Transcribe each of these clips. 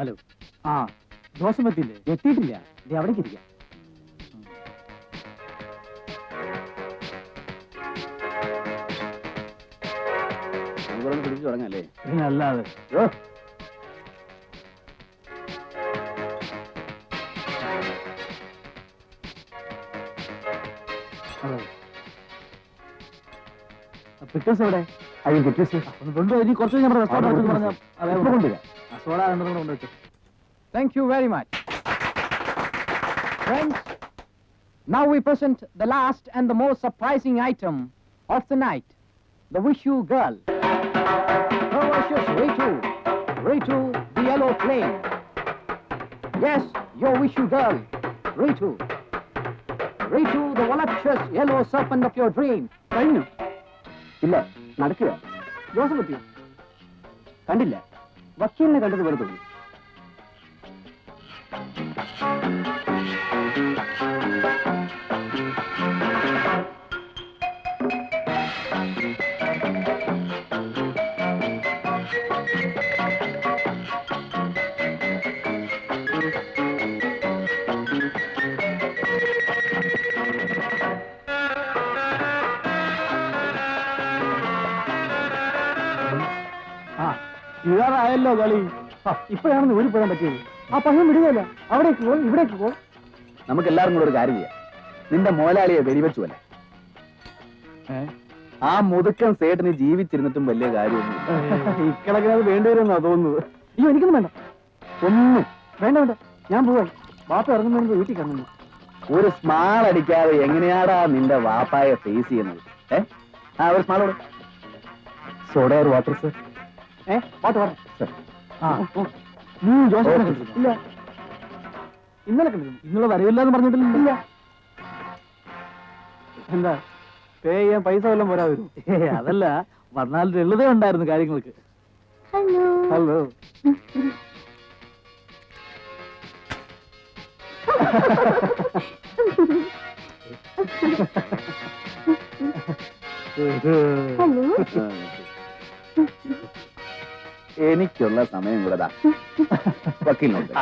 Hello. ആ ദോഷം എത്തിയില്ലേ? എത്തിയിട്ടില്ല. ദേ അവിടേക്ക് ഇരിക്കാം. പിടിച്ചു തുടങ്ങല്ലേ? അല്ലാതെ പിക്ചേഴ്സ് എവിടെ? അയ്യോ പിക്ചേഴ്സ് ഒന്ന് കൊണ്ടുപോയി. ഇനി കുറച്ച് നമ്മുടെ റെസ്റ്റോറൻറ്റ് പറഞ്ഞാൽ അതെ കൊണ്ടുവരാം. സോഡ രണ്ടെണ്ണം കൊണ്ടുവച്ചു. Thank you very much. Friends, now we present the last and the most surprising item of the night, the Vishu girl. Ferocious Ritu, Ritu the yellow flame. Yes, your Vishu girl, Ritu. Ritu the voluptuous yellow serpent of your dream. കഴിഞ്ഞു? ഇല്ല, നടക്കുക. Joseph എത്തിയോ? കണ്ടില്ല. വക്കീലിനെ കണ്ടത് വെറുതെ. ഇതാറായല്ലോ കളി. ഇപ്പോഴാണെന്ന് ഊരി പോകാൻ പറ്റിയത്. ആ പയ്യൻ വിടുകയല്ല. അവിടേക്ക് പോ, ഇവിടേക്ക് പോ. നമുക്ക് എല്ലാവരും കൂടെ ഒരു കാര്യം ചെയ്യാം. നിന്റെ മോലാളിയെ വെടിവെച്ചു അല്ലേ? ആ മുതുക്കൻ സേട്ടിന് ജീവിച്ചിരുന്നിട്ടും വലിയ കാര്യമൊന്നും ഇക്കണക്കിനത് വേണ്ടിവരുമെന്നാ തോന്നുന്നത്. അയ്യോ എനിക്കൊന്നും വേണ്ട. ഒന്നും വേണ്ട വേണ്ട, ഞാൻ പോവാൻ. വാപ്പ ഇറങ്ങുന്നതിന് വീട്ടിൽ കറങ്ങുന്നു. ഒരു സ്മാൾ അടിക്കാതെ എങ്ങനെയാടാ നിന്റെ വാപ്പായെ ഫേസ് ചെയ്യുന്നത്? ഒരു സ്മാളോട്. സോഡ ഒരു വാട്ടർ സർ. Water sir. നീ ജോസഫ് ഇല്ല? ഇന്നലെ കണ്ടിരുന്നു. ഇന്നലെ വരവില്ലെന്ന് പറഞ്ഞിട്ടില്ല. എന്താ പേ ചെയ്യാൻ പൈസ വല്ലതും പോരാ വരും? അതല്ല, വന്നാൽ ലളിതേ ഉണ്ടായിരുന്നു കാര്യങ്ങൾക്ക്. ഹലോ. ഹലോ. ഹലോ. എനിക്കുള്ള സമയം കൂടെ വക്കീലിനുണ്ട്.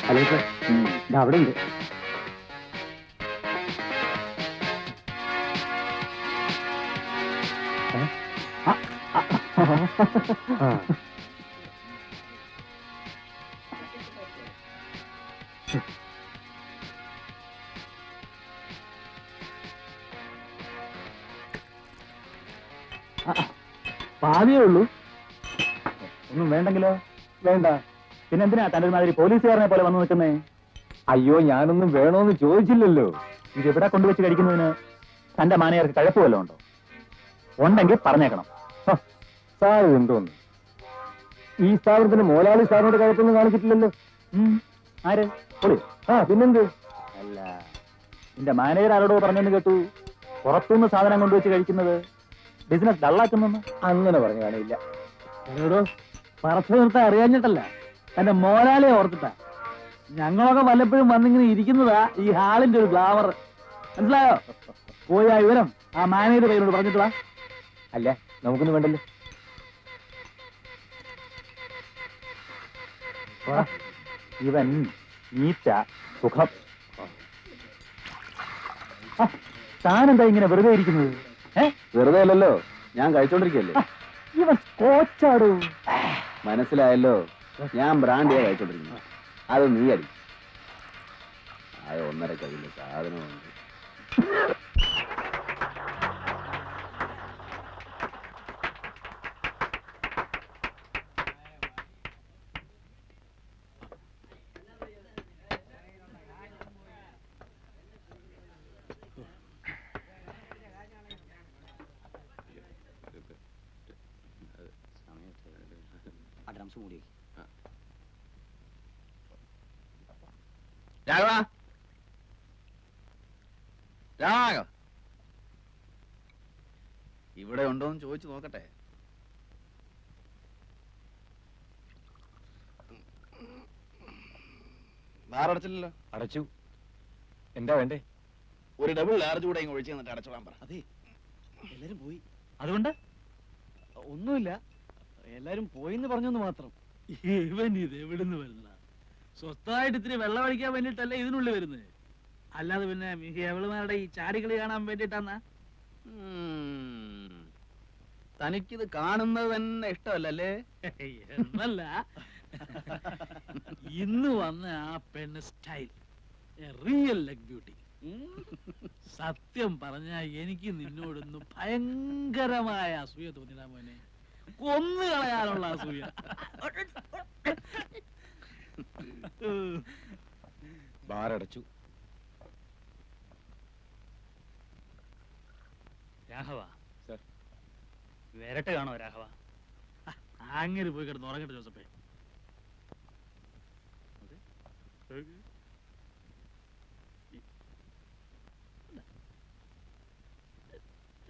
ഹലോ സാർ, അവിടെ ഉണ്ട്. പാതിയേ ഉള്ളൂ. ഒന്നും വേണ്ടെങ്കിലോ? വേണ്ട. പിന്നെന്തിനാ തന്റെ മാതിരി പോലീസുകാരനെ പോലെ വന്നു നിൽക്കുന്നേ? അയ്യോ, ഞാനൊന്നും വേണോന്ന് ചോദിച്ചില്ലല്ലോ. ഇതെവിടെ കൊണ്ടുവച്ച് കഴിക്കുന്നതിന് തന്റെ മാനേജർക്ക് കഴപ്പ് വല്ലതും ഉണ്ടോ? ഉണ്ടെങ്കിൽ പറഞ്ഞേക്കണം. സാർ എന്തോന്ന്, ഈ സ്ഥാപനത്തിന് മോലാളി സാറിനോട് കഴപ്പൊന്നും കാണിച്ചിട്ടില്ലല്ലോ. ആര്? പിന്നെന്ത്? അല്ല, നിന്റെ മാനേജർ ആരോടോ പറഞ്ഞെന്ന് കേട്ടു, പുറത്തുനിന്ന് സാധനം കൊണ്ടുവച്ച് കഴിക്കുന്നത് ബിസിനസ് ഡള്ളാക്കുന്നെന്ന്. അങ്ങനെ പറഞ്ഞു കാണില്ല. എന്നോടോ പറച്ചു നിർത്താൻ അറിയാഞ്ഞിട്ടല്ല, എന്റെ മോലാളിയെ ഓർത്തിട്ടാ. ഞങ്ങളൊക്കെ വല്ലപ്പോഴും വന്നിങ്ങനെ ഇരിക്കുന്നതാ ഈ ഹാളിന്റെ ഒരു ഗ്ലാമർ. മനസ്സിലായോ? പോയി ആ വിവരം ആ മാനേജർ കയ്യിലോട് പറഞ്ഞിട്ടാ. അല്ല, നമുക്കൊന്നും വേണ്ടല്ലോ. ഇവൻ നീറ്റ സുഖം. താനെന്താ ഇങ്ങനെ വെറുതെ ഇരിക്കുന്നത്? വെറുതെ അല്ലല്ലോ, ഞാൻ കഴിച്ചോണ്ടിരിക്കല്ലേ. ഇവൻ കോച്ചാടൂ. മനസ്സിലായല്ലോ, ഞാൻ ബ്രാൻഡിയാ കഴിച്ചോണ്ടിരിക്കുന്നത്. അത് നീ അടി. ആ 1.5 കയ്യില് സാധനമുണ്ട്. രാഘവ, രാഘവ ഇവിടെ ഉണ്ടോന്ന് ചോദിച്ചു നോക്കട്ടെ. ബാറടച്ചില്ലല്ലോ. അടച്ചു. എന്താ വേണ്ടേ? ഒരു ഡബിൾ ലാർജ് കൂടെ ഇങ്ങ് ഒഴിച്ച് തന്നിട്ട് അടച്ചോളാൻ പറ. അതെ, എല്ലാരും പോയി. അതുകൊണ്ട് ഒന്നുമില്ല, എല്ലാരും പോയിന്ന് പറഞ്ഞെന്ന് മാത്രം. ഇവൻ ഇത് എവിടുന്ന് വരുന്നതാ? സ്വസ്ഥമായിട്ട് ഇത്തിരി വെള്ളം അടിക്കാൻ വേണ്ടിട്ടല്ലേ ഇതിനുള്ളിൽ വരുന്നത്, അല്ലാതെ പിന്നെ എവളുമാരുടെ ഈ ചാടികളി കാണാൻ വേണ്ടിട്ടാന്നാ? തനിക്കിത് കാണുന്നത് തന്നെ ഇഷ്ടമല്ലല്ലേ? എന്നല്ല, ഇന്ന് വന്ന ആ പെണ്ണ് സ്റ്റൈൽ റിയൽ ലെഗ് ബ്യൂട്ടി. സത്യം പറഞ്ഞ എനിക്ക് നിന്നോടൊന്ന് ഭയങ്കരമായ അസൂയ തോന്നിടാ മോനെ, കൊന്നു കളയാനുള്ള അസൂയ. ബാറടച്ചു. രാഘവ സർ. വരട്ടെ കാണോ രാഘവ? അങ്ങനെ പോയി കിടന്ന് ഉറങ്ങട്ടെ ജോസഫേ.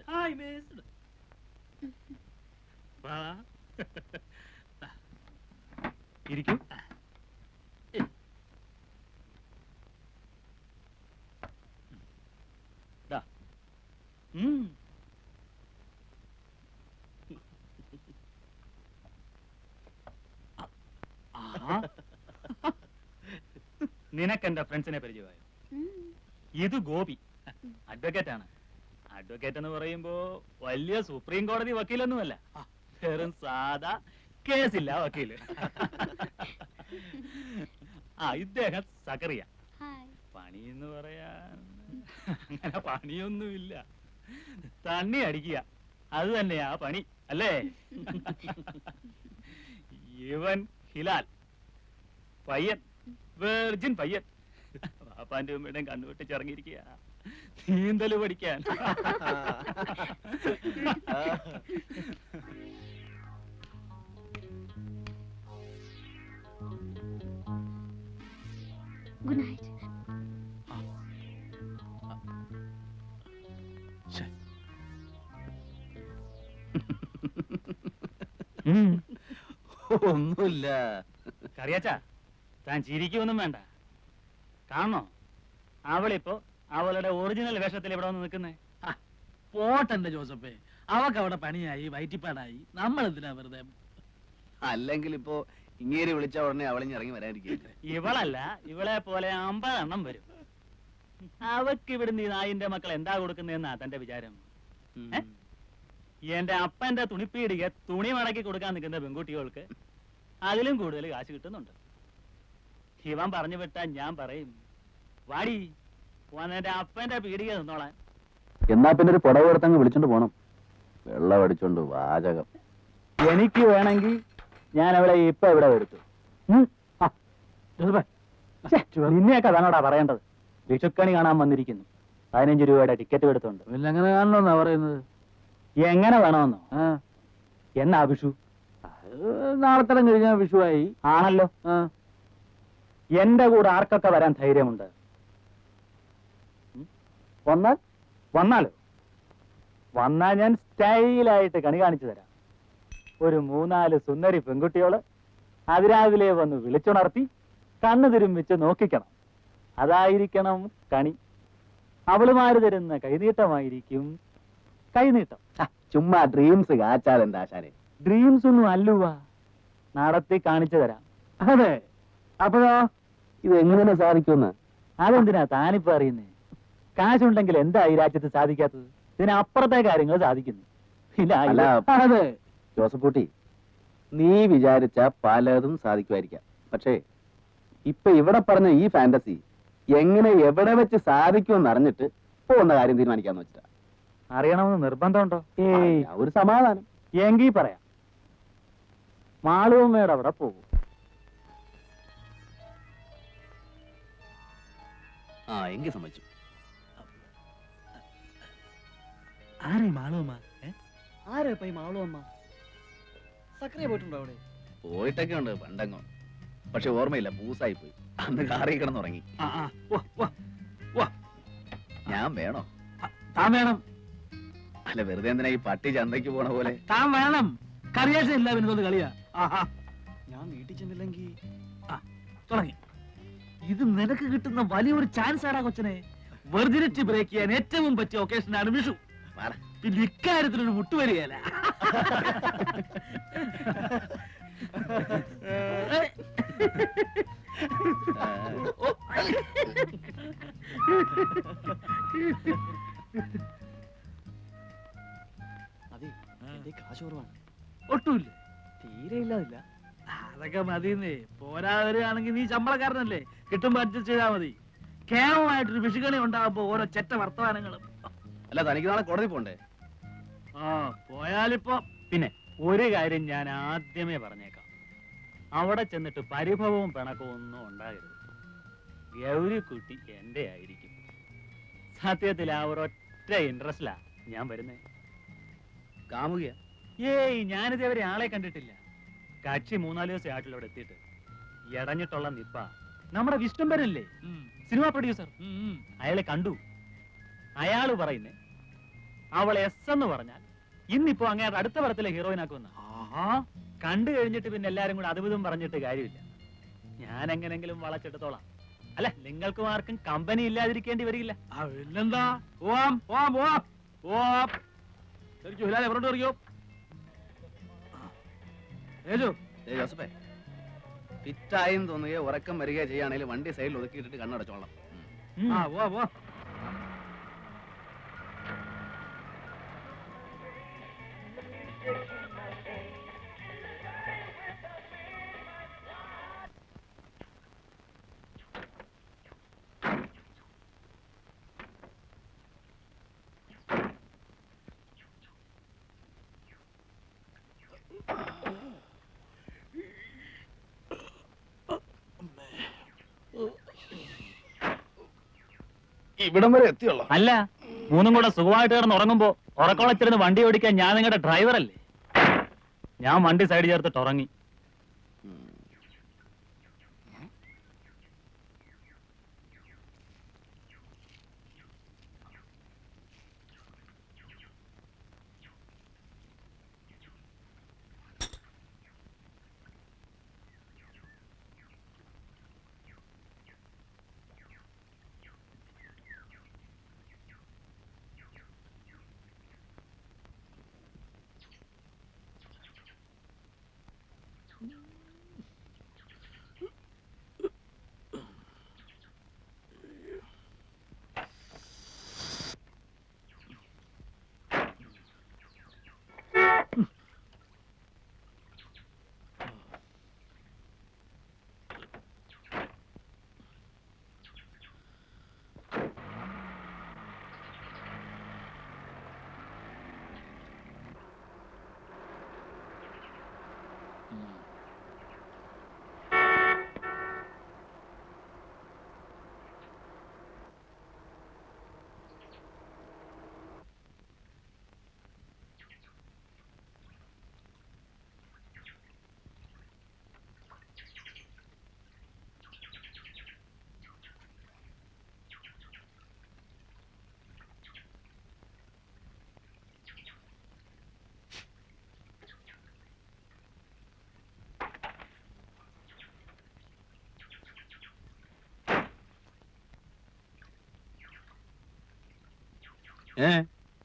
Hi miss. ഇരിക്കൂ. നിനക്കെന്റെ ഫ്രണ്ട്സിനെ പരിചയമായോ? ഇത് ഗോപി, അഡ്വക്കേറ്റ് ആണ്. അഡ്വക്കേറ്റ് എന്ന് പറയുമ്പോ വലിയ സുപ്രീം കോടതി വക്കീലൊന്നുമല്ല, വെറും സാധാ കേസില്ല വക്കീല്. ഇദ്ദേഹം സക്കറിയ. പണി എന്ന് പറയാൻ അങ്ങനെ പണിയൊന്നുമില്ല, തണ്ണി അടിക്കുക, അത് തന്നെയാ പണി അല്ലേ? ഇവൻ ഹിലാൽ, പയ്യൻ, വെർജിൻ പയ്യൻ. പാപ്പാന്റെ ഉമ്മയുടെയും കണ്ണുവെട്ടിച്ചിറങ്ങിയിരിക്കുക നീന്തല് പഠിക്കാൻ. Good night. ഒന്നുമില്ല. കറിയാച്ചാ, താൻ ചിരിക്കൊന്നും വേണ്ട. കാണണോ, അവളിപ്പോ അവളുടെ ഒറിജിനൽ വേഷത്തിൽ ഇവിടെ വന്ന് നിൽക്കുന്നേ. പോട്ടെന്റെ ജോസഫേ, അവക്ക് അവിടെ പണിയായി വയറ്റിപ്പാടായി, നമ്മൾ എന്തിനാ വെറുതെ? അല്ലെങ്കിൽ ഇപ്പോ ഇങ്ങേരി വിളിച്ച ഉടനെ അവളിഞ്ഞിറങ്ങി വരാതിരിക്കുക. ഇവളല്ല, ഇവളെ പോലെ 50 എണ്ണം വരും. അവക്ക് ഇവിടുന്ന് ഈ നായിന്റെ മക്കൾ എന്താ കൊടുക്കുന്നതെന്നാ തന്റെ വിചാരം? എന്റെ അപ്പന്റെ തുണിപ്പീടിക തുണി മടക്കി കൊടുക്കാൻ നിൽക്കുന്ന പെൺകുട്ടികൾക്ക് അതിലും കൂടുതൽ കാശ് കിട്ടുന്നുണ്ട്. ഇവൻ പറഞ്ഞു വിട്ടാ ഞാൻ പറയും, വാടി എന്റെ അപ്പന്റെ പീടിക നിന്നോളാൻ. എന്നാ പിന്നെ ഒരു പുടവ് എടുത്തങ്ങ് വിളിച്ചോണ്ട് പോണം. വെള്ളം അടിച്ചോണ്ട് വാചകം. എനിക്ക് വേണമെങ്കിൽ ഞാൻ അവളെ ഇപ്പൊ ഇവിടെ വരുത്തു. നിന്നെയൊക്കെ താനോടാ പറയേണ്ടത്. വിഷുക്കണി കാണാൻ വന്നിരിക്കുന്നു, 15 രൂപയുടെ ടിക്കറ്റ് എടുത്തോണ്ട്. പിന്നെ അങ്ങനെ കാണണമെന്നാ പറയുന്നത്? എങ്ങനെ വേണമെന്നോ? എന്നാ വിഷു? നാളത്തരം കഴിഞ്ഞാൽ വിഷുവായി. ആണല്ലോ. എന്റെ കൂടെ ആർക്കൊക്കെ വരാൻ ധൈര്യമുണ്ട്? വന്നാലോ? വന്നാ ഞാൻ സ്റ്റൈലായിട്ട് കണി കാണിച്ചു തരാം. ഒരു 3-4 സുന്ദരി പെൺകുട്ടികള് അതിരാവിലെ വന്ന് വിളിച്ചുണർത്തി കണ്ണു തിരുമ്പിച്ച് നോക്കിക്കണം. അതായിരിക്കണം കണി. അവളുമാര് തരുന്ന കൈനീട്ടമായിരിക്കും കൈനീട്ടം. ചുമ്മാ ഡ്രീംസ് കാച്ചാതെന്താ ആശാനെ? ഡ്രീംസ് ഒന്നും അല്ലുവാ, നടത്തി കാണിച്ചു തരാം. അതെ, അപ്പോഴോ ഇത് എങ്ങനെ സാധിക്കുമെന്ന്? അതെന്തിനാ താനിപ്പോ അറിയുന്നേ? കാശുണ്ടെങ്കിൽ എന്താ ഈ രാജ്യത്ത് സാധിക്കാത്തത്? ഇതിനപ്പുറത്തെ കാര്യങ്ങൾ സാധിക്കുന്നു. അല്ല, അതെ ജോസഫ് കുട്ടി, നീ വിചാരിച്ച പലതും സാധിക്കുമായിരിക്കാം. പക്ഷേ ഇപ്പൊ ഇവിടെ പറഞ്ഞ ഈ ഫാന്റസി എങ്ങനെ എവിടെ വെച്ച് സാധിക്കുമെന്ന് അറിഞ്ഞിട്ട് പോകുന്ന കാര്യം തീരുമാനിക്കാന്ന് വെച്ചിട്ടാ. അറിയണമെന്ന് നിർബന്ധമുണ്ടോ? ഒരു സമാധാനം. എങ്കിൽ പറയാം. മാളുവമ്മയുടെ അവിടെ പോകും. എങ്കിൽ സമ്മതിച്ചു. ആരെ മാളുവമ്മ? ആരാ ഈ മാളുവമ്മ? സക്രിയ പോയിട്ടുണ്ടോ അവിടെ? പോയിട്ടൊക്കെ ഉണ്ട് പണ്ടങ്ങോ, പക്ഷെ ഓർമ്മയില്ല, പൂസായി പോയി. അന്ന് കാറി കിടന്നുറങ്ങി. ഞാൻ വേണോ? താൻ വേണം. അല്ല, വെറുതെ എന്തിനാ ഈ പട്ടി ചന്തയ്ക്ക് പോണ പോലെ? താൻ വേണം. കറിയാശ ഇല്ല പിന്നെ കളിയാ. ഞാൻ വീട്ടിൽ ചെന്നില്ലെങ്കിൽ തുടങ്ങി. ഇത് നിനക്ക് കിട്ടുന്ന വലിയൊരു ചാൻസ് ആടാ കൊച്ചനെ. വെർജിനിറ്റി ബ്രേക്ക് ചെയ്യാൻ ഏറ്റവും പറ്റിയ ഒക്കേഷനാണ് വിഷു. പറ. പിന്നെ ഇക്കാര്യത്തിലൊരു മുട്ടുവരികയല്ല. അതെ, എന്റെ കാശ് കുറവാണ്. ഒട്ടുമില്ല. തീരെ ഇല്ലാതില്ല. അതൊക്കെ മതിന്നേ. പോരാ വരികയാണെങ്കിൽ നീ ശമ്പളക്കാരനല്ലേ, കിട്ടുമ്പോ അഡ്ജസ്റ്റ് ചെയ്താൽ മതി. കേവലമായിട്ടൊരു വിഷുകണി ഉണ്ടാകുമ്പോ ഓരോ ചെറ്റ വർത്തമാനങ്ങളും. അല്ല, തനിക്ക് നാളെ കോടതി പോണ്ടേ? ആ പോയാലിപ്പോ പിന്നെ ഒരു കാര്യം ഞാൻ ആദ്യമേ പറഞ്ഞേക്കാം, അവിടെ ചെന്നിട്ട് പരിഭവവും പിണക്കവും ഒന്നും ഉണ്ടാകരുത്. ഗൗരിക്കുട്ടി എന്റെ ആയിരിക്കും. സത്യത്തിൽ ആ ഒരൊറ്റ ഇൻട്രസ്റ്റിലാ ഞാൻ വരുന്നേ. കാമുകിയ? ഏയ്, ഞാനിതേവരെ ആളെ കണ്ടിട്ടില്ല. കക്ഷി 3-4 ദിവസം ആയിട്ടില്ല ഇവിടെ എത്തിയിട്ട്. ഇടഞ്ഞിട്ടുള്ള നിപ്പ നമ്മുടെ വിഷ്ണുംബരല്ലേ, സിനിമാ പ്രൊഡ്യൂസർ, അയാളെ കണ്ടു. അയാള് പറയുന്നേ അവൾ എസ് എന്ന് പറഞ്ഞാൽ ഇന്നിപ്പോ അങ്ങേരുടെ അടുത്ത പടത്തിലെ ഹീറോയിനാക്കുമെന്ന. കണ്ടു കഴിഞ്ഞിട്ട് പിന്നെ എല്ലാരും കൂടെ അതുവിധം പറഞ്ഞിട്ട് കാര്യമില്ല. ഞാൻ എങ്ങനെങ്കിലും വളച്ചെടുത്തോളാം. അല്ല, നിങ്ങൾക്കും ആർക്കും കമ്പനി ഇല്ലാതിരിക്കേണ്ടി വരില്ല. പിന്നെന്താ, പോവാം പോവാം പോവാം പോവാം. ശരിക്കും എവരോട്ട് അറിയോ ജോസഫേ, ഫിറ്റായെന്ന് തോന്നുകയോ ഉറക്കം വരികയോ ചെയ്യുകയാണെങ്കിൽ വണ്ടി സൈഡിൽ ഒതുക്കിയിട്ടിട്ട് കണ്ണടച്ചോളാം. ആ പോവാ പോവാ. ഇവിടം വരെ എത്തിയുള്ളൂ. അല്ല, മൂന്നും കൂടെ സുഖമായിട്ട് കിടന്ന് ഉറങ്ങുമ്പോ ഉറക്കോളച്ചിരുന്ന് വണ്ടി ഓടിക്കാൻ ഞാൻ നിങ്ങളുടെ ഡ്രൈവറല്ലേ. ഞാൻ വണ്ടി സൈഡ് ചേർത്തിട്ട് ഉറങ്ങി.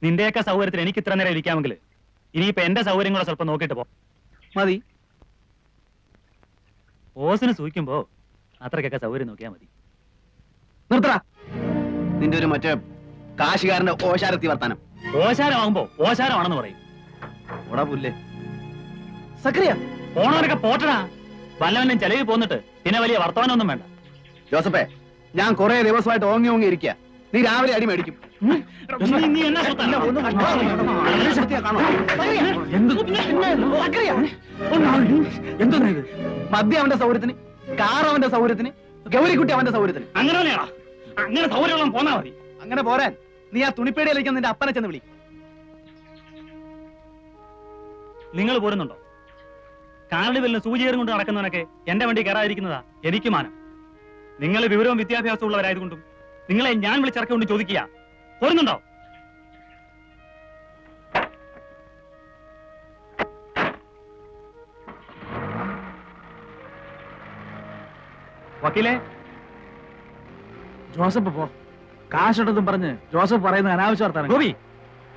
നിന്റെയൊക്കെ സൗകര്യത്തിന് എനിക്ക് ഇത്ര നേരം ഇരിക്കാമെങ്കിൽ ഇനിയിപ്പോ എന്റെ സൗകര്യം കൂടെ സ്വല്പം നോക്കിയിട്ട് പോ. മതി. ഓസിന് സൂഹിക്കുമ്പോ അത്രയ്ക്കൊക്കെ സൗകര്യം നോക്കിയാ മതി. നിർത്തടാ നിന്റെ ഒരു മറ്റേ കാശുകാരന്റെ ഓശാരത്തി വർത്താനം. ഓശാരമാകുമ്പോ ഓശാരമാണെന്ന് പറയും. ഓടാ പുല്ലേ. സക്രിയ പോണവരൊക്കെ പോട്ടടാ. വല്ലവനും ചെലവിൽ പോന്നിട്ട് പിന്നെ വലിയ വർത്തമാനമൊന്നും വേണ്ട. ജോസഫേ, ഞാൻ കുറെ ദിവസമായിട്ട് ഓങ്ങി ഓങ്ങി ഇരിക്കുക. നീ രാവിലെ അടി മേടിക്കും. മദ്യം അവന്റെ സൗകര്യത്തിന്, കാർ അവന്റെ സൗകര്യത്തിന്, ഗൗരിക്കുട്ടി അവന്റെ സൗകര്യത്തിന്. അങ്ങനെ സൗകര്യം പോന്നാ മതി. അങ്ങനെ പോരാൻ നീ ആ തുണിപ്പേടിയിലേക്ക് നിന്റെ അപ്പനെ ചെന്ന് വിളി. നിങ്ങൾ പോരുന്നുണ്ടോ? കാർണിവലിന് സൂചിയേറും കൊണ്ട് നടക്കുന്നവനൊക്കെ എന്റെ വണ്ടി കയറാതിരിക്കുന്നതാ എനിക്ക് മാനം. നിങ്ങൾ വിവരവും വിദ്യാഭ്യാസവും ഉള്ളവരായതുകൊണ്ടും നിങ്ങളെ ഞാൻ വിളിച്ചിറക്കൊണ്ട് ചോദിക്കുക, പോരുന്നുണ്ടോ? വക്കീലെ, ജോസഫ് പോ. കാശുണ്ടെന്നും പറഞ്ഞ് ജോസഫ് പറയുന്ന അനാവശ്യ വർത്താനം. ഗോപി,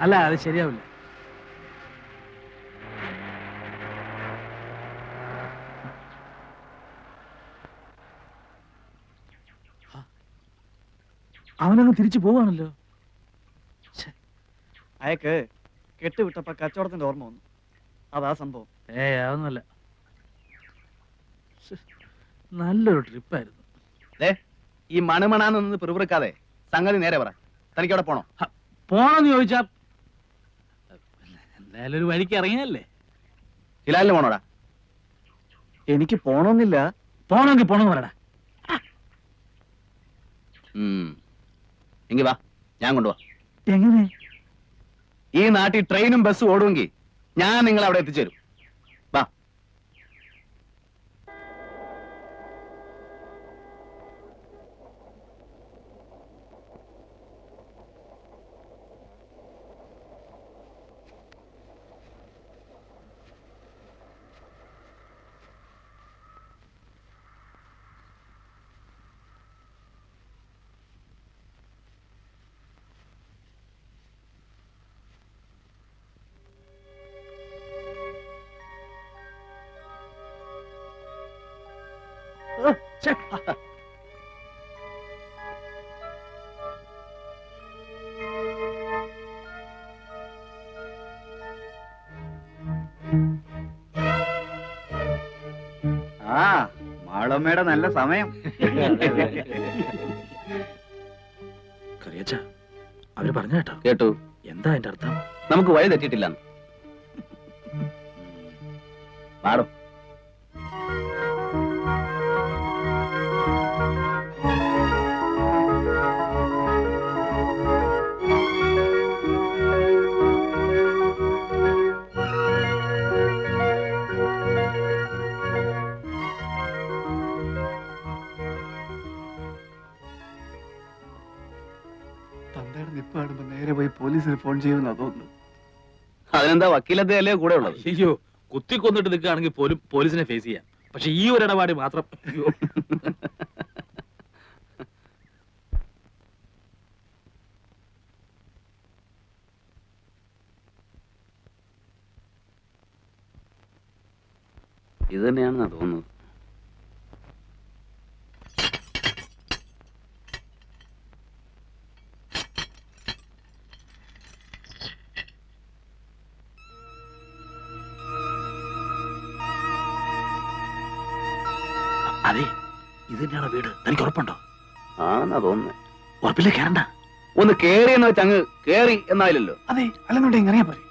അല്ല അത് ശരിയാവില്ല. അവനങ്ങ് തിരിച്ചു പോവാണല്ലോ. അയക്ക് കെട്ടുവിട്ടപ്പോ കച്ചവടത്തിന്റെ ഓർമ്മ വന്നു. അതാ സംഭവം. അതൊന്നുമല്ല. നല്ലൊരു ട്രിപ്പായിരുന്നു. ഈ മണമണാന്ന് പിറുപിറുക്കാതെ സംഗതി നേരെ പറ. തനിക്ക് അവിടെ പോണോ? പോണോന്ന് ചോദിച്ചാ എന്തായാലും ഒരു വഴിക്ക് ഇറങ്ങിയല്ലേ. ഹിലാലിന് പോണോടാ? എനിക്ക് പോണോന്നില്ല. പോണമെങ്കിൽ പോണെന്ന് പറയടാ. എങ്കി വാ, ഞാൻ കൊണ്ടുപോവാ. എങ്ങനെ? ഈ നാട്ടിൽ ട്രെയിനും ബസ്സും ഓടുമെങ്കിൽ ഞാൻ നിങ്ങളെ അവിടെ എത്തിച്ചേരും. വാ. ആ മാളമ്മയുടെ നല്ല സമയം. കറിയച്ച, അവര് പറഞ്ഞു കേട്ടോ? കേട്ടു. എന്താ അതിന്റെ അർത്ഥം? നമുക്ക് വഴി തെറ്റിയിട്ടില്ല. പാടും. തന്തയുടെ നിപ്പ് കാണുമ്പോ നേരെ പോയി പോലീസിന് ഫോൺ ചെയ്യുമെന്നാ തോന്നുന്നു. അതിനെന്താ, വക്കീലത്തെ അല്ലേ കൂടെ ഉള്ളത്? അയ്യോ, കുത്തിക്കൊന്നിട്ട് നിൽക്കുകയാണെങ്കിൽ പോലും പോലീസിനെ ഫേസ് ചെയ്യാം. പക്ഷെ ഈ ഒരു ഇടപാട് മാത്രം അയ്യോ. ഇത് തന്നെയാണെന്നാ തോന്നുന്നത്. അതെ, ഇത് തന്നെയാണോ വീട്? തനിക്ക് ഉറപ്പുണ്ടോ? ആണെന്നാ തോന്നുന്നത്. ഉറപ്പില്ലേ? കയറണ്ട. ഒന്ന് കേറി എന്ന് വെച്ച് അങ്ങ് കേറി എന്നായില്ലല്ലോ. അതെ, അല്ലെന്നുണ്ടെങ്കിൽ അറിയാൻ പോലെ.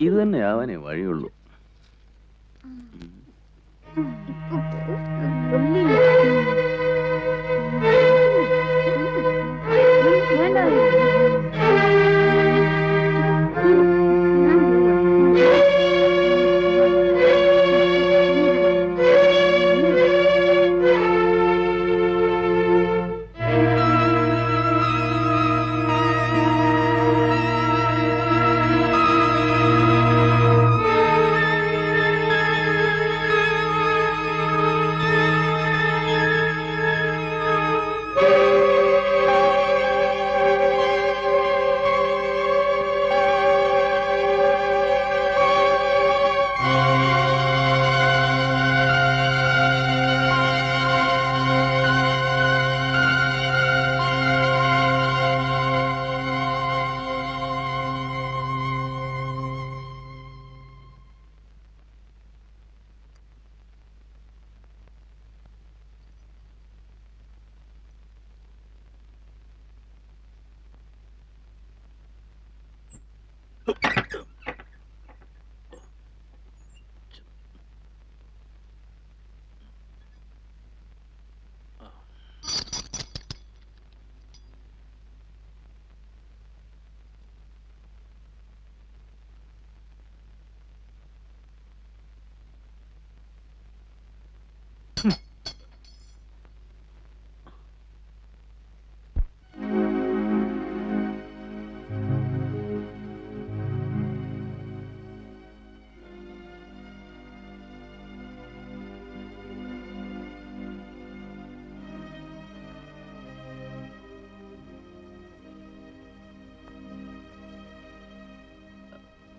ഇത് തന്നെ ആവാനേ വഴിയുള്ളൂ. വേണ്ട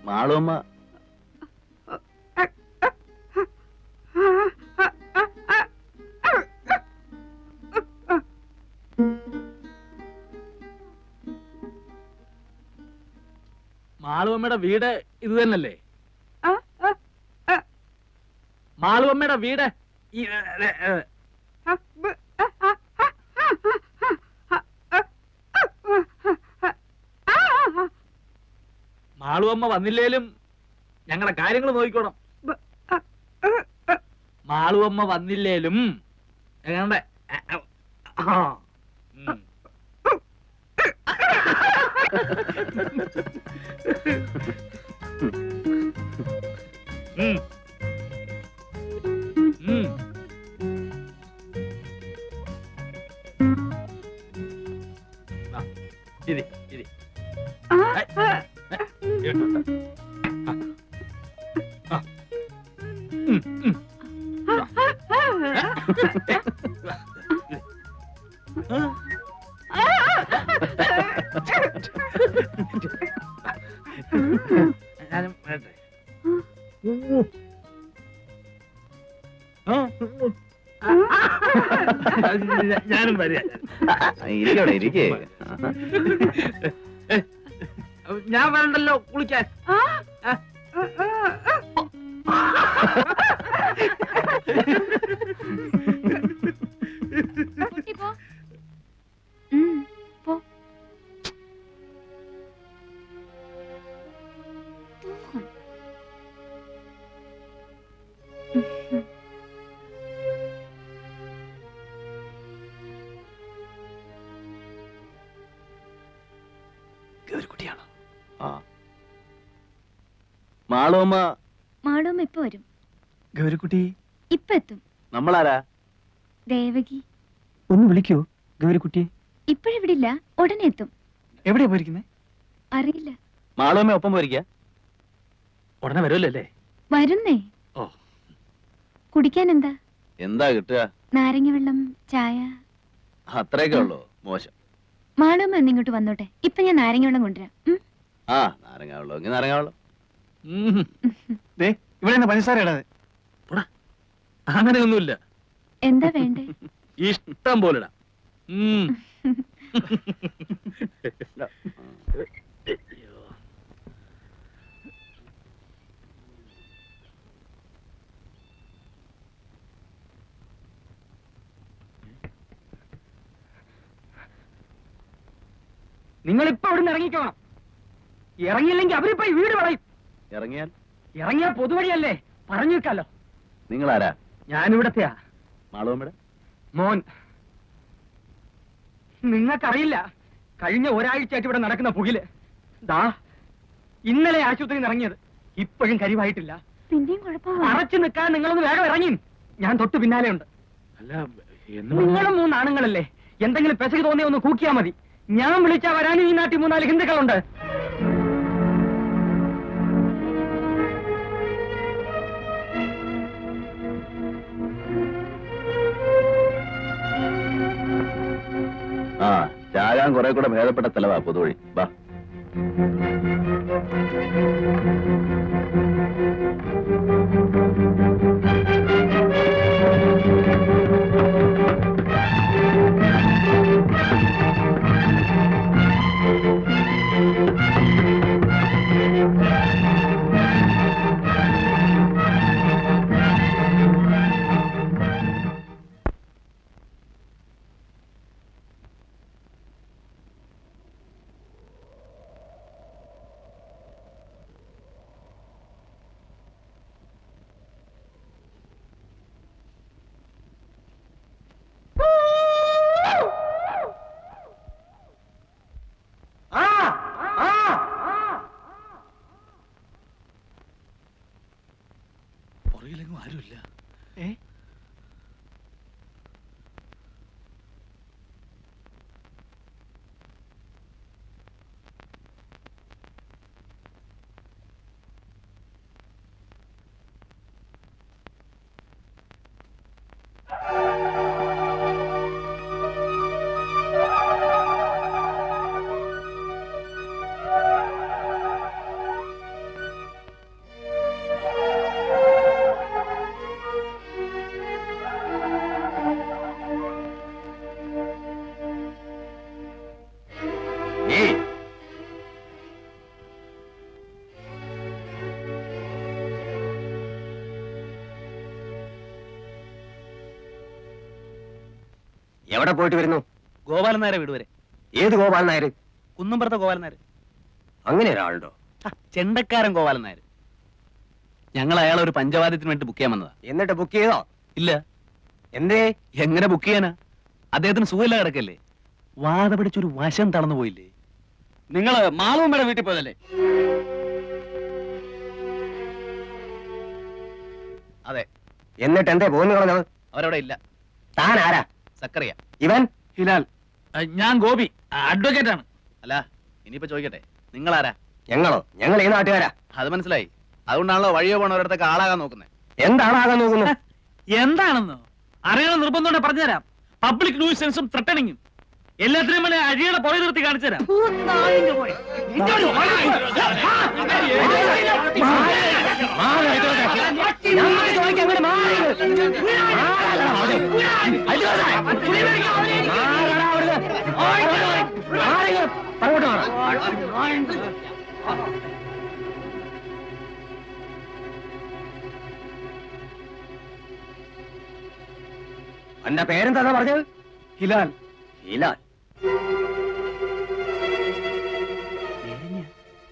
മാളുമ്മ മാളുവമ്മയുടെ വീട് ഇത് തന്നെയല്ലേ? മാളുവമ്മയുടെ വീട് മാളുവമ്മ വന്നില്ലേലും ഞങ്ങളുടെ കാര്യങ്ങൾ നോക്കിക്കോണം. മാളുവമ്മ വന്നില്ലേലും ഞങ്ങളുടെ ഇരി ഇരി ഞാനും വരട്ടെ. ഞാനും വരിക. ഇരിക്കവിടെ ഇരിക്കേ. ഞാൻ വരണ്ടല്ലോ കുളിക്കാൻ. ഗൗരിക്കുട്ടിയാണോ? ആ. മാളുമ്മ മാളുമ്മ ഇപ്പൊ വരും. ഗൗരിക്കുട്ടി ഇപ്പൊ എത്തും. നമ്മളാരാ? ദേവകി. ഒന്ന് വിളിക്കൂ ഗൗരിക്കുട്ടിയെ. ഇപ്പോഴിവിടില്ല, ഉടനെ എത്തും. എവിടെയാ പോയിരിക്കുന്നേ? അറിയില്ല. മാളുമ്മ ഒപ്പം പോയിരിക്ക? ഉടനെ വരുമല്ലോ അല്ലേ? വരുന്നേ. ഓ, കുടിക്കാൻ എന്താ? എന്താ കിട്ടുക? നാരങ്ങ വെള്ളം, ചായ. അത്രയൊക്കെ ഉള്ളൂ? മോശം. മാളുമ്മ എന്നിങ്ങോട്ട് വന്നോട്ടെ. ഇപ്പൊ ഞാൻ നാരങ്ങ വെള്ളം കൊണ്ടുവരാം. ആ, നാരങ്ങ വെള്ളം എങ്കിൽ നാരങ്ങ വെള്ളം. ദേ ഇവിടെ നിന്ന് പഞ്ചസാര ഇടാതെ. അങ്ങനെയൊന്നുമില്ല. എന്താ വേണ്ടേ? ഇഷ്ടം പോലെ ഇടാം. നിങ്ങളിപ്പോ അവിടെ നിന്ന് ഇറങ്ങിക്കോണം. ഇറങ്ങിയില്ലെങ്കിൽ അവരിപ്പോ ഈ വീട് വളയും. ഇറങ്ങിയാൽ? ഇറങ്ങിയാ പൊതുവഴിയല്ലേ, പറഞ്ഞു വെക്കാലോ. നിങ്ങളാരാ? ഞാനിവിടത്തെയാ. മാളുമ്മയുടെ മോൻ. നിങ്ങൾക്കറിയില്ല, കഴിഞ്ഞ ഒരാഴ്ചയായിട്ട് ഇവിടെ നടക്കുന്ന പുകില്. ദാ ഇന്നലെ ആശുപത്രിയിൽ നിന്ന് ഇറങ്ങിയത്, ഇപ്പോഴും കരിവായിട്ടില്ല. പിന്നെയും കുഴപ്പമില്ല. അറച്ചു നിൽക്കാൻ നിങ്ങളൊന്ന് വേഗം ഇറങ്ങി. ഞാൻ തൊട്ട് പിന്നാലെ ഉണ്ട്. അല്ല, നിങ്ങളും മൂന്നാണുങ്ങളല്ലേ, എന്തെങ്കിലും പെശക് തോന്നിയ ഒന്ന് കൂക്കിയാ മതി. ഞാൻ വിളിച്ചാ വരാനും ഈ നാട്ടിൽ 3-4 ഹിന്ദുക്കളുണ്ട്. ആ, ചാകാൻ കുറെ കൂടെ ഭേദപ്പെട്ട സ്ഥലവാ പൊതുവഴി. വാ. ഒന്നുമില്ല. എവിടെ പോയിട്ട് വരുന്നു? ഗോപാലൻ നായരെ വീട് വരെ. ഏത് ഗോപാലൻ നായർ? കുന്നുംപുറത്തെ ഗോപാലൻ നായർ. അങ്ങനെ ഒരാളുണ്ടോ? ചെണ്ടക്കാരൻ ഗോപാലൻ നായർ. ഞങ്ങൾ അയാളെ ഒരു പഞ്ചവാദ്യത്തിന് വേണ്ടി ബുക്ക് ചെയ്യാൻ വന്നതാ. എന്നിട്ട് ബുക്ക് ചെയ്തോ? ഇല്ല. എന്തേ? എങ്ങനെ ബുക്ക് ചെയ്യാനാ? അദ്ദേഹത്തിന് സുഖമില്ല കിടക്കല്ലേ. വാത പിടിച്ചൊരു വശം തളർന്നു പോയില്ലേ? നിങ്ങള് മാളൂമ്മയുടെ വീട്ടിൽ പോയതല്ലേ? അതെ. എന്നിട്ട് എന്തേ പോന്നു കളഞ്ഞത്? അവരവിടെ ഇല്ല. താൻ ആരാ? സക്കറിയ. ഇവൻ ഹിലാൽ. ഞാൻ ഗോപി, അഡ്വക്കേറ്റ് ആണ്. അല്ല, ഇനിയിപ്പോ ചോദിക്കട്ടെ, നിങ്ങളാരാ? ഞങ്ങളോ? ഞങ്ങൾ ഈ നാട്ടുകാരാ. അത് മനസ്സിലായി. അതുകൊണ്ടാണല്ലോ വഴിയോ പോണവരടുത്തൊക്കെ ആളാകാൻ നോക്കുന്നത്. എന്താണാകാൻ നോക്കുന്നു? എന്താണെന്നോ അറിയണം നിർബന്ധം പറഞ്ഞുതരാം. പബ്ലിക് ന്യൂസൻസും ത്രട്ടനിങ്ങും എല്ലാത്തിനും വേണ്ടി അഴിയുടെ പുറകെ നിർത്തി കാണിച്ചു തരാം. എന്റെ പേരെന്താ പറഞ്ഞത്? ഹിലാൽ. ഹിലാൽ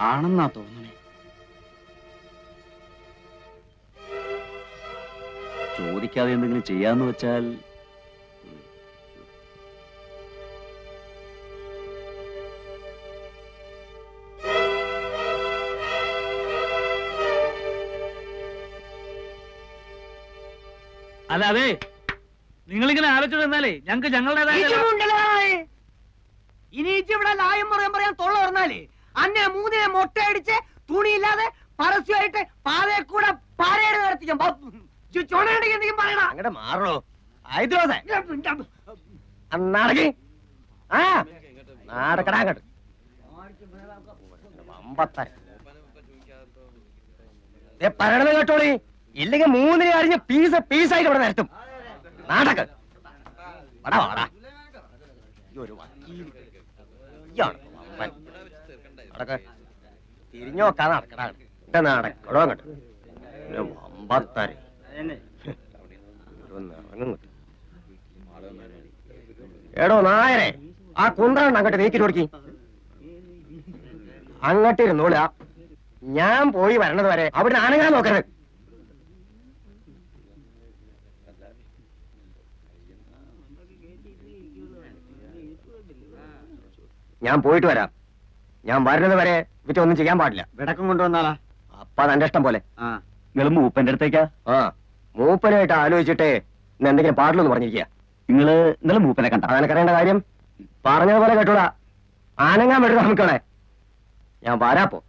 ആണെന്നാ തോന്നുന്നേ. ചോദിക്കാതെ എന്തെങ്കിലും ചെയ്യാന്ന് വെച്ചാൽ അല്ല അതെ, നിങ്ങളിങ്ങനെ ആലോചിച്ചു തന്നാലേ ഞങ്ങൾക്ക് ഞങ്ങളുടേതായ ഇനി ഇവിടെ ലായം പറയാൻ തൊള്ള പറഞ്ഞാലേ അന്നെ മൂന്നിനെ മൊട്ടയടിച്ച് തുണിയില്ലാതെ പരസ്യമായിട്ട് പാതയെ കൂടെ പാരയുടെ നടത്തിക്കാൻ ചുണയുണ്ടെങ്കിൽ എന്തെങ്കിലും പറയണ. അങ്ങടെ മാറണോ? നടക്കി നാടക്കടാങ്ങട്ട് പറയണത് കേട്ടോളി. ഇല്ലെങ്കിൽ മൂന്നിനെ അറിഞ്ഞ് പീസായിട്ട് ഇവിടെ നിരത്തും. നാടക്ക് വടാ വാടാ. ഒരു വക്കീൽ തിരിഞ്ഞു നോക്കാൻ നടക്കടാ. എന്റെ നടക്കടോ അങ്ങോട്ട് വമ്പത്താര് എടോ നായരെ, ആ കുന്ത്രണ്ട് അങ്ങോട്ട് നീക്കിട്ട് കൊടുക്കി. അങ്ങോട്ടിരുന്നോള. ഞാൻ പോയി വരണത് വരെ അവിടെ അനങ്ങാൻ നോക്കരുത്. ഞാൻ പോയിട്ട് വരാം. ഞാൻ വരുന്നത് വരെ ഒന്നും ചെയ്യാൻ പാടില്ല. വിടക്കം കൊണ്ടുവന്നാളാ. അപ്പൊ അതെന്റെ ഇഷ്ടം പോലെ. നിങ്ങൾ മൂപ്പന്റെ അടുത്തേക്കാ? ആ, മൂപ്പനായിട്ട് ആലോചിച്ചിട്ട് ഇന്ന് എന്തെങ്കിലും പാടില്ലെന്ന് പറഞ്ഞിരിക്കുക. നിങ്ങള് ഇന്നലെ മൂപ്പനെ കണ്ട? അതെനിക്കറിയേണ്ട കാര്യം. പറഞ്ഞതുപോലെ കേട്ടൂടാ. ആനങ്ങാൻ വിടരുത് നമുക്കളെ. ഞാൻ വരാപ്പോ.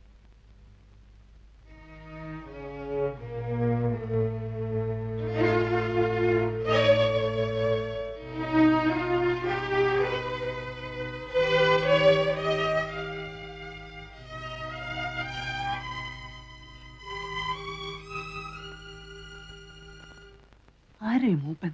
ആരേ മൂപ്പൻ?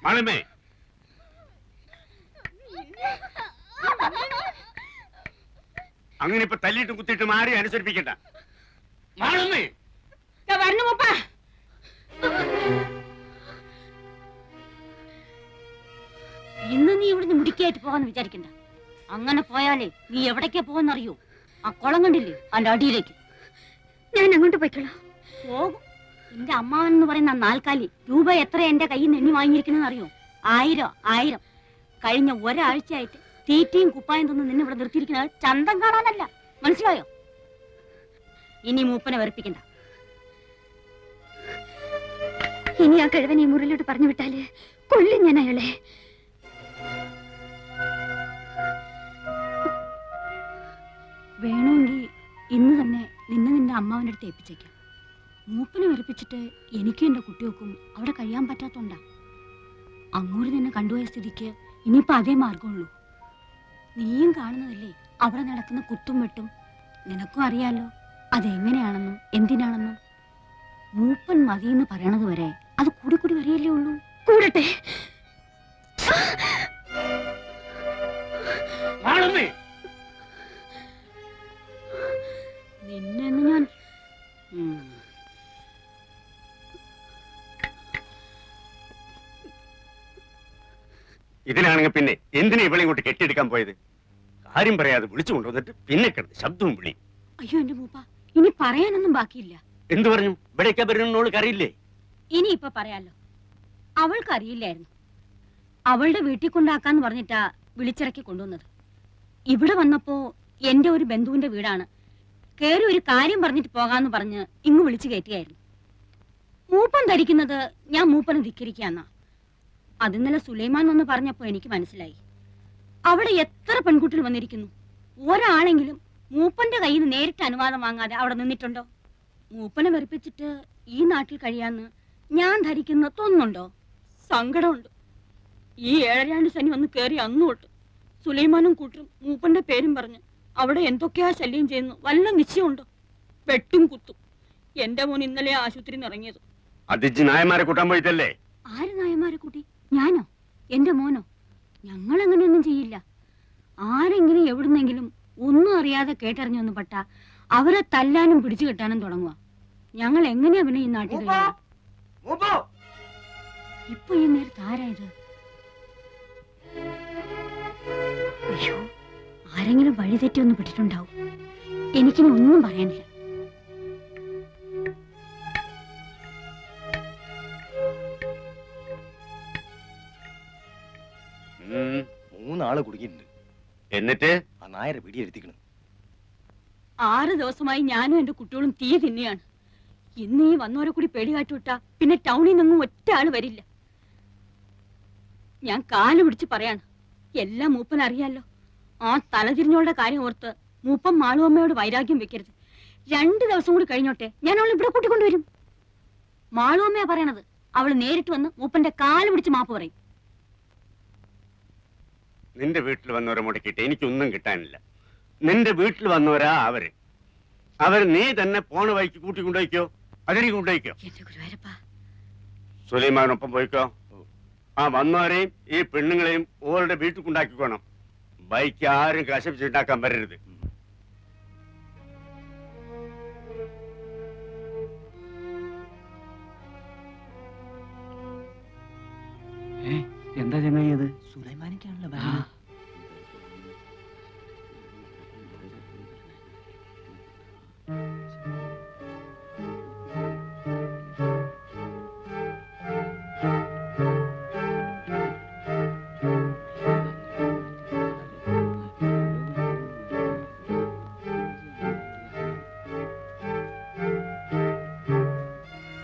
മാളമ്മേ, അങ്ങനെ ഇപ്പൊ തല്ലിയിട്ടും കുത്തിയിട്ടും ആരെയും അനുസരിപ്പിക്കണ്ട. മാളമ്മേ, ഇന്ന് നീ ഇവിടുന്ന് മുടിക്കായിട്ട് പോകാന്ന് വിചാരിക്കണ്ട. അങ്ങനെ പോയാലേ നീ എവിടേക്കാ പോകാന്നറിയോ? ആ കുളം കണ്ടില്ലേ, അതിന്റെ അടിയിലേക്ക്. ഞാൻ അങ്ങോട്ട് പോയിക്കോളാം. പോകും. എന്റെ അമ്മാവൻ എന്ന് പറയുന്ന നാൽക്കാലി രൂപ എത്ര എന്റെ കയ്യിൽ നിന്ന് എണ്ണി വാങ്ങിയിരിക്കണെന്ന് അറിയോ? 1000. കഴിഞ്ഞ ഒരാഴ്ചയായിട്ട് തീറ്റയും കുപ്പായം തന്ന് നിന്നെ ഇവിടെ നിർത്തിയിരിക്കുന്നത് ചന്തം കാണാനല്ല, മനസ്സിലായോ? ഇനി മൂപ്പനെ വെറുപ്പിക്കണ്ട. ഇനി ആ കിഴവൻ ഈ മുറിലോട്ട് പറഞ്ഞു വിട്ടാല് കൊല്ലും ഞാൻ അയാളെ. വേണമെങ്കിൽ ഇന്ന് തന്നെ നിന്റെ അമ്മാവന്റെ അടുത്ത് ഏൽപ്പിച്ചേക്കാം. മൂപ്പനെ വെറുപ്പിച്ചിട്ട് എനിക്കും എന്റെ കുട്ടികൾക്കും അവിടെ കഴിയാൻ പറ്റാത്തോണ്ടാ. അങ്ങോട്ട് നിന്നെ കണ്ടുപോയ സ്ഥിതിക്ക് ഇനിയിപ്പോ അതേ മാർഗമുള്ളൂ. നീയും കാണുന്നതല്ലേ അവിടെ നടക്കുന്ന കുത്തും വെട്ടും. നിനക്കും അറിയാലോ അതെങ്ങനെയാണെന്നും എന്തിനാണെന്നും. മൂപ്പൻ മതിയെന്ന് പറയണത് വരെ അത് കൂടി കൂടി വരികയല്ലേ ഉള്ളൂ. കൂടട്ടെ. നിന്നെന്ന് ഞാൻ ഇതിലാണെങ്കിൽ പിന്നെ എന്തിനാ ഇവളെ ഇങ്ങോട്ട് കെട്ടിയെടുക്കാൻ പോയത്? കാര്യം പറയാതെ വിളിച്ചു കൊണ്ടുവന്നിട്ട് പിന്നെ കിടന്ന് ശബ്ദവും വിളി. അയ്യോ എന്റെ മൂപ്പ, ഇനി പറയാനൊന്നും ബാക്കിയില്ല. എന്തു പറഞ്ഞു? ഇവിടേക്കാ വരുന്നോൾക്ക് അറിയില്ലേ? ഇനി ഇപ്പൊ പറയാലോ. അവൾക്കറിയില്ലായിരുന്നു. അവളുടെ വീട്ടിൽ കൊണ്ടാക്കാന്ന് പറഞ്ഞിട്ടാ വിളിച്ചിറക്കി കൊണ്ടുവന്നത്. ഇവിടെ വന്നപ്പോ എന്റെ ഒരു ബന്ധുവിന്റെ വീടാണ്, കേറി ഒരു കാര്യം പറഞ്ഞിട്ട് പോകാന്ന് പറഞ്ഞ് ഇങ്ങ് വിളിച്ചു കയറ്റിയായിരുന്നു. മൂപ്പൻ ധരിക്കുന്നത് ഞാൻ മൂപ്പനെ ധിക്കരിക്കാന്നാ. അത് ഇന്നലെ സുലൈമാൻ എന്ന് പറഞ്ഞപ്പോ എനിക്ക് മനസ്സിലായി. അവിടെ എത്ര പെൺകുട്ടികൾ വന്നിരിക്കുന്നു, ഒരാളെങ്കിലും മൂപ്പന്റെ കയ്യിൽ നിന്ന് നേരിട്ട് അനുവാദം വാങ്ങാതെ അവിടെ നിന്നിട്ടുണ്ടോ? മൂപ്പനെ വെറുപ്പിച്ചിട്ട് ഈ നാട്ടിൽ കഴിയാന്ന് ഞാൻ ധരിക്കുന്ന തോന്നുന്നുണ്ടോ? സങ്കടമുണ്ട്. ഈ 7 ശനി വന്ന് കയറി അന്നു തൊട്ട് സുലൈമാനും കൂട്ടരും മൂപ്പന്റെ പേരും പറഞ്ഞ് അവിടെ എന്തൊക്കെയാ ശല്യം ചെയ്യുന്നു വല്ല നിശ്ചയമുണ്ടോ? വെട്ടും കുത്തും. എന്റെ മോൻ ഇന്നലെ ആശുപത്രിയിൽ നിന്ന് ഇറങ്ങിയത്. അതിജ് നായന്മാരെ കൂട്ടാൻ പോയിട്ടല്ലേ? ആര് നായന്മാരെ കൂട്ടി? ഞാനോ? എന്റെ മോനോ? ഞങ്ങൾ അങ്ങനെയൊന്നും ചെയ്യില്ല. ആരെങ്കിലും എവിടുന്നെങ്കിലും ഒന്നും അറിയാതെ കേട്ടറിഞ്ഞൊന്ന് പെട്ട അവരെ തല്ലാനും പിടിച്ചു കെട്ടാനും തുടങ്ങുക. ഞങ്ങൾ എങ്ങനെയാ പിന്നെ ഈ നാട്ടിൽ ഇപ്പൊ ഈ നേരത്ത് ആരായത്? അയ്യോ, ആരെങ്കിലും വഴിതെറ്റി ഒന്ന് പെട്ടിട്ടുണ്ടാവും. എനിക്കിനി ഒന്നും പറയാനില്ല. മൂന്നാള് കുടുങ്ങിയിട്ടുണ്ട്. എന്നിട്ട് ആ നായരെ പിടിയെടുത്തിക്കണം. 6 ദിവസമായി ഞാനും എന്റെ കുട്ടികളും തീ തിന്നെയാണ്. ഇന്ന് ഈ വന്നവരെ കൂടി പേടികാട്ടി വിട്ടാ പിന്നെ ടൗണിൽ നിന്നും ഒറ്റ ആള് വരില്ല. ഞാൻ കാല് പിടിച്ച് പറയാണ്, എല്ലാം മൂപ്പൻ അറിയാലോ. ആ തലതിരിഞ്ഞോളുടെ കാര്യം ഓർത്ത് മൂപ്പൻ മാളുവമ്മയോട് വൈരാഗ്യം വെക്കരുത്. 2 ദിവസം കൂടി കഴിഞ്ഞോട്ടെ, ഞാൻ അവളെ ഇവിടെ കൂട്ടിക്കൊണ്ടുവരും. മാളുവമ്മയാ പറയണത്. അവള് നേരിട്ട് വന്ന് മൂപ്പന്റെ കാല് പിടിച്ച് മാപ്പ് പറയും. നിന്റെ വീട്ടിൽ വന്നവരെ മുടക്കിയിട്ട് എനിക്കൊന്നും കിട്ടാനില്ല. നിന്റെ വീട്ടിൽ വന്നവരാ അവര് നീ തന്നെ പോണ വഴിക്ക് കൂട്ടിക്കൊണ്ടുപോയിക്കോ, അതെനിക്ക് കൊണ്ടുപോയിക്കോ. സുലൈമാനൊപ്പം പോയിക്കോ. ആ വന്നവരെയും ഈ പെണ്ണുങ്ങളെയും ഓരുടെ വീട്ടിൽ കൊണ്ടാക്കിക്കോണം. ബൈക്ക് ആരും കശപിച്ചുണ്ടാക്കാൻ വരരുത്. എന്താ ചങ്ങായത്? സുലൈമാനിക്കാണല്ലോ.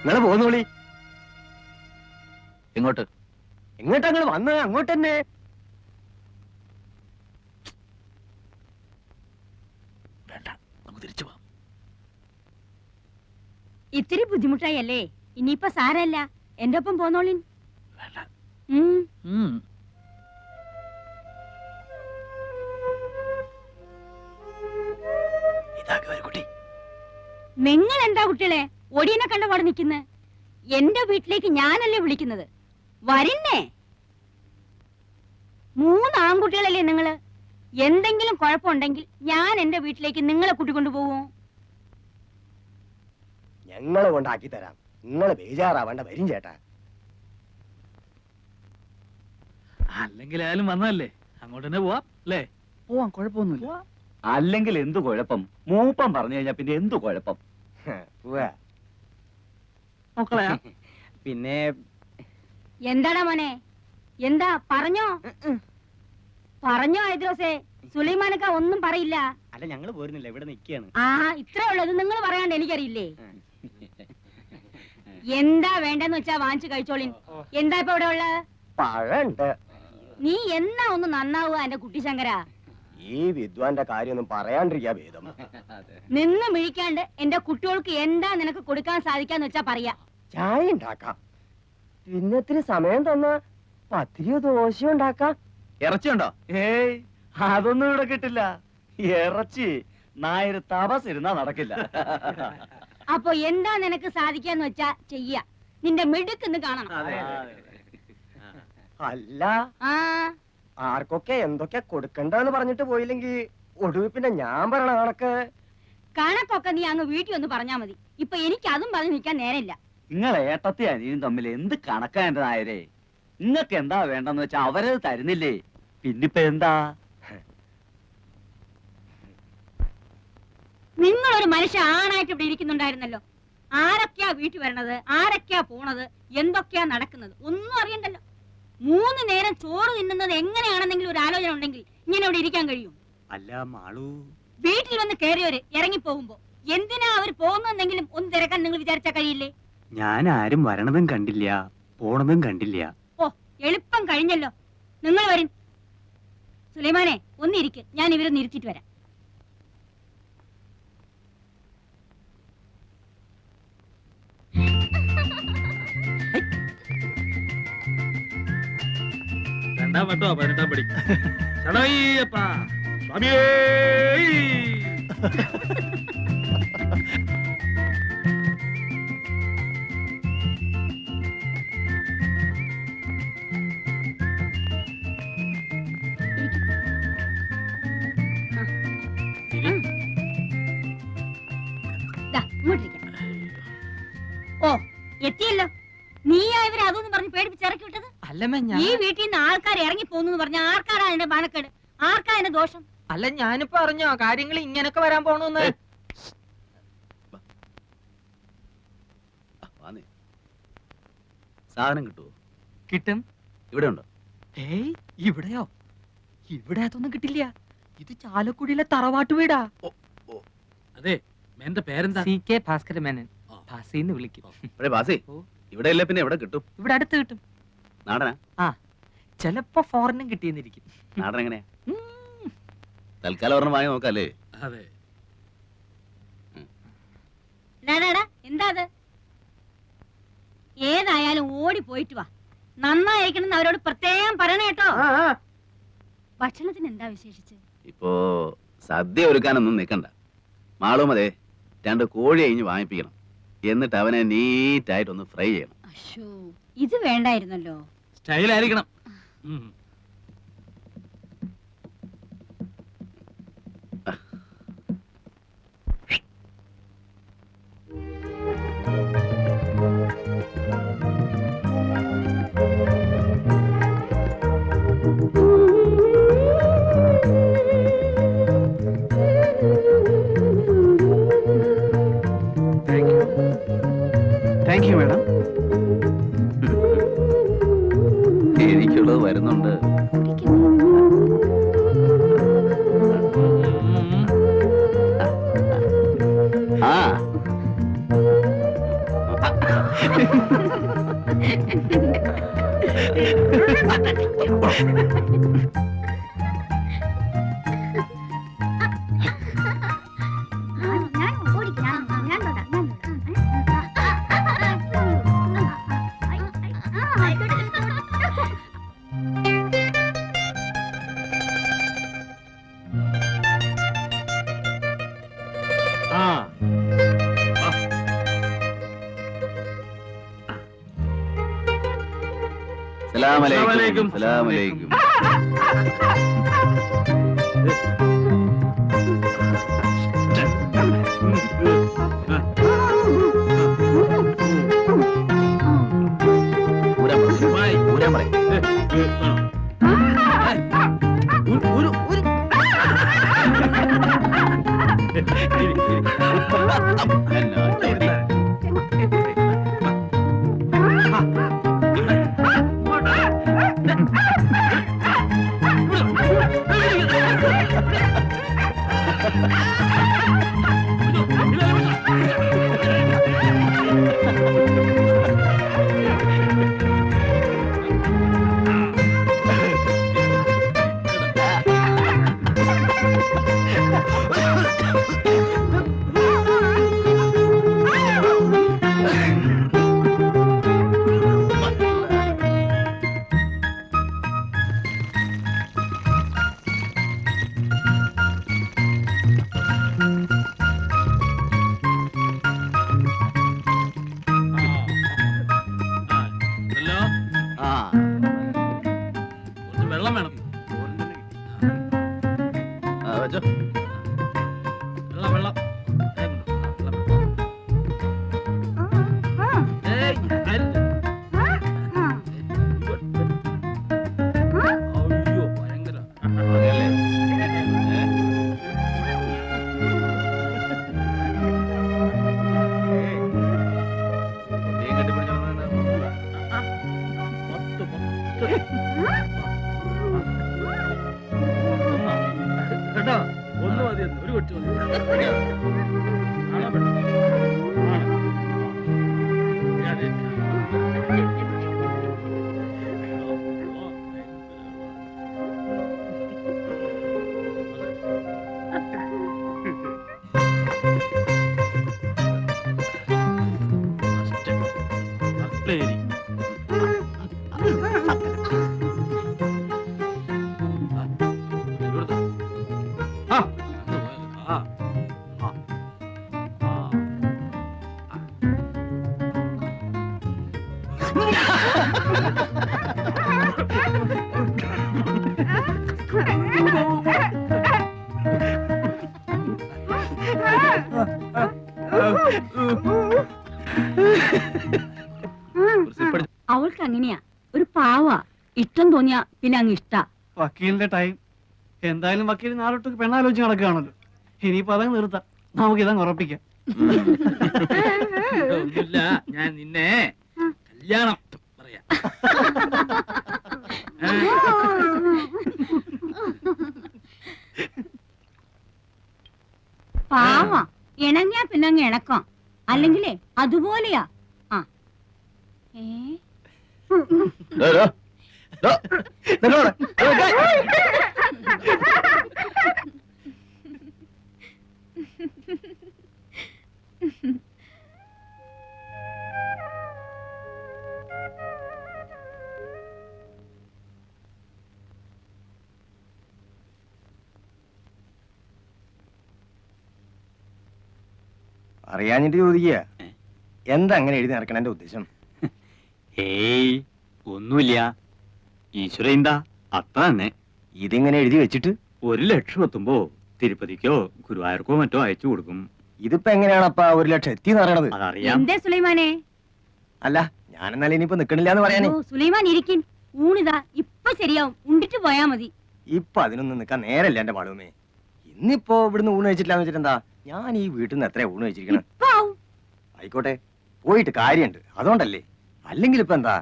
നിങ്ങള് പോന്നോളി. എങ്ങോട്ട്? എങ്ങോട്ടാ നിങ്ങൾ വന്നത്? അങ്ങോട്ട് തന്നെ. വേണ്ട, നമുക്ക് തിരിച്ചു പോവാം. ഇത്തിരി ബുദ്ധിമുട്ടായല്ലേ? ഇനിയിപ്പൊ സാരല്ല, എന്റെ ഒപ്പം പോന്നോളിൻ. വേണ്ട. കുട്ടി, നിങ്ങൾ എന്താ കുട്ടികളെ ഒടിയനെ കണ്ട പാടെ നിൽക്കുന്നേ? എന്റെ വീട്ടിലേക്ക് ഞാനല്ലേ വിളിക്കുന്നത്, വരുന്നേ. 3 ആൺകുട്ടികളല്ലേ നിങ്ങള്? എന്തെങ്കിലും കുഴപ്പമുണ്ടെങ്കിൽ ഞാൻ എന്റെ വീട്ടിലേക്ക് നിങ്ങളെ കൂട്ടിക്കൊണ്ടു പോവോ? ഞങ്ങളെ കൊണ്ടാക്കി തരാം. നിങ്ങള് ബേജാറാവേണ്ട, വരും ചേട്ടാ. അല്ലെങ്കിൽ ആയാലും വന്നതല്ലേ, അങ്ങോട്ട് തന്നെ പോവാം അല്ലേ? പോവാം, കുഴപ്പമൊന്നുമില്ല. അല്ലെങ്കിൽ എന്തു കുഴപ്പം? മൂപ്പം പറഞ്ഞു കഴിഞ്ഞാ പിന്നെ എന്തു കുഴപ്പം? മക്കളെ പിന്നെ എന്താടാ മോനെ, എന്താ പറഞ്ഞോ? പറഞ്ഞോ ഐദ്രോസേ? സുലൈമാനക്ക ഒന്നും പറയില്ല. അല്ല, ഞങ്ങള് പോരുന്നില്ല, ഇവിടെ നിൽക്കുകയാണ്. ആ ഇത്രേ ഉള്ളത്, നിങ്ങൾ പറയാണ്ട് എനിക്കറിയില്ലേ? എന്താ വേണ്ടെന്ന് വെച്ചാ വാങ്ങിച്ചു കഴിച്ചോളിൻ. എന്താ ഇപ്പൊ ഇവിടെ ഉള്ളത്? പഴണ്ട്. നീ എന്നാ ഒന്ന് നന്നാവുക എന്റെ കുട്ടി ശങ്കര. ഈ വിദ്വാന്റെ കാര്യമൊന്നും പറയാണ്ടിരിക്കാ ഭേദം. നിന്ന് മിഴിക്കാണ്ട് എന്റെ കുട്ടികൾക്ക് എന്താ നിനക്ക് കൊടുക്കാൻ സാധിക്കാന്ന് വെച്ചാ പറയാ. ചായ ഉണ്ടാക്കാം, പിന്നെ ഇത്തിരി സമയം തന്നാ പത്തിരിയോ ദോശയോ ഉണ്ടാക്കാം. ഇറച്ചിയുണ്ടോ? ഏയ്, അതൊന്നും ഇവിടെ കിട്ടില്ല. ഇറച്ചി നായർ തപസ് ഇരുന്നാ നടക്കില്ല. അപ്പൊ എന്താ നിനക്ക് സാധിക്കാന്ന് വെച്ചാ ചെയ്യ. നിന്റെ മിടുക്കെന്ന് കാണണം. അല്ല, ആ ആർക്കൊക്കെ എന്തൊക്കെ കൊടുക്കണ്ടെന്ന് പറഞ്ഞിട്ട് പോയില്ലെങ്കിൽ ഒടുവിൽ പിന്നെ ഞാൻ പറയണ കണക്ക്. കണക്കൊക്കെ നീ അങ്ങ് വീട്ടിൽ ഒന്ന് പറഞ്ഞാ മതി. ഇപ്പൊ എനിക്ക് അതും പറഞ്ഞു നിൽക്കാൻ നേരമില്ല. നിങ്ങൾ ഏട്ടത്തി അനിയും തമ്മിൽ എന്ത് കണക്കാ എന്റെ നായരെ? നിങ്ങൾക്ക് എന്താ വേണ്ടെന്ന് വെച്ചാ അവരത് തരുന്നില്ലേ? പിന്നിപ്പോ എന്താ? നിങ്ങളൊരു മനുഷ്യ ആണായിട്ട് ഇവിടെ ഇരിക്കുന്നുണ്ടായിരുന്നല്ലോ. ആരൊക്കെയാ വീട്ടിൽ വരണത്, ആരൊക്കെയാ പോണത്, എന്തൊക്കെയാ നടക്കുന്നത് ഒന്നും അറിയണ്ടല്ലോ. 3 നേരം ചോറ് തിന്നുന്നത് എങ്ങനെയാണെന്നെങ്കിലും ഒരു ആലോചന ഉണ്ടെങ്കിൽ ഇങ്ങനെ ഇവിടെ ഇരിക്കാൻ കഴിയും? അല്ല മാളു, വീട്ടിൽ വന്ന് കയറിയവര് ഇറങ്ങിപ്പോകുമ്പോ എന്തിനാ അവർ പോകുന്നെങ്കിലും ഒന്ന് തിരക്കാൻ നിങ്ങൾ വിചാരിച്ചാ കഴിയില്ലേ? ഞാൻ ആരും വരണതും കണ്ടില്ല, പോണതും കണ്ടില്ല. ഓ എളുപ്പം കഴിഞ്ഞല്ലോ. നിങ്ങൾ വരും. സുലൈമാനെ ഒന്നിരിക്ക്, ഞാൻ ഇവരൊന്ന് ഇരുത്തിട്ട് വരാം. രണ്ടാം വട്ടോ 18-ാം പടി. ശരണയ്യപ്പ സ്വാമിയേ. ദാ, ഇങ്ങോട്ടിരിക്കാം. ഓ എത്തിയല്ലോ. നീയാ ഇവരെ അതൊന്നും പറഞ്ഞ് പേടിപ്പിച്ച് ഇറക്കി വിട്ടത്? അല്ലമ്മ, ഈ വീട്ടിൽ നിന്ന് ആൾക്കാർ ഇറങ്ങി പോകുന്നു പറഞ്ഞ ആർക്കാരാ അതിന്റെ ബാണക്കേട്? ആർക്കാ അതിന്റെ ദോഷം? അല്ല, ഞാനിപ്പോ അറിഞ്ഞോ കാര്യങ്ങൾ ഇങ്ങനൊക്കെ വരാൻ പോണെന്ന്? സാധനം കിട്ടുമോ? കിട്ടും. ഇവിടെ ഉണ്ടോ? ഏയ്, ഇവിടെയോ? ഇവിടെ അതൊന്നും കിട്ടില്ല. ഇത് ചാലക്കുടിയിലെ തറവാട്ട് വീടാ. അതെ, എന്റെ പേരെന്താ? CK ഭാസ്കര മേനൻ. ഭാസിന്ന് വിളിക്കും. ബാസി, ഇവിടെ ഇല്ല പിന്നെ എവിടെ കിട്ടും? ഇവിടെ അടുത്ത് കിട്ടും. നാടനാ? ആ, ചിലപ്പോ ഫോറിനും കിട്ടിയെന്നിരിക്കും. നാടൻ എങ്ങനെയാ? തൽക്കാലം ഒരെണ്ണം വാങ്ങി നോക്കാല്ലേ? അതെ. എന്താ അത്? ഏതായാലും ഓടി പോയിട്ട് വാ. നന്നായിരിക്കണം അവരോട് പ്രത്യേകം പറയണ കേട്ടോ. ഭക്ഷണത്തിന് എന്താ വിശേഷിച്ച്? ഇപ്പോ സദ്യ ഒരുക്കാനൊന്നും നിൽക്കണ്ട. മാളും അതെ 2 കോഴി അഴിഞ്ഞ് വാങ്ങിപ്പിക്കണം. എന്നിട്ട് അവനെ നീറ്റായിട്ടൊന്ന് ഫ്രൈ ചെയ്യണം. അശ്ശോ, ഇത് വേണ്ടായിരുന്നല്ലോ. സ്റ്റൈലായിരിക്കണം. Thank you madam. എനിക്കുള്ളത് വരുന്നുണ്ട്. ആ സലാമലൈക്കും. സലാമലൈക്കും. ഊരാൻ പറയും. ശരി. ഇവിടുത്തെ. ആ. ആ. ആ. ആ. അവൾക്ക് അങ്ങനെയാ, ഒരു പാവാ. ഇഷ്ടം തോന്നിയാ പിന്നെ അങ്ങ് ഇഷ്ടാ. വക്കീലിന്റെ ടൈം എന്തായാലും വക്കീൽ നാളോട്ട് പെണ്ണാലോചിച്ച് നടക്കുകയാണല്ലോ. ഇനിയിപ്പോ അതങ്ങ് നിർത്താം, നമുക്ക് ഇതങ്ങ് ഉറപ്പിക്കാം. ഒന്നുമില്ല, ഞാൻ നിന്നെ കല്യാണം പറയാം. പാവാ, ഇണങ്ങിയാ പിന്നെ അങ്ങ് ഇണക്കാം. അല്ലെങ്കിലേ അതുപോലെയാ. ആ ഏ അറിയാഞ്ഞിട്ട് ചോദിക്കുക, എന്താ അങ്ങനെ എഴുതി നടക്കണ ഉദ്ദേശം? ഏയ് ഒന്നുമില്ല, ഈശ്വര എന്താ അത്ര തന്നെ. ഇതിങ്ങനെ എഴുതി വെച്ചിട്ട് 1,00,000 എത്തുമ്പോ തിരുപ്പതിക്കോ ഗുരുവായൂർക്കോ മറ്റോ അയച്ചു കൊടുക്കും. ഇതിപ്പോ എങ്ങനെയാണപ്പാ 1,00,000 എത്തിന്ന് പറയണത്? അതറിയാം. എന്തേ സുലൈമാനെ? അല്ല, ഞാനെന്നാലും ഇനിയിപ്പോ നിക്കണില്ല എന്ന് പറയാനേ. ഓ, സുലൈമാൻ ഇരിക്കിൻ, ഊണിതാ ഇപ്പൊ ശരിയാവും, ഉണ്ടിട്ട് പോയാ മതി. ഇപ്പൊ അതിനൊന്നും നിക്കാൻ നേരല്ല എന്റെ മാളുമേ. ഇന്നിപ്പോ ഇവിടുന്ന് ഊണ് കഴിച്ചിട്ടില്ലാന്ന് വെച്ചിട്ട് എന്താ, ഞാൻ ഈ വീട്ടിൽ നിന്ന് എത്രയാ ഊണ് കഴിച്ചിരിക്കണം? ഇപ്പൊ ആവും. ആയിക്കോട്ടെ, പോയിട്ട് കാര്യമുണ്ട്, അതുകൊണ്ടല്ലേ. അല്ലെങ്കിൽ ഇപ്പൊ എന്താ?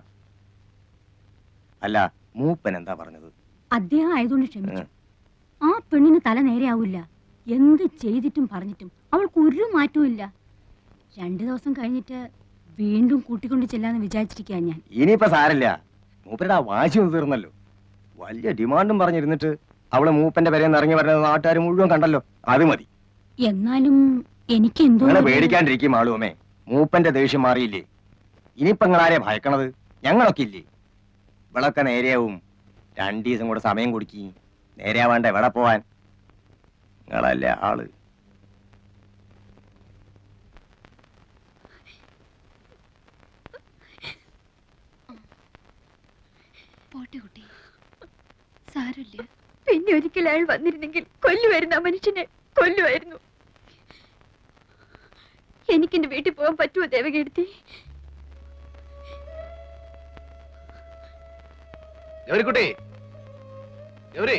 അല്ല, മൂപ്പൻ എന്താ പറഞ്ഞത്? അദ്ദേഹം ആയതുകൊണ്ട് ക്ഷമിച്ചു. ആ പെണ്ണിന് തല നേരെയാവില്ല. എന്ത് ചെയ്തിട്ടും പറഞ്ഞിട്ടും അവൾക്ക് ഒരു മാറ്റവും ഇല്ല. 2 ദിവസം കഴിഞ്ഞിട്ട് വീണ്ടും കൂട്ടിക്കൊണ്ട് ചെല്ലാന്ന് വിചാരിച്ചിരിക്കുക ഞാൻ. ഇനിയിപ്പോ സാരല്ല, മൂപ്പരുടെ ആ വാശി ഒന്ന് തീർന്നല്ലോ. വലിയ ഡിമാൻഡും പറഞ്ഞിരുന്നിട്ട് അവള് മൂപ്പന്റെ പേരെന്ന് ഇറങ്ങി വരുന്നത് നാട്ടുകാർ മുഴുവൻ കണ്ടല്ലോ, അത് മതി. എന്നാലും എനിക്ക് എന്തോ നിങ്ങളെ പേടിക്കാണ്ടിരിക്കും ആളുമേ, മൂപ്പന്റെ ദേഷ്യം മാറിയില്ലേ. ഇനിയിപ്പോ നിങ്ങളാരെ ഭയക്കണത്? ഞങ്ങളൊക്കെ ഇല്ലേ. ഇവളൊക്കെ നേരെയാവും. 2 ദിവസം കൂടെ സമയം കൊടുക്കി, നേരെയാവാണ്ട എവിടെ പോവാൻ? നിങ്ങളല്ലേ ആള്. പോട്ടെ കുട്ടി, സാരമില്ല. പിന്നെ ഒരിക്കൽ അയാൾ വന്നിരുന്നെങ്കിൽ കൊല്ലുമായിരുന്നു, ആ മനുഷ്യനെ കൊല്ലുമായിരുന്നു. എനിക്കെന്റെ വീട്ടിൽ പോകാൻ പറ്റുമോ ദേവകീർത്തി? ഗൗരിക്കുട്ടി, ഗൗരി,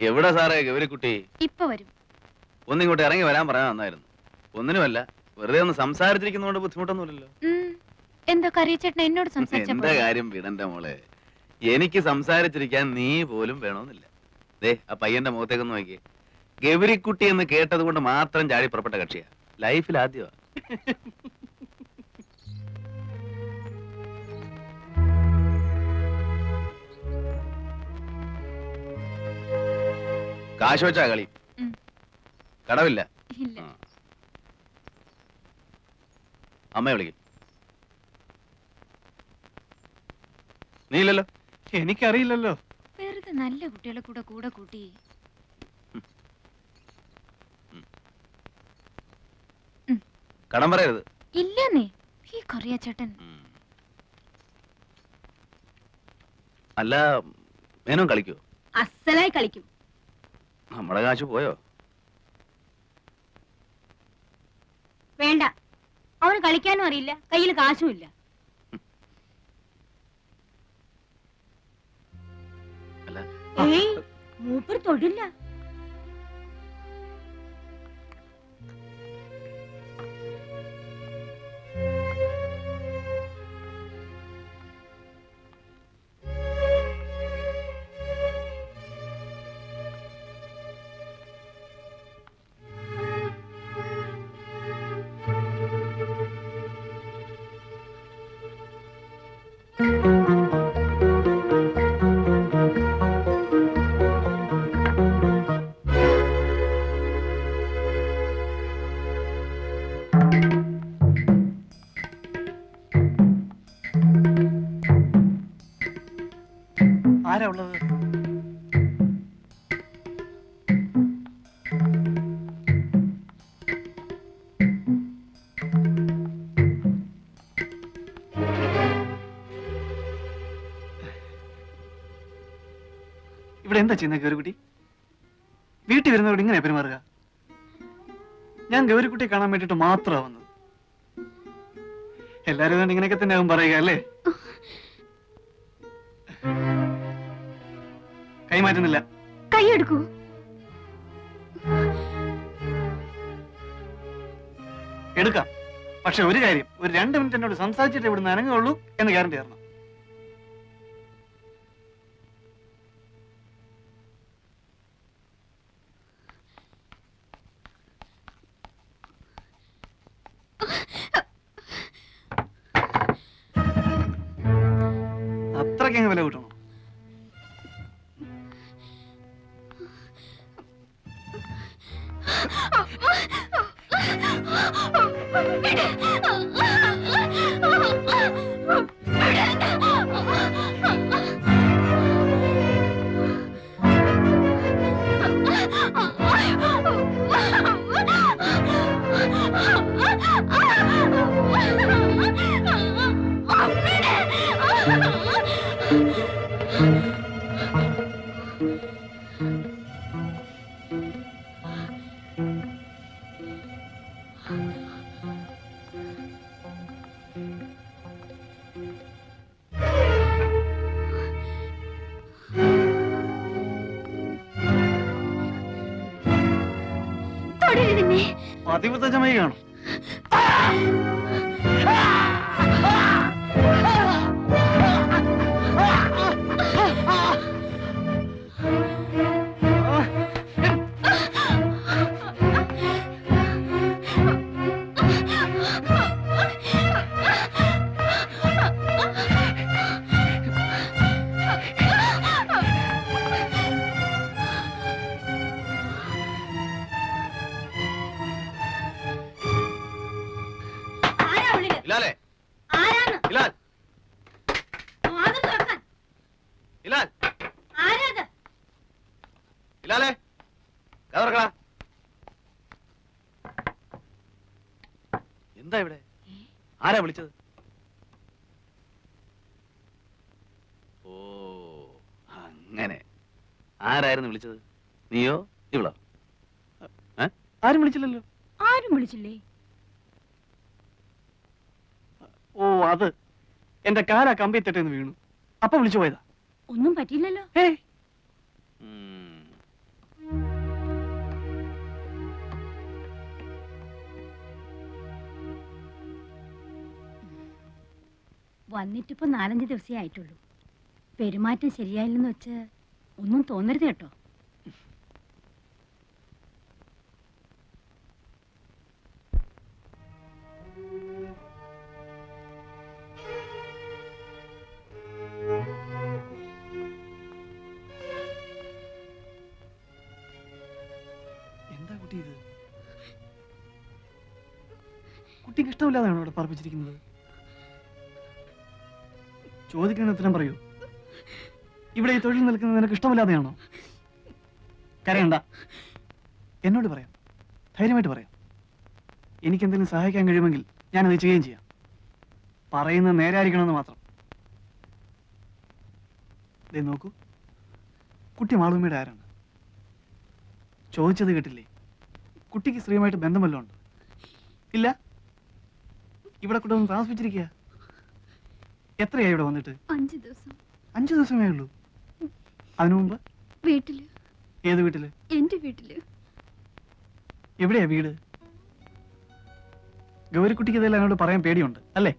എവിടെ സാറേ ഗൗരിക്കുട്ടി? ഇപ്പൊ വരും. ഒന്നിങ്ങോട്ട് ഇറങ്ങി വരാൻ പറയാൻ നന്നായിരുന്നു. ഒന്നിനുമല്ല, വെറുതെ ഒന്ന് സംസാരിച്ചിരിക്കുന്നതുകൊണ്ട് ബുദ്ധിമുട്ടൊന്നുമില്ലല്ലോ. എന്താ കറിയച്ചേട്ടൻ എന്നോട് എന്റെ കാര്യം വിടന്റെ മോളെ, എനിക്ക് സംസാരിച്ചിരിക്കാൻ നീ പോലും വേണമെന്നില്ല. ദേ, ആ പയ്യന്റെ മുഖത്തേക്കൊന്ന് നോക്കിയേ. ഗൗരിക്കുട്ടി എന്ന് കേട്ടത് കൊണ്ട് മാത്രം ചാടി പുറപ്പെട്ട കക്ഷിയാ. ലൈഫിൽ ആദ്യമാ. കാശ് വെച്ചാ കളി? കടവില്ല. അമ്മയെ വിളിക്കും. നീയില്ലല്ലോ. എനിക്കറിയില്ലല്ലോ. വെറുതെ നല്ല കുട്ടികളെ കൂടെ കൂടെ കൂട്ടി. കടം പറയരുത്. ഇല്ലെന്നേ, ഈ കറിയച്ചേട്ടൻ. അല്ല, മേനോൻ കളിക്കോ? അസലായി കളിക്കും. നമ്മുടെ കാശ് പോയോ? വേണ്ട, അവന് കളിക്കാനും അറിയില്ല, കയ്യിൽ കാശും ഇല്ല. ഏയ്, മൂപ്പർ തൊടില്ല. ആരാ ഉള്ളത്? ഇവിടെ എന്താ ചെയ്യുന്ന ഗൗരിക്കുട്ടി? വീട്ടിൽ വരുന്നവരോട് ഇങ്ങനെ പെരുമാറുക? ഞാൻ ഗൗരിക്കുട്ടിയെ കാണാൻ വേണ്ടിട്ട് മാത്രമാണ് വന്നത്. എല്ലാരും ഏതാണ്ട് ഇങ്ങനെയൊക്കെ തന്നെ ആകും പറയുക അല്ലേ? കൈമാറ്റുന്നില്ല. കൈയെടുക്കൂ. എടുക്കാം. പക്ഷെ ഒരു കാര്യം, ഒരു 2 മിനിറ്റ് എന്നോട് സംസാരിച്ചിട്ട് ഇവിടുന്ന് അനങ്ങുള്ളൂ എന്ന് ഗ്യാരണ്ടി തരണം. അത്രയ്ക്ക് വില കൂട്ടണോ? പതിവ്രതമായി കാണും. എന്താ ഇവിടെ? ആരാ വിളിച്ചത്? ഓ അങ്ങനെ. ആരായിരുന്നു വിളിച്ചത്? നീയോ ഇവളോ? ആരും വിളിച്ചില്ലല്ലോ. ആരും വിളിച്ചില്ലേ? ഓ അത് എന്റെ കാലാ കമ്പിത്തിട്ടെന്ന് വീണു. അപ്പൊ വിളിച്ചു പോയതാ. ഒന്നും പറ്റിയില്ലല്ലോ. വന്നിട്ടിപ്പോ 4-5 ദിവസമേ ആയിട്ടുള്ളൂ. പെരുമാറ്റം ശരിയായില്ലെന്ന് വെച്ച് ഒന്നും തോന്നരുത് കേട്ടോ. എന്താ കുട്ടി ഇത്? കുട്ടിക്ക് ഇഷ്ടമില്ലാതെയാണോ ഇവിടെ പറപ്പിച്ചിരിക്കുന്നത്? ചോദിക്കുന്ന ഉത്തരം പറയൂ. ഇവിടെ ഈ തൊഴിൽ നിൽക്കുന്നത് നിനക്ക് ഇഷ്ടമില്ലാതെയാണോ? കരയണ്ട, എന്നോട് പറയാം, ധൈര്യമായിട്ട് പറയാം. എനിക്കെന്തെങ്കിലും സഹായിക്കാൻ കഴിയുമെങ്കിൽ ഞാനത് ചെയ്യുകയും ചെയ്യാം. പറയുന്നത് നേരായിരിക്കണമെന്ന് മാത്രം. ദേ നോക്കൂ, കുട്ടി മാളൂമ്മയുടെ ആരാണ്? ചോദിച്ചത് കേട്ടില്ലേ? കുട്ടിക്ക് സ്ത്രീയുമായിട്ട് ബന്ധം വല്ലതും ഉണ്ട്? ഇല്ല. ഇവിടെ കൂടെ ഒന്ന് താമസിപ്പിച്ചിരിക്കുക. എത്രയായി ഇവിടെ വന്നിട്ട്? 5 ദിവസം. 5 ദിവസമേ ഉള്ളൂ. അതിനു മുമ്പ് വീട്ടില്. ഏത് വീട്ടില്? എന്റെ വീട്ടില്. എവിടെയാ വീട്? ഗൗരിക്കുട്ടിക്ക് ഇതെല്ലാം എന്നോട് പറയാൻ പേടിയുണ്ട് അല്ലേ?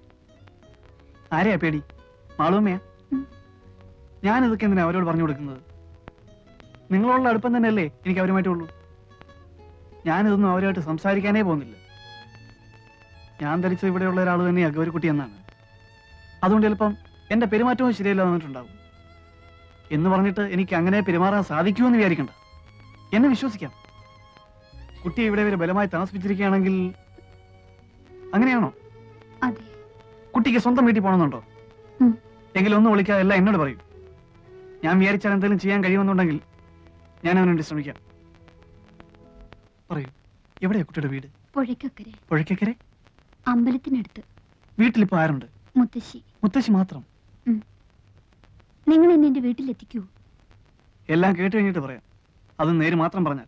ആരെയാ പേടി? മാളൂമ്മയാ? ഞാൻ ഇതൊക്കെ എന്തിനാ അവരോട് പറഞ്ഞു കൊടുക്കുന്നത്? നിങ്ങളുള്ള അടുപ്പം തന്നെയല്ലേ എനിക്ക് അവരുമായിട്ടുള്ളൂ. ഞാനിതൊന്നും അവരുമായിട്ട് സംസാരിക്കാനേ പോകുന്നില്ല. ഞാൻ ധരിച്ചത് ഇവിടെയുള്ള ഒരാൾ തന്നെയാ ഗൗരിക്കുട്ടി എന്നാണ്. അതുകൊണ്ട് ചിലപ്പം എന്റെ പെരുമാറ്റവും ശരിയല്ല വന്നിട്ടുണ്ടാവും. എന്ന് പറഞ്ഞിട്ട് എനിക്ക് അങ്ങനെ പെരുമാറാൻ സാധിക്കുമെന്ന് വിചാരിക്കണ്ട. എന്നെ വിശ്വസിക്കാം. കുട്ടിയെ ഇവിടെ വരെ ബലമായി താമസിപ്പിച്ചിരിക്കുകയാണെങ്കിൽ അങ്ങനെയാണോ? അതെ. കുട്ടിക്ക് സ്വന്തം വീട്ടിൽ പോകണമെന്നുണ്ടോ? എങ്കിലും ഒന്നും വിളിക്കാതെ എല്ലാം എന്നോട് പറയൂ. ഞാൻ വിചാരിച്ചാൽ എന്തെങ്കിലും ചെയ്യാൻ കഴിയുമെന്നുണ്ടെങ്കിൽ ഞാൻ അവന് വേണ്ടി ശ്രമിക്കാം. പറയൂ, എവിടെയാ കുട്ടിയുടെ വീട്? പുഴയ്ക്കക്കരെ. പുഴയ്ക്കക്കരെ? അമ്പലത്തിനടുത്ത്. വീട്ടിലിപ്പോ ആരുണ്ട്? മുത്തശ്ശി. മുത്തശ്ശി മാത്രം? നിങ്ങൾ എന്നെ എന്റെ വീട്ടിലെത്തിക്കൂ. എല്ലാം കേട്ട് കഴിഞ്ഞിട്ട് പറയാം. അത് നേര് മാത്രം പറഞ്ഞാൽ.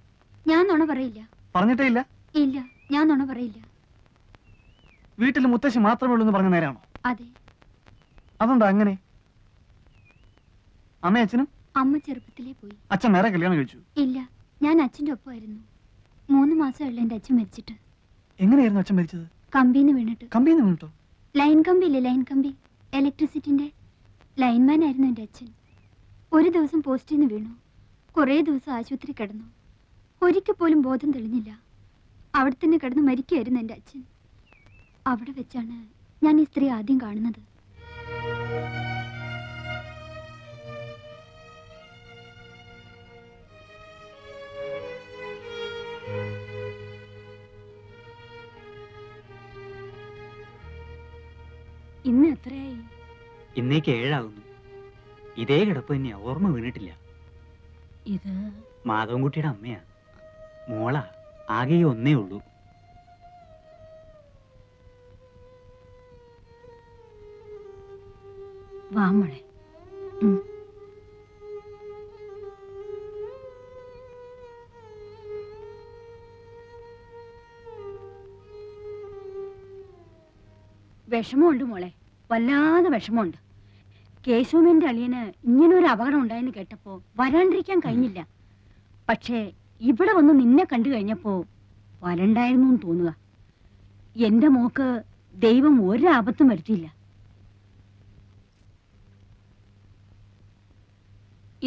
ഞാൻ നുണ പറയില്ല. പറഞ്ഞിട്ടേ ഇല്ല? ഇല്ല, ഞാൻ നുണ പറയില്ല. വീട്ടിൽ മുത്തശ്ശി മാത്രമേ ഉള്ളൂ എന്ന് പറഞ്ഞ നേരാണോ? അതെ. അതെന്താ അങ്ങനെ? അമ്മ അച്ഛനും? അമ്മ ചെറുപ്പത്തിലേ പോയി. അച്ഛൻ വേറെ കല്യാണം കഴിച്ചു? ഇല്ല, ഞാൻ അച്ഛന്റെ ഒപ്പമായിരുന്നു. 3 മാസമുള്ള എന്റെ അച്ഛൻ മരിച്ചിട്ട്. എങ്ങനെയായിരുന്നു അച്ഛൻ മരിച്ചത്? കമ്പിന്ന് വീണിട്ട്. കമ്പിന്ന് വീണിട്ടോ? ലൈൻ കമ്പി ഇല്ലേ, ലൈൻ കമ്പി, ഇലക്ട്രിസിറ്റിന്റെ ലൈൻമാൻ ആയിരുന്നു എന്റെ അച്ഛൻ. ഒരു ദിവസം പോസ്റ്റിൽ നിന്ന് വീണു. കുറേ ദിവസം ആശുപത്രി കിടന്നു. ഒരിക്കൽ പോലും ബോധം തെളിഞ്ഞില്ല. അവിടെ തന്നെ കിടന്ന് മരിക്കുകയായിരുന്നു എന്റെ അച്ഛൻ. അവിടെ വെച്ചാണ് ഞാൻ ഈ സ്ത്രീ ആദ്യം കാണുന്നത്. ഇന്ന് എത്രയായി? ഇന്നേക്ക് 7 ആകുന്നു. ഇതേ കിടപ്പ് തന്നെയാ, ഓർമ്മ വീണിട്ടില്ല. ഇത് മാധവൻകുട്ടിയുടെ അമ്മയാ. മോളാ, ആകെ ഒന്നേ ഉള്ളൂ. വാ മോളെ. വിഷമമുണ്ട് മോളെ, വല്ലാതെ വിഷമമുണ്ട്. കേശവന്റെ അളിയന് ഇങ്ങനൊരു അപകടം ഉണ്ടായെന്ന് കേട്ടപ്പോ വരാണ്ടിരിക്കാൻ കഴിഞ്ഞില്ല. പക്ഷേ ഇവിടെ വന്ന് നിന്നെ കണ്ടു കഴിഞ്ഞപ്പോ വരണ്ടായിരുന്നു എന്ന് തോന്നുക. എന്റെ മോക്ക് ദൈവം ഒരാപത്തും വരുത്തിയില്ല.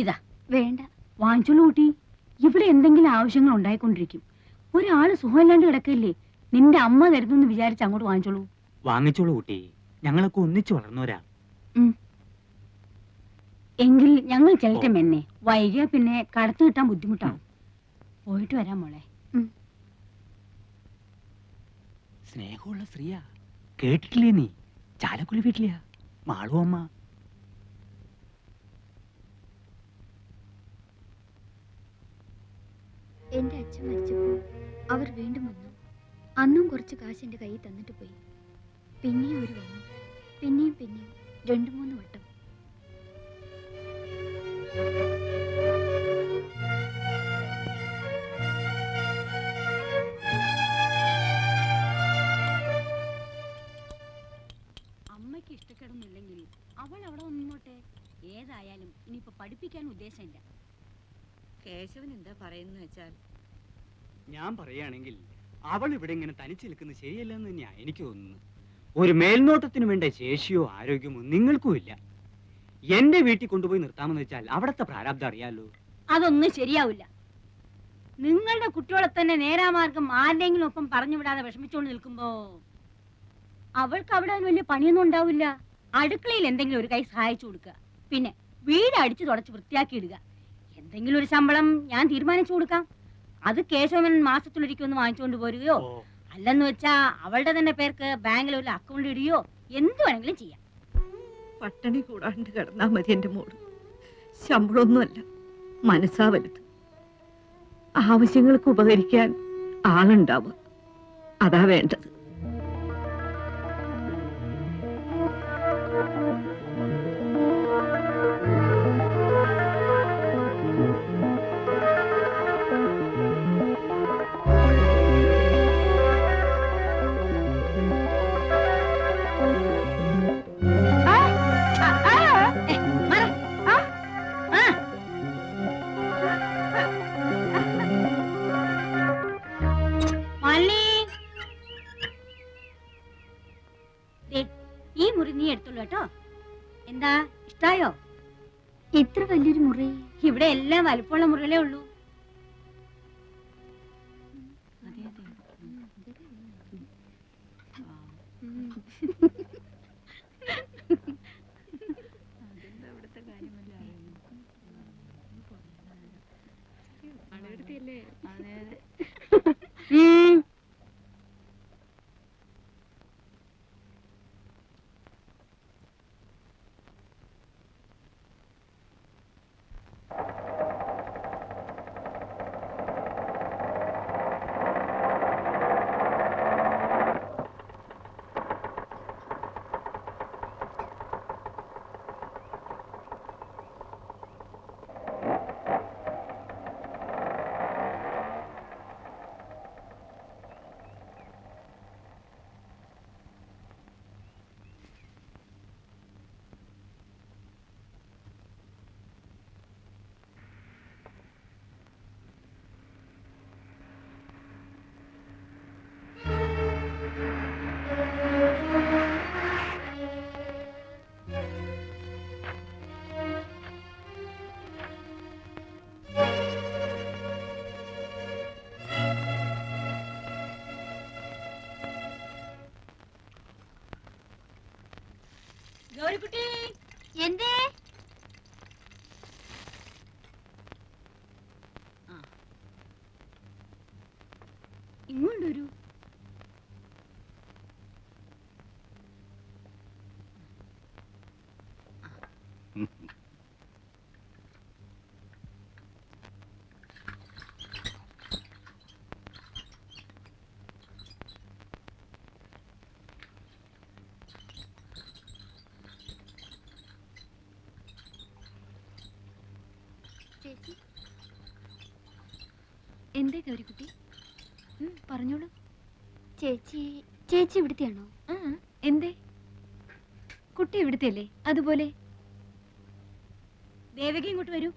ഇതാ വേണ്ട, വാങ്ങിച്ചോളൂ കൂട്ടി. ഇവിടെ എന്തെങ്കിലും ആവശ്യങ്ങൾ ഉണ്ടായിക്കൊണ്ടിരിക്കും. ഒരാള് സുഖമില്ലാണ്ട് കിടക്കല്ലേ, നിന്റെ അമ്മ തരുന്നെന്ന് വിചാരിച്ച് അങ്ങോട്ട് വാങ്ങിച്ചോളൂ. വാങ്ങിച്ചോളൂ കുട്ടി, ഞങ്ങളൊക്കെ ഒന്നിച്ചു വളർന്നവരാ. എങ്കിൽ ഞങ്ങൾ ചെല്ലട്ടെ മെന്നെ, വൈകിയ പിന്നെ കടത്തു കിട്ടാൻ ബുദ്ധിമുട്ടാവും. പോയിട്ട് വരാം മോളെ. സ്നേഹമുള്ള സ്ത്രീയാ, കേട്ടിട്ടില്ലേ നീ? ചാലക്കുടി വീട്ടിലെയാ മാളു അമ്മ. എന്റെ അച്ഛൻ മരിച്ചപ്പോൾ അവർ വീണ്ടും വന്നു. അന്നും കുറച്ച് കാശ് എന്റെ കയ്യിൽ തന്നിട്ട് പോയി. പിന്നെയും ഒരു വന്നു, പിന്നെയും 2-3 വട്ടം. അമ്മയ്ക്ക് ഇഷ്ടക്കേടൊന്നുമില്ലെങ്കിൽ അവൾ അവിടെ നിന്നോട്ടെ. ഏതായാലും ഇനിയിപ്പോ പഠിപ്പിക്കാൻ ഉദ്ദേശമില്ല. കേശവൻ എന്താ പറയുന്ന വെച്ചാൽ, ഞാൻ പറയുകയാണെങ്കിൽ അവൾ ഇവിടെ ഇങ്ങനെ തനിച്ച് നിൽക്കുന്നത് ശരിയല്ലെന്ന് തന്നെയാ എനിക്ക് തോന്നുന്നു. ഒരു മേൽനോട്ടത്തിന് വേണ്ട ശേഷിയോ ആരോഗ്യമോ നിങ്ങൾക്കും ഇല്ല. എന്റെ വീട്ടിൽ കൊണ്ടുപോയി നിർത്താമെന്ന് വെച്ചാൽ അവിടത്തെ പ്രാരാബ്ദം അറിയാലോ. അതൊന്നും ശരിയാവില്ല. നിങ്ങളുടെ കുട്ടികളെ തന്നെ നേരാമാർഗം ആരുടെങ്കിലും ഒപ്പം പറഞ്ഞു വിടാതെ വിഷമിച്ചുകൊണ്ട് നിൽക്കുമ്പോ അവൾക്ക് അവിടെ വലിയ പണിയൊന്നും ഉണ്ടാവില്ല. അടുക്കളയിൽ എന്തെങ്കിലും ഒരു കൈ സഹായിച്ചു കൊടുക്കുക, പിന്നെ വീട് അടിച്ചു തുടച്ച് വൃത്തിയാക്കി ഇടുക. എന്തെങ്കിലും ഒരു ശമ്പളം ഞാൻ തീരുമാനിച്ചു കൊടുക്കാം. അത് കേശവൻ മാസത്തിലൊരിക്കൊന്ന് വാങ്ങിച്ചുകൊണ്ട് പോരുകയോ, അല്ലെന്ന് വെച്ചാ അവളുടെ തന്നെ പേർക്ക് ബാങ്കിൽ ഒരു അക്കൗണ്ട് ഇടുകയോ എന്ത് വേണമെങ്കിലും ചെയ്യാം. പട്ടിണി കൂടാണ്ട് കിടന്നാ മതി എന്റെ മോള്. ശമ്പളമൊന്നുമല്ല, മനസ്സാ വലുത്. ആവശ്യങ്ങൾക്ക് ഉപകരിക്കാൻ ആളുണ്ടാവുക, അതാ വേണ്ടത്. ഈ മുറി നീ എടുത്തുള്ളൂ കേട്ടോ. എന്താ, ഇഷ്ടായോ? ഇത്ര വലിയൊരു മുറി ഇവിടെ എല്ലാം വലുപ്പമുള്ള മുറികളേ ഉള്ളൂ. ഗൗരിക്കുട്ടി എന്തേ? ഇങ്ങോട്ട് വരൂ. ചേച്ചി എന്തേ ഗൗരിക്കുട്ടി? പറഞ്ഞോളൂ. ചേച്ചി ചേച്ചി ഇവിടുത്തെയാണോ? എന്തേ? കുട്ടി ഇവിടുത്തെയല്ലേ? അതുപോലെ ദേവകി ഇങ്ങോട്ട് വരൂ.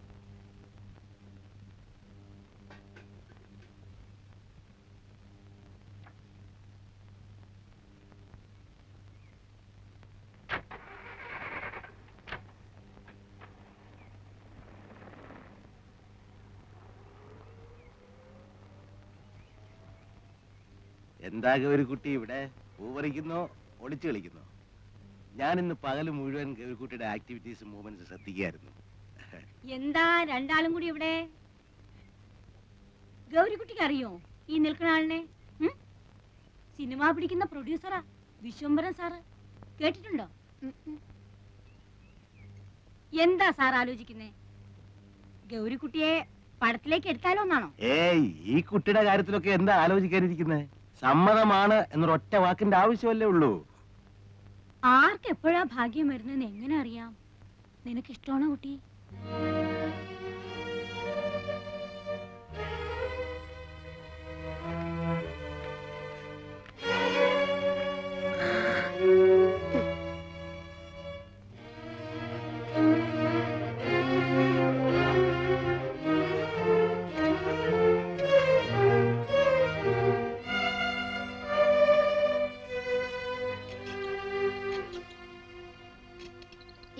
എന്താ ഗൗരിക്കുട്ടി ഇവിടെ പൂവറിക്കുന്നോ ഒളിച്ചു കളിക്കുന്നോ? ഞാൻ ഇന്ന് പകല് മുഴുവൻ ഗൗരിക്കുട്ടിയുടെ ആക്ടിവിറ്റീസ് മൂവ്മെന്റ്സ് ശ്രദ്ധിക്കുകയായിരുന്നു. എന്താ രണ്ടാളും കൂടി ഇവിടെ? ഗൗരിക്കുട്ടിക്ക് അറിയോ ഈ നിൽക്കുന്ന ആളിനെ? സിനിമ പിടിക്കുന്ന പ്രൊഡ്യൂസറാ വിശ്വംഭരൻ സാറ്. കേട്ടിട്ടുണ്ടോ? എന്താ സാർ ആലോചിക്കുന്നേ? ഗൗരിക്കുട്ടിയെ പടത്തിലേക്ക് എടുത്താലോ എന്നാണോ? ഏയ്, ഈ കുട്ടിയുടെ കാര്യത്തിലൊക്കെ എന്താ ആലോചിക്കാനിരിക്കുന്നത്? സമ്മതമാണ് എന്നൊരൊറ്റ വാക്കിന്റെ ആവശ്യമല്ലേ ഉള്ളൂ. ആർക്ക് എപ്പോഴാ ഭാഗ്യം വരുന്നതെന്ന് എങ്ങനെ അറിയാം? നിനക്ക് ഇഷ്ടമാണോ കുട്ടി?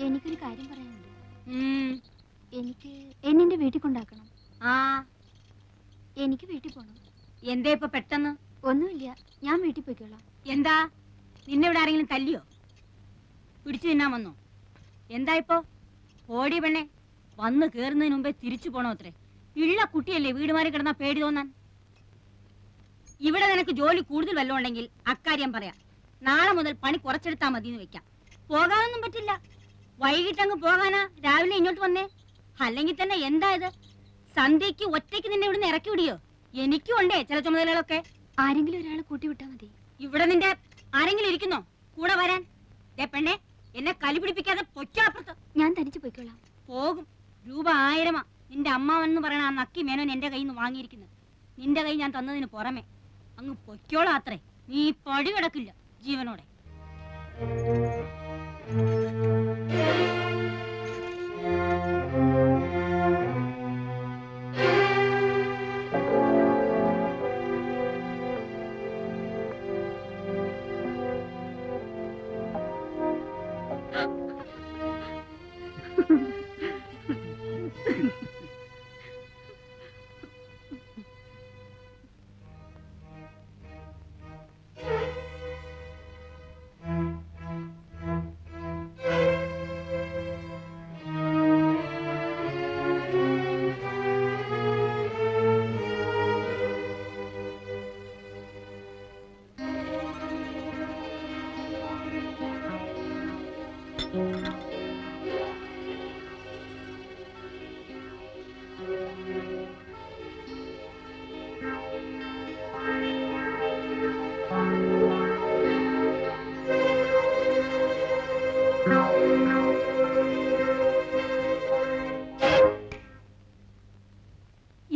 എനിക്കൊരു കാര്യം പറയാനുണ്ട്. എനിക്ക് എന്നെ വീട്ടിൽ കൊണ്ടാക്കണം. എനിക്ക് വീട്ടിൽ പോണം. എന്താ ഇപ്പൊ പെട്ടെന്ന്? ഒന്നുമില്ല, ഞാൻ വീട്ടിൽ പോയിക്കോളാം. എന്താ നിന്നെ ഇവിടെ ആരെങ്കിലും തല്ലിയോ? പിടിച്ചു തിന്നാൻ വന്നോ? എന്താ ഇപ്പോ? ഓടി പെണ്ണെ, വന്ന് കേറുന്നതിന് മുമ്പേ തിരിച്ചു പോണോ അത്രേ? ഉള്ള കുട്ടിയല്ലേ വീട് മാറി കിടന്നാ പേടി തോന്നാൻ. ഇവിടെ നിനക്ക് ജോലി കൂടുതൽ വല്ലതും ഉണ്ടെങ്കിൽ അക്കാര്യം പറയാം. നാളെ മുതൽ പണി കുറച്ചെടുത്താ മതി എന്ന് വെക്കാം. പോകാനൊന്നും പറ്റില്ല. വൈകിട്ടങ്ങ് പോകാനാ രാവിലെ ഇങ്ങോട്ട് വന്നേ? അല്ലെങ്കിൽ തന്നെ എന്താ ഇത്? സന്ധ്യക്ക് ഒറ്റയ്ക്ക് നിന്നെ ഇവിടുന്ന് ഇറക്കി വിടിയോ? എനിക്കും ഉണ്ടേ ചില ചുമതലകളൊക്കെ. ആരെങ്കിലും ഒരാളെ കൂട്ടി വിട്ടാ മതി. ഇവിടെ നിന്റെ ആരെങ്കിലും ഇരിക്കുന്നോ കൂടെ വരാൻ? പെണ്ണെ, എന്നെ കലി പിടിപ്പിക്കാതെ പൊയ്ക്കാപ്പുറത്ത്. ഞാൻ തനിച്ച് പോയിക്കോളാം. പോകും. രൂപ 1000 നിന്റെ അമ്മാവെന്ന് പറയണ ആ നക്കി മേനോൻ എന്റെ കയ്യിൽ നിന്ന് വാങ്ങിയിരിക്കുന്നത്. നിന്റെ കൈ ഞാൻ തന്നതിന് പുറമെ അങ്ങ് പൊയ്ക്കോളാം അത്രേ. നീ പടി കിടക്കില്ല ജീവനോടെ.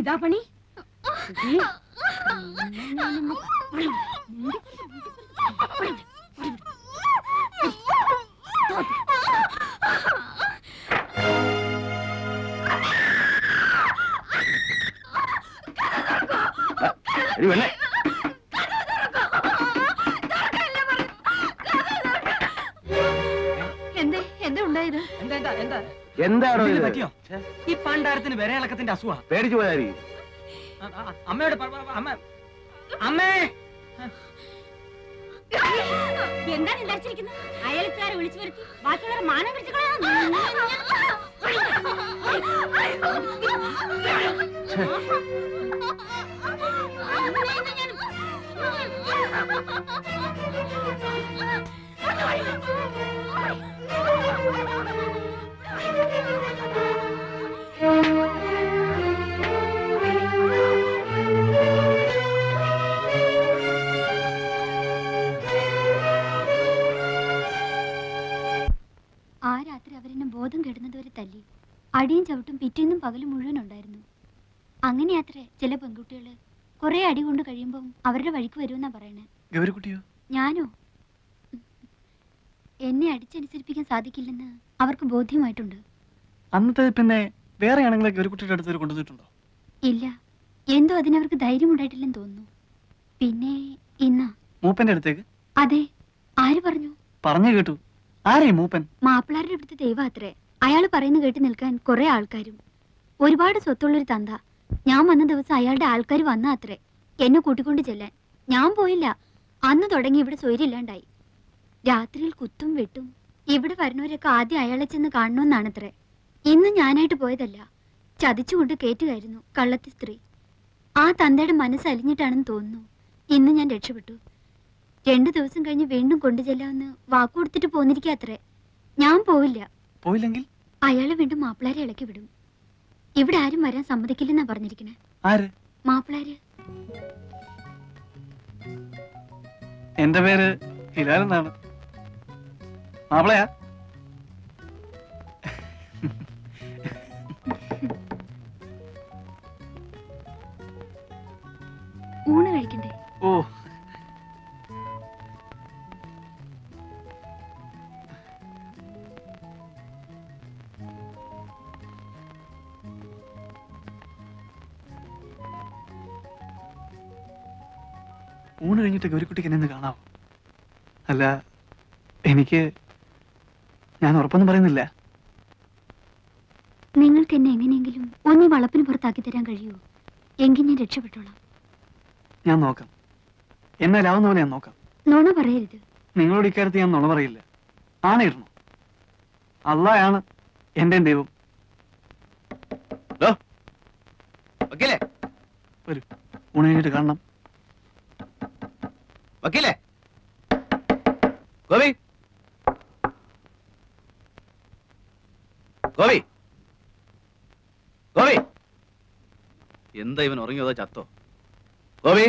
ഇതാ പണി. എന്താണോ പറ്റിയോ? ഈ പണ്ടാരത്തിന് വിരയിളക്കത്തിന്റെ അസുഖ. പേടിച്ചു പോയായിരിക്കും. അമ്മയോട് അമ്മ, അമ്മേ, എന്താണ് വിചാരിച്ചിരിക്കുന്നത്? അയൽക്കാരെ വിളിച്ചു വരുത്തി ബാക്കിയുള്ളവർ മാനം പിടിച്ചു ആ രാത്രി അവരെന്നെ ബോധം കെടുന്നതുവരെ തല്ലി. അടിയും ചവിട്ടും പിറ്റേന്നും പകലും മുഴുവൻ ഉണ്ടായിരുന്നു. അങ്ങനെയാത്രേ ചില പെൺകുട്ടികള് കുറെ അടി കൊണ്ട് കഴിയുമ്പം അവരുടെ വഴിക്ക് വരുമെന്നാ പറയണേ. ഗൗരിക്കുട്ടിയോ? ഞാനോ? എന്നെ അടിച്ചനുസരിപ്പിക്കാൻ സാധിക്കില്ലെന്ന് അവർക്ക് ബോധ്യമായിട്ടുണ്ട്. അന്നത്തെ പിന്നെ വേറെ ആണെങ്കിലും ഗൗരിക്കുട്ടിയുടെ അടുത്ത് കൊണ്ടുവന്നിട്ടുണ്ടോ? ഇല്ല, എന്തോ അതിനവർക്ക് ധൈര്യം ഉണ്ടായിട്ടില്ലെന്ന് തോന്നുന്നു. പിന്നെ ഇന്നാ മൂപ്പന്റെ അടുത്തേക്ക്? അതെ. ആര് പറഞ്ഞു? പറഞ്ഞു കേട്ടു. ആരേ മൂപ്പൻ? മാപ്പിളാരുടെ അടുത്ത് ദൈവാത്രേ. അയാൾ പറയുന്ന കേട്ട് നിൽക്കാൻ കുറെ ആൾക്കാരും. ഒരുപാട് സ്വത്തുള്ളൊരു തന്ത. ഞാൻ വന്ന ദിവസം അയാളുടെ ആൾക്കാർ വന്ന അത്രേ എന്നെ കൂട്ടിക്കൊണ്ട് ചെല്ലാൻ. ഞാൻ പോയില്ല. അന്ന് തുടങ്ങി ഇവിടെ സ്വൈര്യമില്ലാണ്ടായി. രാത്രിയിൽ കുത്തും വെട്ടും. ഇവിടെ വരുന്നവരൊക്കെ ആദ്യം അയാളെ ചെന്ന് കാണണമെന്നാണത്രേ. ഇന്ന് ഞാനായിട്ട് പോയതല്ല, ചതിച്ചുകൊണ്ട് കേറ്റുകയായിരുന്നു കള്ളത്തി സ്ത്രീ. ആ തന്തയുടെ മനസ്സ് അലിഞ്ഞിട്ടാണെന്ന് തോന്നുന്നു ഇന്ന് ഞാൻ രക്ഷപ്പെട്ടു. 2 ദിവസം കഴിഞ്ഞ് വീണ്ടും കൊണ്ടുചെല്ലാമെന്ന് വാക്കുകൊടുത്തിട്ട് പോന്നിരിക്കാത്രേ. ഞാൻ പോവില്ല. പോയില്ലെങ്കിൽ അയാളെ വീണ്ടും മാപ്പിളാരെ ഇളക്കി വിടും. ഇവിടെ ആരും വരാൻ സമ്മതിക്കില്ലെന്നാ പറഞ്ഞിരിക്കണേ. ആര്? മാപ്പിളാര്. എന്റെ പേര് ഹിലാൽ എന്നാണ്. മാപ്പിളയാ? ഊണ് കഴിക്കണ്ടേ? ഓ, ഊണ് കഴിഞ്ഞിട്ട് ഗൗരിക്കുട്ടിക്ക് എന്നെ ഒന്ന് കാണാവോ? അല്ല, ഞാൻ ഉറപ്പൊന്നും പറയുന്നില്ല. നിങ്ങൾക്ക് എന്നെ എങ്ങനെയെങ്കിലും ഒന്നീ വളപ്പിന് പുറത്താക്കി തരാൻ കഴിയുമോ? എങ്കിൽ ഞാൻ രക്ഷപ്പെട്ടോളാം. ഞാൻ നോക്കാം. എന്നാലാവുന്ന പോലെ ഞാൻ നോക്കാം. നുണ പറയരുത്. നിങ്ങളോട് ഇക്കാര്യത്തിൽ ഞാൻ നുണ പറയില്ല. ആണയിടണം. അള്ളായാണ് എന്റെ ദൈവം. വരൂ, ഊണ് കഴിഞ്ഞിട്ട് കാണണം. വക്കീലേ, ഗോപി, ഗോപി, ഗോപി, എന്താ ഇവൻ ഉറങ്ങിയോ ചത്തോ? ഗോപി,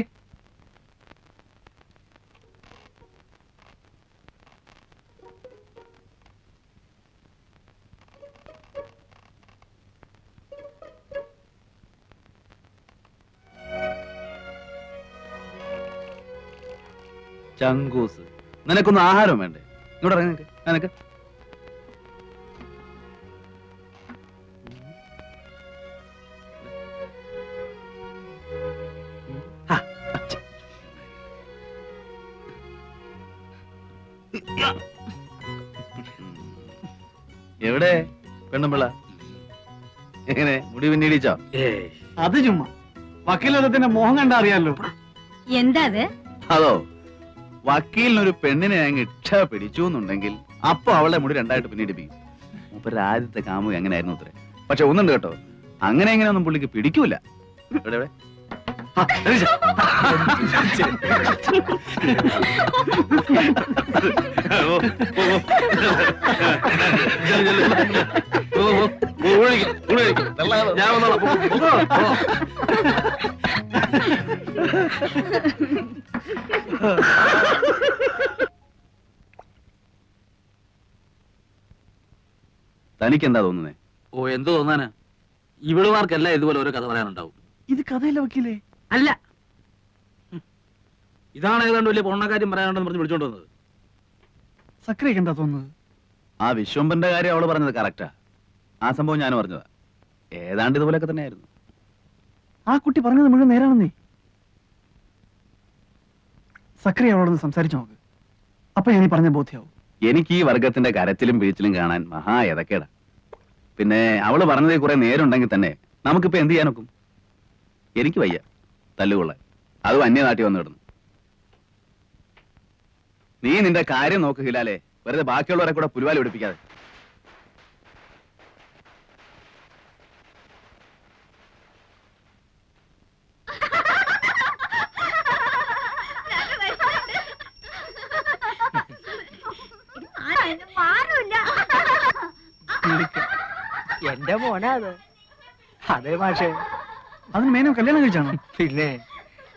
ചങ്കൂസ്, നിനക്കൊന്നും ആഹാരം വേണ്ടേ? ഇങ്ങോട്ട് ഇറങ്ങി നിനക്ക്. എവിടെ പെണ്ണുമ്പിള്ള? എങ്ങനെ മുടി പിന്നീടിച്ചോ? അത് ചുമ്മാ വക്കീലത്തിന്റെ മോഹം കണ്ടാ അറിയാലോ. എന്താ അത്? അതോ, വക്കീലിനൊരു പെണ്ണിനെ അങ്ങ് ഇക്ഷ പിടിച്ചു എന്നുണ്ടെങ്കിൽ അപ്പൊ അവളുടെ മുടി 2 ആയിട്ട് പിന്നീടിപ്പിക്കും. മൂപ്പരുടെ ആദ്യത്തെ കാമുക എങ്ങനെയായിരുന്നു അത്രേ. പക്ഷെ ഒന്നുണ്ട് കേട്ടോ, അങ്ങനെ എങ്ങനെയൊന്നും പുള്ളിക്ക് പിടിക്കൂല. എവിടെ എവിടെ? ഞാൻ വന്നോളാം. തനിക്കെന്താ തോന്നുന്നേ? ഓ, എന്ത് തോന്നാനാ? ഇവളുമാർക്കല്ല ഇതുപോലെ ഓരോ കഥ പറയാനുണ്ടാവും. ഇത് കഥയല്ല വക്കീലേ. അല്ല, ഇതാണ് ഏതാണ്ട് വലിയ പൊണ്ണക്കാര്യം പറയാനുണ്ടെന്ന് പറഞ്ഞ് വിളിച്ചോണ്ട് വന്നത്. സക്രിയൊക്കെ എന്താ തോന്നുന്നത്? ആ വിശ്വംബന്റെ കാര്യം അവള് പറഞ്ഞത് കറക്റ്റാ. ആ സംഭവം ഞാൻ പറഞ്ഞതാ. ഏതാണ്ട് ഇതുപോലെയൊക്കെ തന്നെയായിരുന്നു. ആ കുട്ടി പറഞ്ഞത് മുഴുവൻ നേരാണെന്നേ. സക്രിയ അവളോടൊന്ന് സംസാരിച്ചു നോക്ക്. അപ്പൊ ഞാൻ ഈ പറഞ്ഞ ബോധ്യാവും. എനിക്ക് ഈ വർഗത്തിന്റെ കരച്ചിലും പിഴിച്ചിലും കാണാൻ മഹാ എതക്കേടാ. പിന്നെ അവള് പറഞ്ഞതിൽ കുറെ നേരുണ്ടെങ്കിൽ തന്നെ നമുക്കിപ്പോ എന്ത് ചെയ്യാൻ നോക്കും? എനിക്ക് വയ്യ തല്ലുകൊള്ളാൻ. അതും അന്യനാട്ടി വന്നു കിടന്നു. നീ നിന്റെ കാര്യം നോക്ക് ഹിലാലെ, വെറുതെ ബാക്കിയുള്ളവരെ കൂടെ പുലിവാലി പിടിപ്പിക്കാതെ. എന്റെ മോനാ അത്. അതെ മാഷേ, അതിന് മേനു കല്യാണം കഴിച്ചാണോ? പിന്നെ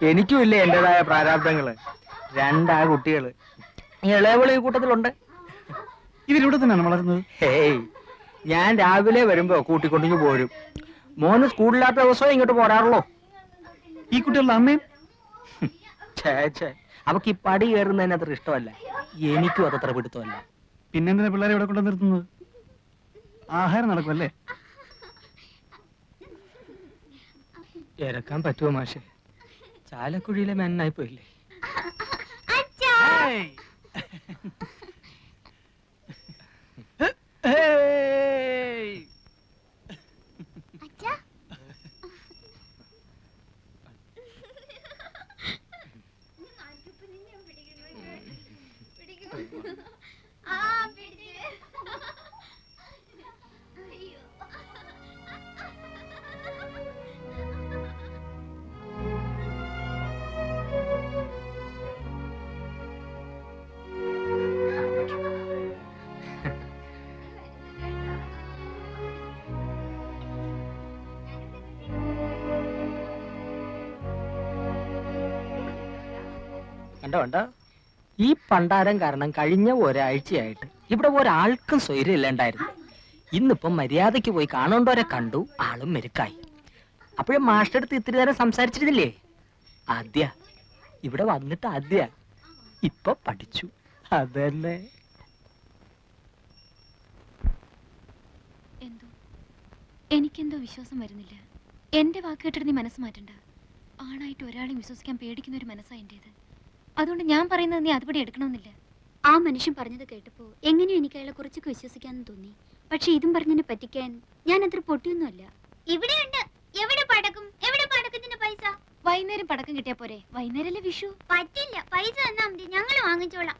എനിക്കും ഇല്ലേ എന്റേതായ പ്രാരാബ്ദങ്ങള്. രണ്ടാ കുട്ടികള്, ഇളയവള് ഈ കൂട്ടത്തിലുണ്ട്. ഇവരിവിടെ തന്നെയാണ് വളരുന്നത്? ഹേയ്, ഞാൻ രാവിലെ വരുമ്പോ കൂട്ടിക്കൊണ്ടിങ്ങ് പോരും. മോന് സ്കൂളില്ലാത്ത ദിവസവും ഇങ്ങോട്ട് പോരാറുള്ളൂ. ഈ കുട്ടികളുടെ അമ്മയും? ഛേ, അവക്ക് ഈ പടി കയറുന്നതിന് അത്ര ഇഷ്ടമല്ല. എനിക്കും അതത്ര പിടുത്തമല്ല. പിന്നെന്തിനാ പിള്ളേരെ ഇവിടെ കൊണ്ടു നിർത്തുന്നത്? ആഹാരം നടക്കുമല്ലേ? ഇറക്കാൻ പറ്റുമോ മാഷെ? ചാലക്കുഴിയിലെ മെന്നായി പോയില്ലേ? കണ്ടോ, ഈ പണ്ടാരം കാരണം കഴിഞ്ഞ ഒരാഴ്ചയായിട്ട് ഇവിടെ ഒരാൾക്കും സ്വൈര്യം ഇല്ലാണ്ടായിരുന്നു. ഇന്നിപ്പം മര്യാദയ്ക്ക് പോയി കാണേണ്ടവരെ കണ്ടു, ആളും മെരുക്കായി. അപ്പോഴും മാസ്റ്റർ അടുത്ത് ഇത്തിരി നേരം സംസാരിച്ചിരുന്നില്ലേ? ആദ്യ ഇവിടെ വന്നിട്ട് ആദ്യ ഇപ്പൊ പഠിച്ചു. അതന്നെ. എന്തോ എനിക്കെന്തോ വിശ്വാസം വരുന്നില്ല. എന്റെ വാക്ക് കേട്ടിട്ട് നീ മനസ്സ് മാറ്റണ്ട. ആണായിട്ട് ഒരാളെയും വിശ്വസിക്കാൻ പേടിക്കുന്ന ഒരു മനസ്സാ എന്റേത്. അതുകൊണ്ട് ഞാൻ പറയുന്നത് നീ അതുപടി എടുക്കണമെന്നില്ല. ആ മനുഷ്യൻ പറഞ്ഞത് കേട്ടപ്പോ എങ്ങനെയോ എനിക്ക് അയാളെ കുറച്ചൊക്കെ വിശ്വസിക്കാന്ന് തോന്നി. പക്ഷെ ഇതും പറഞ്ഞതിനെ പറ്റിക്കാൻ ഞാൻ അത്ര പൊട്ടിയൊന്നുമല്ല. ഇവിടെയുണ്ട്. എവിടെ പടക്കും? എവിടെ പടക്കത്തിന്റെ പൈസ? വൈകുന്നേരം പടക്കം കിട്ടിയാ പോരെ? വൈകുന്നേരല്ലേ വിഷു. പറ്റില്ല, പൈസ തന്നാ മതി, ഞങ്ങൾ വാങ്ങിച്ചോളാം.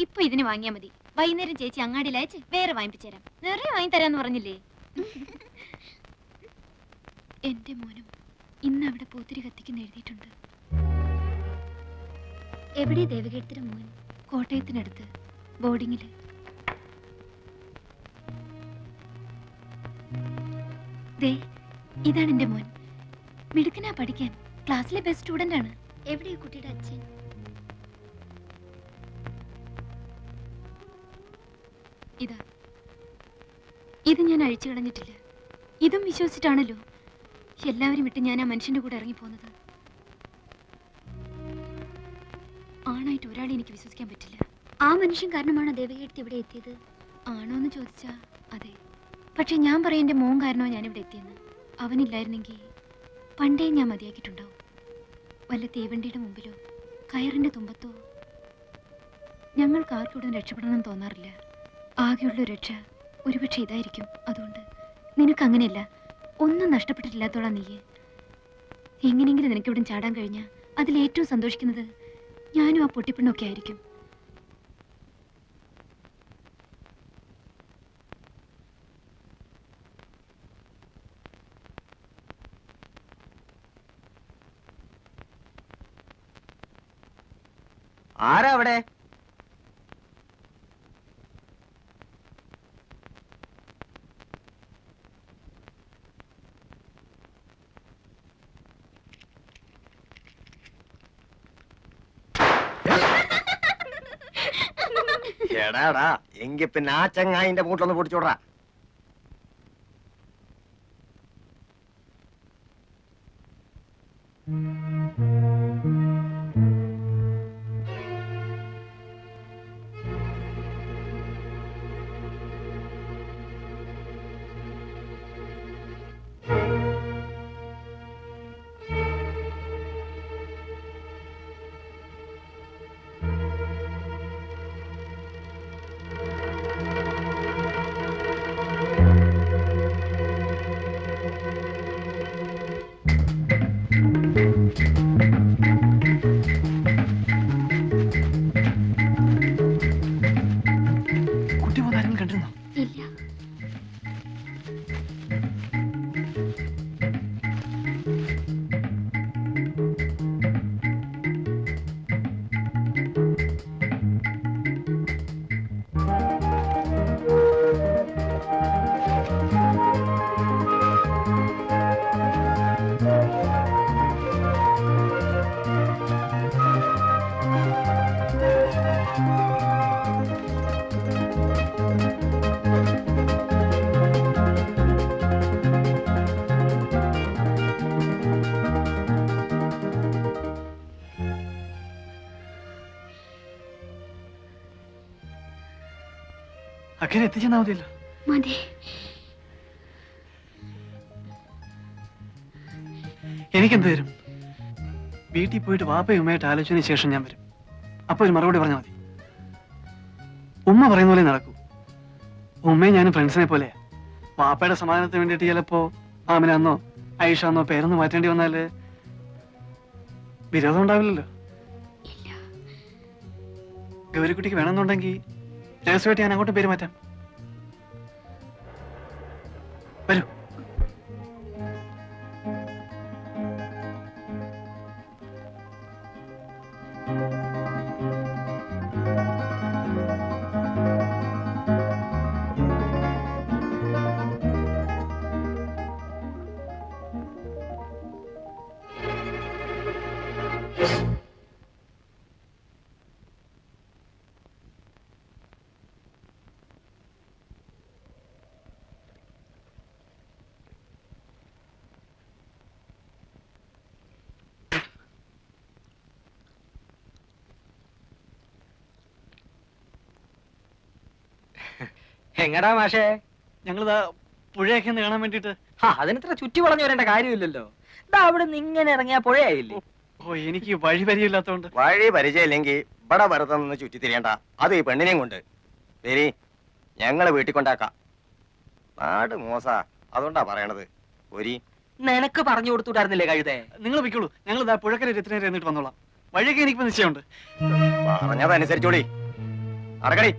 ഇപ്പൊ ഇതിന് വാങ്ങിയാ മതി. വൈകുന്നേരം ചേച്ചി അങ്ങാടിയിൽ അയച്ച് വേറെ വാങ്ങിപ്പിച്ചു തരാം. നിറയെ വാങ്ങി തരാന്ന് പറഞ്ഞില്ലേ? എന്റെ മോനും ഇന്ന് അവിടെ പൂത്തിരി കത്തിക്കുന്ന എഴുതിയിട്ടുണ്ട്. എവിടെ ദേവകീർത്തിയുടെ മോൻ? കോട്ടയത്തിനടുത്ത് ബോർഡിങ്ങില്. ദേ, ഇതാണ് എന്റെ മോൻ. മിടുക്കനാ പഠിക്കാൻ. ക്ലാസ്സിലെ ബെസ്റ്റ് സ്റ്റുഡന്റ് ആണ്. എവിടെയാ കുട്ടിയുടെ അച്ഛൻ? ഇതാ, ഇത് ഞാൻ അഴിച്ചു കളഞ്ഞിട്ടില്ല. ഇതും വിശ്വസിച്ചിട്ടാണല്ലോ എല്ലാവരും വിട്ട് ഞാൻ ആ മനുഷ്യന്റെ കൂടെ ഇറങ്ങിപ്പോന്നത്. ആണായിട്ട് ഒരാളെ എനിക്ക് വിശ്വസിക്കാൻ പറ്റില്ല. ആ മനുഷ്യൻ കാരണമാണോ ദേവകീർത്തി ഇവിടെ എത്തിയത്? ആണോ എന്ന് ചോദിച്ചാ അതെ. പക്ഷെ ഞാൻ പറയാം, എന്റെ മോൻ കാരണമോ ഞാനിവിടെ എത്തിയെന്ന്. അവനില്ലായിരുന്നെങ്കിൽ പണ്ടേ ഞാൻ മതിയാക്കിയിട്ടുണ്ടാവും. വല്ല തീവണ്ടിയുടെ മുമ്പിലോ കയറിന്റെ തുമ്പത്തോ. ഞങ്ങൾക്ക് ആർക്കും ഇവിടെ രക്ഷപ്പെടണമെന്ന് തോന്നാറില്ല. ആകെയുള്ള രക്ഷ ഒരുപക്ഷെ ഇതായിരിക്കും. അതുകൊണ്ട് നിനക്ക് അങ്ങനെയല്ല, ഒന്നും നഷ്ടപ്പെട്ടിട്ടില്ലാത്തോളാ നീയെ. എങ്ങനെയെങ്കിലും നിനക്ക് ഇവിടെ ചാടാൻ കഴിഞ്ഞാൽ അതിലേറ്റവും സന്തോഷിക്കുന്നത് ഞാനും ആ പൊട്ടിപ്പെണ്ണൊക്കെ ആയിരിക്കും. ആരാ അവിടെ? എടാടാ, എങ്കി പിന്നെ ആ ചങ്ങായിന്റെ മൂട്ടിലൊന്ന് പൊടിച്ചോടാ. അക്കരെ എത്തിച്ചെന്നാ മതിയല്ലോ. മതി. എനിക്കെന്ത് തരും? വീട്ടിൽ പോയിട്ട് വാപ്പയും ഉമ്മയായിട്ട് ആലോചിച്ചതിന് ശേഷം ഞാൻ വരും. അപ്പൊ ഒരു മറുപടി പറഞ്ഞാൽ മതി. ഉമ്മ പറയുന്ന പോലെ നടക്കൂ. ഉമ്മയും ഞാനും ഫ്രണ്ട്സിനെ പോലെയാ. വാപ്പയുടെ സമാധാനത്തിന് വേണ്ടിയിട്ട് ചിലപ്പോ ആമിനാന്നോ ഐഷാന്നോ പേരൊന്ന് മാറ്റേണ്ടി വന്നാല് വിരോധം ഉണ്ടാവില്ലല്ലോ. ഗൗരിക്കുട്ടിക്ക് വേണമെന്നുണ്ടെങ്കിൽ രഹസ്യമായിട്ട് ഞാൻ അങ്ങോട്ട് പേര് മാറ്റാം. വരൂ. എങ്ങടാ മാഷേ? ഞങ്ങളിതാ പുഴയൊക്കെ ഒന്ന് കാണാൻ വേണ്ടിട്ട്. അതിനിത്ര ചുറ്റി വളഞ്ഞു വരേണ്ട കാര്യമില്ലല്ലോ. ഇതാ അവിടെ നിന്ന് ഇങ്ങനെ ഇറങ്ങിയ പുഴയായില്ലേ. ഓ, എനിക്ക് വഴി പരിചയമില്ലാത്തോണ്ട്. വഴി പരിചയമില്ലെങ്കിൽ ഇവിടെ വെറുതെ നിന്ന് ചുറ്റി തിരിയണ്ട. അത് ഈ പെണ്ണിനെയും കൊണ്ട് വരി, ഞങ്ങള് വീട്ടിൽ കൊണ്ടാക്കാം. നാട് മോശാ, അതുകൊണ്ടാ പറയണത്. ഒരി നിനക്ക് പറഞ്ഞു കൊടുത്തുണ്ടായിരുന്നില്ലേ കഴുതേ? നിങ്ങൾ വെക്കുള്ളൂ. ഞങ്ങൾ ഇതാ പുഴക്കര രത്തിനേരെ എന്നിട്ട് വന്നോളാം. വഴിയൊക്കെ എനിക്കിപ്പോ നിശ്ചയമുണ്ട്. പറഞ്ഞതനുസരിച്ചോളി. അടക്കടി.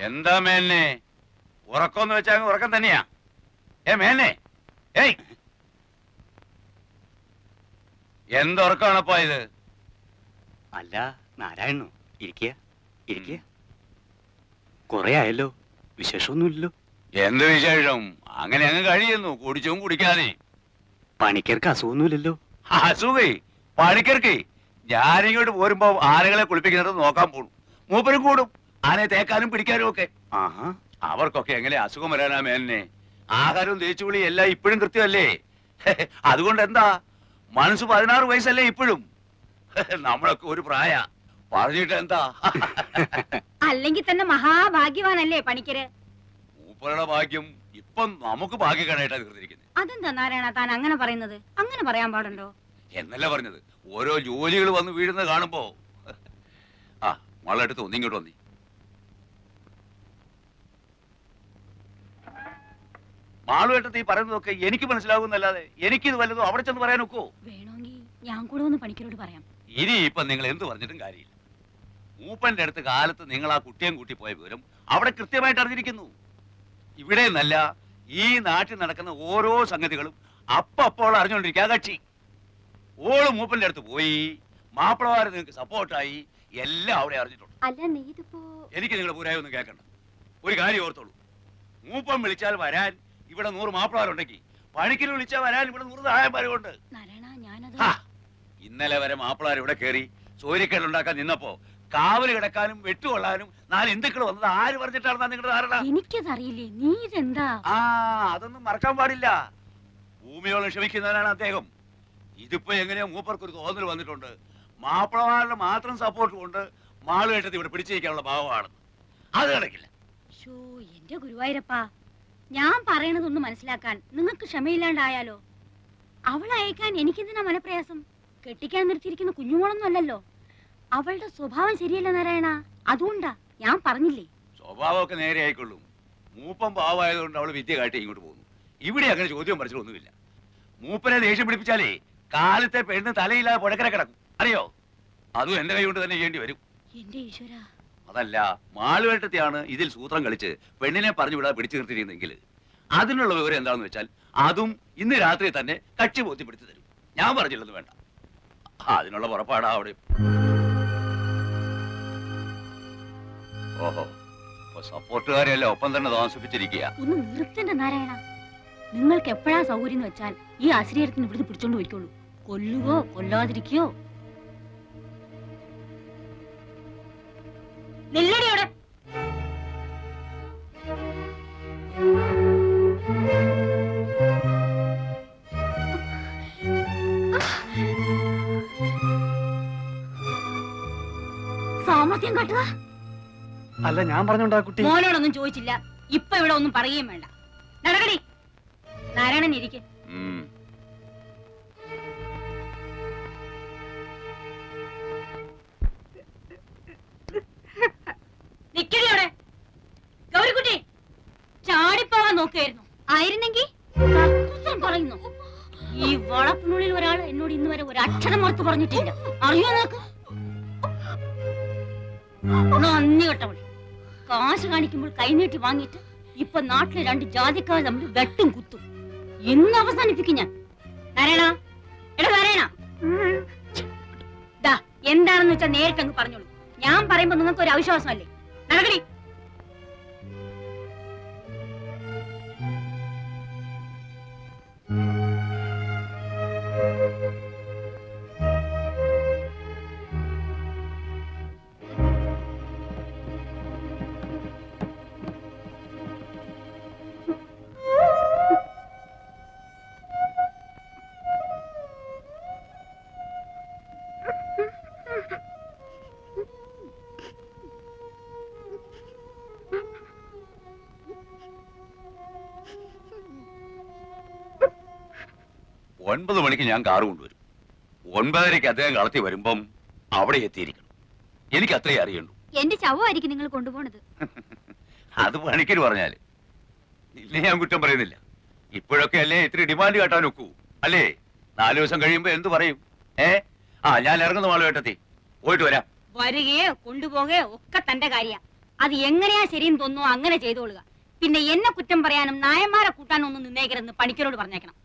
എന്താ മേന്നെ ഉറക്കമെന്ന് വെച്ചാൽ ഉറക്കം തന്നെയാ? മേന്നെ, ഏയ് എന്തുറക്കമാണപ്പോ ഇത്? അല്ല നാരായണോ, ഇരിക്കുക ഇരിക്കുക. കൊറേ ആയല്ലോ, വിശേഷമൊന്നുമില്ലല്ലോ. എന്ത് വിശേഷം? അങ്ങനെ അങ്ങ് കഴിയുന്നു, കുടിച്ചും കുടിക്കാതെ. പണിക്കർക്ക് അസുഖമൊന്നുമില്ലല്ലോ? അസുഖേ പണിക്കർക്ക്? ഞാനിങ്ങോട്ട് പോരുമ്പോ ആനകളെ കുളിപ്പിക്കുന്നത് നോക്കാൻ പോണു. മൂപ്പരും കൂടും ആനയെ തേക്കാനും പിടിക്കാനും ഒക്കെ. ആഹാ, അവർക്കൊക്കെ എങ്ങനെ അസുഖം വരാനാ മേന്നെ? ആഹാരവും തേച്ചുകുളി എല്ലാം ഇപ്പോഴും കൃത്യമല്ലേ? അതുകൊണ്ട് എന്താ, മനസ്സ് 16 വയസ്സല്ലേ ഇപ്പോഴും? നമ്മളൊക്കെ ഒരു പ്രായ പറഞ്ഞിട്ട് എന്താ? അല്ലെങ്കിൽ തന്നെ മഹാഭാഗ്യവാനല്ലേ പണിക്കര്? മൂപ്പരുടെ ഭാഗ്യം ഇപ്പം നമുക്ക് ഭാഗ്യക്കേടായിട്ടാ തീർന്നിരിക്കുന്നത്. അതെന്താ നാരായണ താൻ അങ്ങനെ പറയുന്നത്? അങ്ങനെ പറയാൻ പാടുണ്ടോ? എന്നല്ല പറഞ്ഞത്, ഓരോ ജോലികൾ വന്ന് വീഴുന്നത് കാണുമ്പോ. ആ വളരെടുത്ത് ഒന്നിങ്ങോട്ട് വന്നി. മാളുവേട്ടത്ത് ഈ പറയുന്നതൊക്കെ എനിക്ക് മനസ്സിലാകുന്നല്ലാതെ എനിക്കിത് വല്ലതും അവിടെ ചെന്ന് പറയാൻ ഒക്കോ? വേണമെങ്കിൽ ഞാൻ കൂടെ ഒന്ന് പണിക്കരോട് പറയാം. ഇനി ഇപ്പൊ നിങ്ങൾ എന്ത് പറഞ്ഞിട്ടും കാര്യമില്ല. മൂപ്പന്റെ അടുത്ത് കാലത്ത് നിങ്ങൾ ആ കുട്ടിയും കൂട്ടി പോയ വിവരം അവിടെ കൃത്യമായിട്ട് അറിഞ്ഞിരിക്കുന്നു. ഇവിടെ നല്ല ഈ നാട്ടിൽ നടക്കുന്ന ഓരോ സംഗതികളും അപ്പോൾ അറിഞ്ഞുകൊണ്ടിരിക്കുക കക്ഷി. ഓള് മൂപ്പന്റെ അടുത്ത് പോയി, മാപ്പിളമാര് നിങ്ങൾക്ക് സപ്പോർട്ടായി, എല്ലാം അവിടെ അറിഞ്ഞിട്ടുണ്ട്. അല്ല നീ ഇതിപ്പോ. എനിക്ക് നിങ്ങളെ പൂരായ ഒന്നും കേൾക്കണ്ട. ഒരു കാര്യം ഓർത്തോളൂ, മൂപ്പൻ വിളിച്ചാൽ വരാൻ ഇവിടെ 100 മാപ്പിളമാരുണ്ടെങ്കിൽ പണിക്കര് വിളിച്ചാൽ വരാൻ ഇവിടെ 100 സഹായന്മാരുണ്ട്. ഇന്നലെ വരെ മാപ്പിളമാർ ഇവിടെ കയറി സൂര്യക്കേടുണ്ടാക്കാൻ നിന്നപ്പോ കാവല് കിടക്കാനും വെട്ടുകൊള്ളാനും 4 ഹിന്ദുക്കൾ വന്നത് ആര് പറഞ്ഞിട്ടാണെന്നാ നിങ്ങളുടെ ധാരണ? എനിക്കതറിയില്ലേ, നീ ഇതെന്താ? അതൊന്നും മറക്കാൻ പാടില്ല. ഭൂമിയോളം ക്ഷമിക്കുന്നവനാണ് അദ്ദേഹം. ഇതിപ്പോ എങ്ങനെയോ മൂപ്പർക്കൊരു തോന്നൽ വന്നിട്ടുണ്ട്, മാപ്പിളമാരുടെ മാത്രം സപ്പോർട്ട് കൊണ്ട് മാളുകെട്ടത് ഇവിടെ പിടിച്ചിരിക്കാനുള്ള ഭാവമാണെന്ന്. അത് നടക്കില്ല. എന്റെ ഗുരുവായൂരപ്പാ, ഞാൻ പറയണതൊന്ന് മനസ്സിലാക്കാൻ നിങ്ങൾക്ക് ക്ഷമയില്ലാണ്ടായാലോ? അവളെ അയക്കാൻ എനിക്കെന്തിനാ മനപ്രയാസം? കെട്ടിക്കാൻ നിർത്തിയിരിക്കുന്ന കുഞ്ഞുമോളൊന്നും അല്ലല്ലോ. അവളുടെ സ്വഭാവം ശരിയല്ല നാരായണ, അതുകൊണ്ടാ ഞാൻ പറഞ്ഞില്ലേ. സ്വഭാവമൊക്കെ നേരെ ആയിക്കൊള്ളും. മൂപ്പം പാവമായതുകൊണ്ട് അവള് വിദ്യ കാട്ടി ഇങ്ങോട്ട് പോകുന്നു. ഇവിടെ അങ്ങനെ ചോദ്യം പഠിച്ചിട്ടൊന്നുമില്ല. മൂപ്പനെ ദേഷ്യം പിടിപ്പിച്ചാലേ കാലത്തെ പെണ്ണ് തലയില്ലാതെ പുഴക്കര കിടക്കും, അറിയോ? അതും എന്റെ കൈ കൊണ്ട് തന്നെ ചെയ്യേണ്ടി വരും. എന്റെ ഈശ്വര, അതല്ല, മാളുവേട്ടത്തെയാണ് ഇതിൽ സൂത്രം കളിച്ച് പെണ്ണിനെ പറഞ്ഞു വിടാതെ പിടിച്ചു നിർത്തിയിരുന്നെങ്കിൽ അതിനുള്ള വിവരം എന്താണെന്ന് വെച്ചാൽ അതും ഇന്ന് രാത്രി തന്നെ കക്ഷി ബോധ്യപ്പെടുത്തി തരും. ഞാൻ പറഞ്ഞില്ലെന്ന് വേണ്ട. അതിനുള്ള പുറപ്പാടാ അവിടെ. ഓഹോ, സപ്പോർട്ടുകാരെയല്ല ഒപ്പം തന്നെ താമസിപ്പിച്ചിരിക്കുക. ഒന്ന് നിർത്തണ്ട നാരായണ. നിങ്ങൾക്ക് എപ്പോഴാ സൗകര്യം എന്ന് വെച്ചാൽ ഈ ആശ്രയത്തിന് ഇവിടുന്ന് പിടിച്ചോണ്ട് പോയിക്കോളൂ. കൊല്ലുകയോ കൊല്ലാതിരിക്കയോ. നെല്ലടിയോടെ സാമർത്ഥ്യം കാട്ടുക. അല്ല, ഞാൻ പറഞ്ഞോണ്ടാ കുട്ടി. മോനോടൊന്നും ചോദിച്ചില്ല. ഇപ്പൊ ഇവിടെ ഒന്നും പറയുകയും വേണ്ട. നടക്കടി. നാരായണൻ ഇരിക്കെ. നിക്കടി അവിടെ. ഗൗരിക്കുട്ടി ചാടിപ്പോവാൻ നോക്കുകയായിരുന്നു. ആയിരുന്നെങ്കിൽ പറയുന്നു. ഈ വളപ്പിനുള്ളിൽ ഒരാൾ എന്നോട് ഇന്ന് വരെ ഒരു അക്ഷരം മറുത്ത് പറഞ്ഞിട്ടില്ല. അറിയോ നോക്ക്. നന്ദി കേട്ടവളെ. കാശ് കാണിക്കുമ്പോൾ കൈനീട്ടി വാങ്ങിയിട്ട് ഇപ്പൊ നാട്ടിലെ 2 ജാതിക്കാർ തമ്മിൽ വെട്ടും കുത്തും. എന്ന് അവസാനിപ്പിക്കും ഞാൻ. നാരായണ, എടാ നാരായണ, എന്താണെന്ന് വെച്ചാൽ നേരിട്ട് അങ്ങ് പറഞ്ഞോളൂ. ഞാൻ പറയുമ്പോ നിങ്ങൾക്ക് ഒരു അവിശ്വാസമല്ലേ? നടക്കടി. 9 മണിക്ക് ഞാൻ കാറ് കൊണ്ടുവരും. 9:30 അദ്ദേഹം കളത്തി വരുമ്പം അവിടെ എത്തിയിരിക്കണം. എനിക്ക് അത്രേ അറിയണ്ടു. എന്റെ ശവമായിരിക്കും നിങ്ങൾ കൊണ്ടുപോണത്. അത് പണിക്കര് പറഞ്ഞാല് ഇല്ലേ, ഞാൻ കുറ്റം പറയുന്നില്ല. ഇപ്പോഴൊക്കെ അല്ലേ ഇത്തിരി ഡിമാൻഡ് കാട്ടാൻ ഒക്കൂ, അല്ലേ? 4 ദിവസം കഴിയുമ്പോ എന്ത് പറയും? ഞാൻ ഇറങ്ങുന്ന മാളുവേട്ടെത്തി, പോയിട്ട് വരാം. വരികയോ കൊണ്ടുപോകുകയോ ഒക്കെ തന്റെ കാര്യ. അത് എങ്ങനെയാ ശരിയെന്ന് തോന്നുന്നു അങ്ങനെ ചെയ്തോളുക. പിന്നെ എന്നെ കുറ്റം പറയാനും നായന്മാരെ കൂട്ടാനും ഒന്നും നിന്നേക്കരുതെന്ന് പണിക്കരോട് പറഞ്ഞേക്കണം.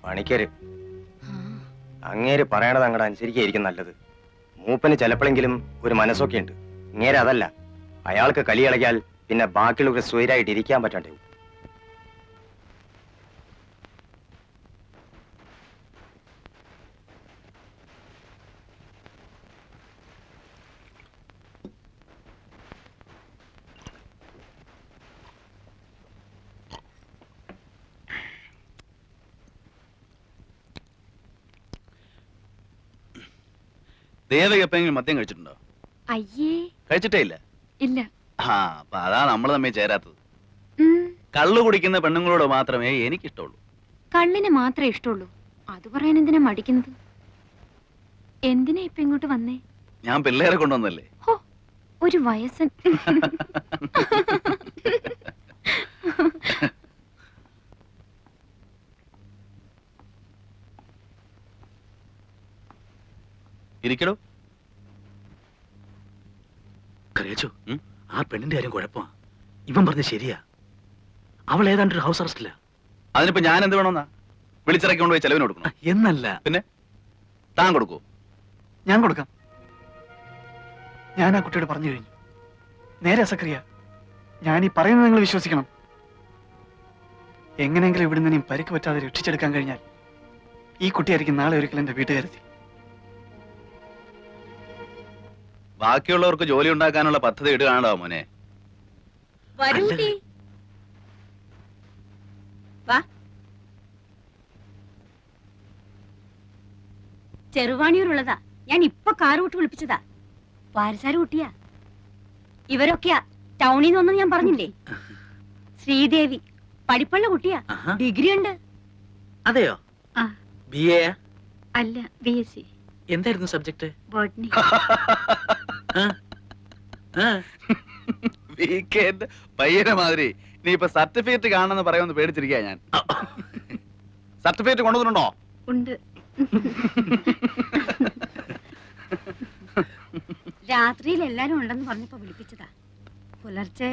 പണിക്കര് അങ്ങേര് പറയണത് അങ്ങോട്ട് അനുസരിക്കായിരിക്കും നല്ലത്. മൂപ്പന് ചിലപ്പോഴെങ്കിലും ഒരു മനസ്സൊക്കെ ഉണ്ട്. ഇങ്ങേരെ അതല്ല. അയാൾക്ക് കലി കളകിയാൽ പിന്നെ ബാക്കിയുള്ളവർ സ്വൈരായിട്ട് ഇരിക്കാൻ പറ്റാണ്ടാവും. ദേവക എപ്പോഴെങ്കിലും മദ്യം കഴിച്ചിട്ടുണ്ടോ? അയ്യേ, കഴിച്ചിട്ടേ ഇല്ല. ഇല്ല. അപ്പൊ അതാ നമ്മൾ തമ്മിൽ ചേരാത്തത്. കള്ളു കുടിക്കുന്ന പെണ്ണുങ്ങളോട് മാത്രമേ എനിക്കിഷ്ടമുള്ളൂ. കള്ളിനെ മാത്രമേ ഇഷ്ടമുള്ളൂ. അത് പറയാൻ എന്തിനാ മടിക്കുന്നത്? എന്തിനാ ഇപ്പൊ ഇങ്ങോട്ട് വന്നേ? ഞാൻ പിള്ളേരെ കൊണ്ടുവന്നല്ലേ. ഒരു വയസ്സൻ. ഇരിക്കടോ. കറിയച്ചോ, ആ പെണ്ണിന്റെ കാര്യം കുഴപ്പമാ. ഇവൻ പറഞ്ഞ ശരിയാ. അവൾ ഏതാണ്ട് ഒരു ഹൗസ് അറസ്റ്റില്ല. അതിനിപ്പോ ഞാൻ എന്ത് വേണമെന്നാ? വിളിച്ചിറക്കി കൊണ്ടുപോയി ചെലവിന് കൊടുക്കണം എന്നല്ല. പിന്നെ താൻ കൊടുക്കൂ? ഞാൻ കൊടുക്കാം. ഞാൻ ആ കുട്ടിയോട് പറഞ്ഞു കഴിഞ്ഞു. നേരെ സക്രിയ, ഞാൻ ഈ പറയുന്നത് നിങ്ങൾ വിശ്വസിക്കണം. എങ്ങനെയെങ്കിലും ഇവിടുന്ന് ഇനിയും പരിക്ക് പറ്റാതെ രക്ഷിച്ചെടുക്കാൻ കഴിഞ്ഞാൽ ഈ കുട്ടിയായിരിക്കും നാളെ ഒരിക്കലും എന്റെ വീട്ടുകാരെത്തി. ബാക്കിയുള്ളവർക്ക് ജോലി ഉണ്ടാക്കാനുള്ള പദ്ധതി ഇടുകയാണോ മോനെ? ചെറുവാണിയൂരുള്ളതാ. ഞാൻ ഇപ്പൊ കാറ് വിട്ട് വിളിപ്പിച്ചതാ. പാരസാര കുട്ടിയാ. ഇവരൊക്കെയാ ടൗണിൽ നിന്നൊന്നും ഞാൻ പറഞ്ഞില്ലേ. ശ്രീദേവി പഠിപ്പുള്ള കുട്ടിയാ. ഡിഗ്രി ഉണ്ട്. അതെയോ? BA അല്ല, BSc. എന്തായിരുന്നു സബ്ജക്ട്? ബോട്ടണി. വീക്കെൻഡ് പയ്യനെ മാതിരി നീ ഇപ്പൊ സർട്ടിഫിക്കറ്റ് കാണണമെന്ന് പറയുമെന്ന് പേടിച്ചിരിക്കാ ഞാൻ. സർട്ടിഫിക്കറ്റ് കൊണ്ടുവന്നിട്ടുണ്ടോ? ഉണ്ട്. രാത്രിയിൽ എല്ലാരും ഉണ്ടെന്ന് പറഞ്ഞപ്പോ വിളിപ്പിച്ചതാ. പുലർച്ചെ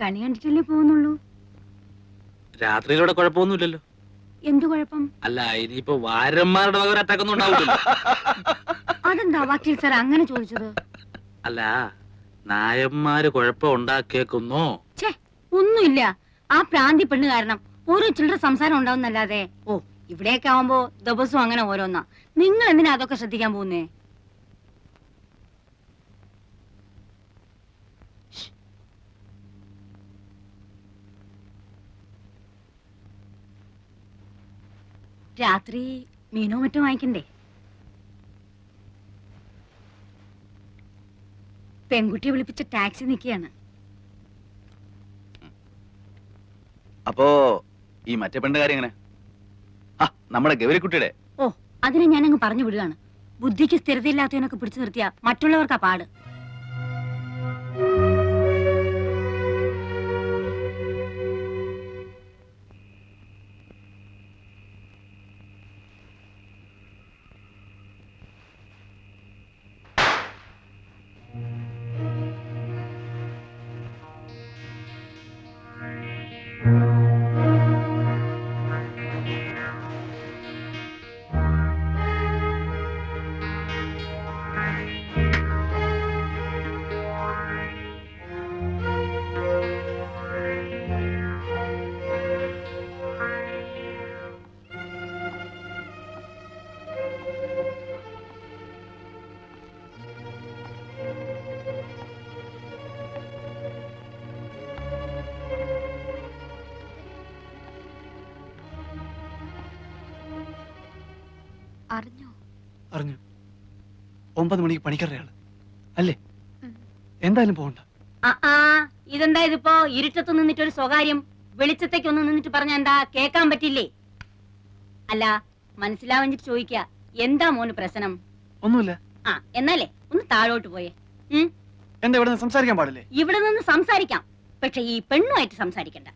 കണി കണ്ടിട്ടല്ലേ പോകുന്നുള്ളൂ. രാത്രിയിലൂടെ കുഴപ്പമൊന്നുമില്ലല്ലോ. എന്തു കുഴപ്പം? അല്ല ഇനിയിപ്പോ വാരന്മാരുടെ വക ഒരു അറ്റാക്ക് ഒന്നും ഉണ്ടാവില്ലല്ലോ. അതെന്താ വക്കീൽ സാർ അങ്ങനെ ചോദിച്ചത്? അല്ല നായന്മാര് കുഴപ്പം ഉണ്ടാക്കിയേക്കുന്നോ? ഛേ, ഒന്നുമില്ല. ആ പ്രാന്തി പെണ്ണ് കാരണം ഓരോ ചില്ലറ സംസാരം ഉണ്ടാവുന്നല്ലാതെ. ഓ, ഇവിടെയൊക്കെ ആവുമ്പോ ദിവസവും അങ്ങനെ ഓരോന്നാ. നിങ്ങൾ എന്തിനാ അതൊക്കെ ശ്രദ്ധിക്കാൻ പോകുന്നേ? രാത്രി മീനോ മറ്റോ വാങ്ങിക്കണ്ടേ? പെൺകുട്ടിയെ വിളിപ്പിച്ച ടാക്സി നിൽക്കുകയാണ്. അപ്പോ ഈ മറ്റേ പെണ്ണുകാരി എങ്ങനെ? ആ, നമ്മുടെ ഗൗരിക്കുട്ടിയുടെ. ഓ, അതിനെ ഞാനങ്ങ് പറഞ്ഞു വിടുകയാണ്. ബുദ്ധിക്ക് സ്ഥിരതയില്ലാത്തവനൊക്കെ പിടിച്ചു നിർത്തിയ മറ്റുള്ളവർക്കാ പാട്. അറിഞ്ഞോ? അറിഞ്ഞു. 9 മണിക്ക് പണിക്കാരുടെ ആള് അല്ലേ? എന്തായാലും പോകണ്ട. ഇതെന്താ ഇതിപ്പോ ഇരുട്ടത്ത് നിന്നിട്ട് ഒരു സ്വകാര്യം വെളിച്ചത്തേക്ക് ഒന്ന് നിന്നിട്ട് പറഞ്ഞ എന്താ കേക്കാൻ പറ്റില്ലേ? അല്ല, മനസ്സിലാവഞ്ഞിട്ട് ചോദിക്ക, എന്താ മോന് പ്രശ്നം? ഒന്നുമില്ല. ആ, എന്നാലേ ഒന്ന് താഴോട്ട് പോയേ. എന്താ ഇവിടെ നിന്ന് സംസാരിക്കാൻ പാടില്ലേ? ഇവിടെ നിന്ന് സംസാരിക്കാം, പക്ഷെ ഈ പെണ്ണുമായിട്ട് സംസാരിക്കണ്ട.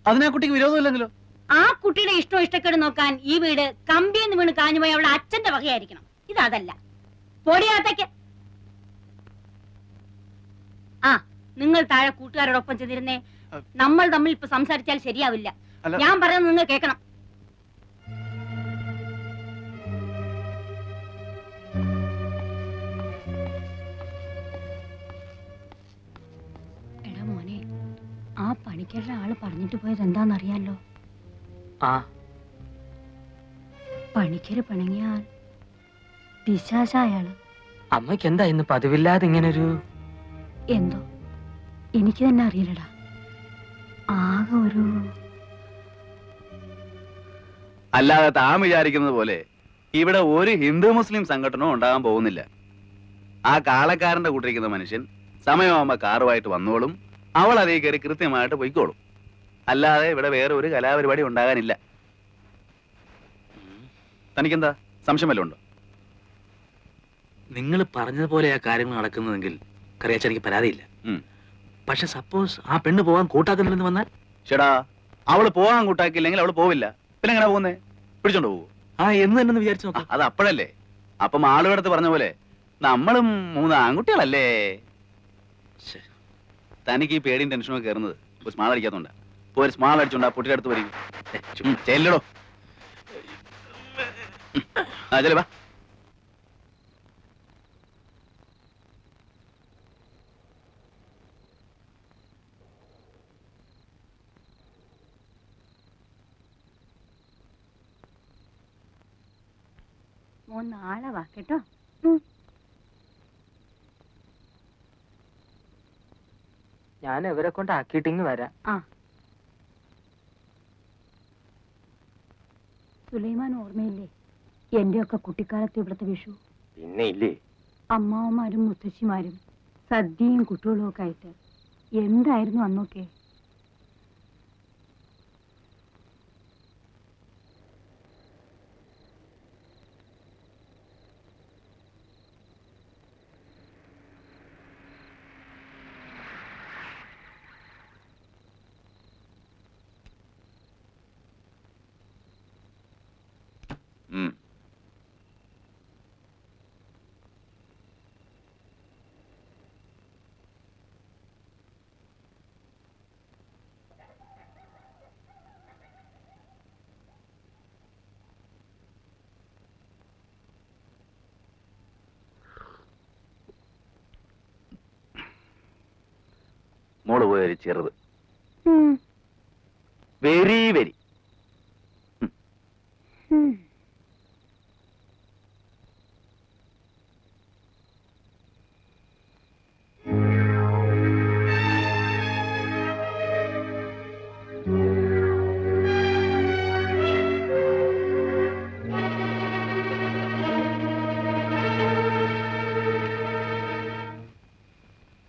അതിനാ കുട്ടിക്ക് വിരോധമില്ലെങ്കിലോ? ആ കുട്ടിയുടെ ഇഷ്ടക്കേട് നോക്കാൻ ഈ വീട് കമ്പിയെന്ന് വീണ് കാഞ്ഞുപോയി അവളുടെ അച്ഛന്റെ വകയായിരിക്കണം. ഇതല്ല. പൊടിയാത്തേക്ക്. ആ, നിങ്ങൾ താഴെ കൂട്ടുകാരോടൊപ്പം ചെന്നിരുന്നേ. നമ്മൾ തമ്മിൽ ഇപ്പൊ സംസാരിച്ചാൽ ശരിയാവില്ല. ഞാൻ പറയുന്നത് നിങ്ങൾ കേൾക്കണം. എടാ മോനെ, ആ പണിക്കരുടെ ആള് പറഞ്ഞിട്ട് പോയത് എന്താന്നറിയാലോ? പണിക്കര് പിണങ്ങിയാൽ പിശാചായാള്. അമ്മയ്ക്ക് എന്താ ഇന്ന് പതിവില്ലാതെ ഇങ്ങനൊരു? എന്തോ എനിക്ക് തന്നെ അറിയില്ലടാ. ആകെ ഒരു അല്ലാതെ താൻ വിചാരിക്കുന്നത് പോലെ ഇവിടെ ഒരു ഹിന്ദു മുസ്ലിം സംഘടനവും ഉണ്ടാകാൻ പോകുന്നില്ല. ആ കാളക്കാരന്റെ കൂട്ടിരിക്കുന്ന മനുഷ്യൻ സമയമാകുമ്പോ കാറുമായിട്ട് വന്നോളും. അവൾ അതേ കയറി കൃത്യമായിട്ട് പൊയ്ക്കോളും. അല്ലാതെ ഇവിടെ വേറെ ഒരു കലാപരിപാടി ഉണ്ടാകാനില്ല. തനിക്കെന്താ സംശയം വല്ലതും ഉണ്ടോ? നിങ്ങൾ പറഞ്ഞതുപോലെ ആ കാര്യങ്ങൾ നടക്കുന്നതെങ്കിൽ കറിയാച്ച എനിക്ക് പരാതിയില്ല. പക്ഷെ സപ്പോസ് ആ പെണ്ണ് പോകാൻ കൂട്ടാക്കുന്നില്ലെന്ന് വന്നാൽ? ചേടാ, അവള് പോകാൻ കൂട്ടാക്കിയില്ലെങ്കിൽ അവള് പോവില്ല. പിന്നെ എങ്ങനെ പോകുന്നേ? പിടിച്ചോണ്ട് പോകും. എന്ന് തന്നെ വിചാരിച്ചു നോക്കാം. അത് അപ്പോഴല്ലേ. അപ്പം ആളുകളടുത്ത് പറഞ്ഞ പോലെ നമ്മളും 3 ആൺകുട്ടികളല്ലേ. തനിക്ക് ഈ പേടിയും ടെൻഷനും ഒക്കെ കയറുന്നത് ഒരു സ്മാൾ അടിക്കാത്തോണ്ടാ. ഒരു സ്മാൾ അടിച്ചോണ്ടാ പൊട്ടിയുടെ അടുത്ത് വരും. ചെല്ലടോ. ആ, ചെല്ലേ വാ. മോൻ നാളെ വാ കേട്ടോ. ഞാൻ ഇവരെ കൊണ്ട് ആക്കിയിട്ടിങ് വരാം. സുലൈമാൻ ഓർമ്മയില്ലേ എന്റെയൊക്കെ കുട്ടിക്കാലത്ത് ഇവിടുത്തെ വിഷു? പിന്നെ ഇല്ലേ? അമ്മാവന്മാരും മുത്തശ്ശിമാരും സദ്യയും കുട്ടികളും ഒക്കെ ആയിട്ട് എന്തായിരുന്നു അന്നൊക്കെ? മോള് പോയൊരു ചെറുത്. Very very.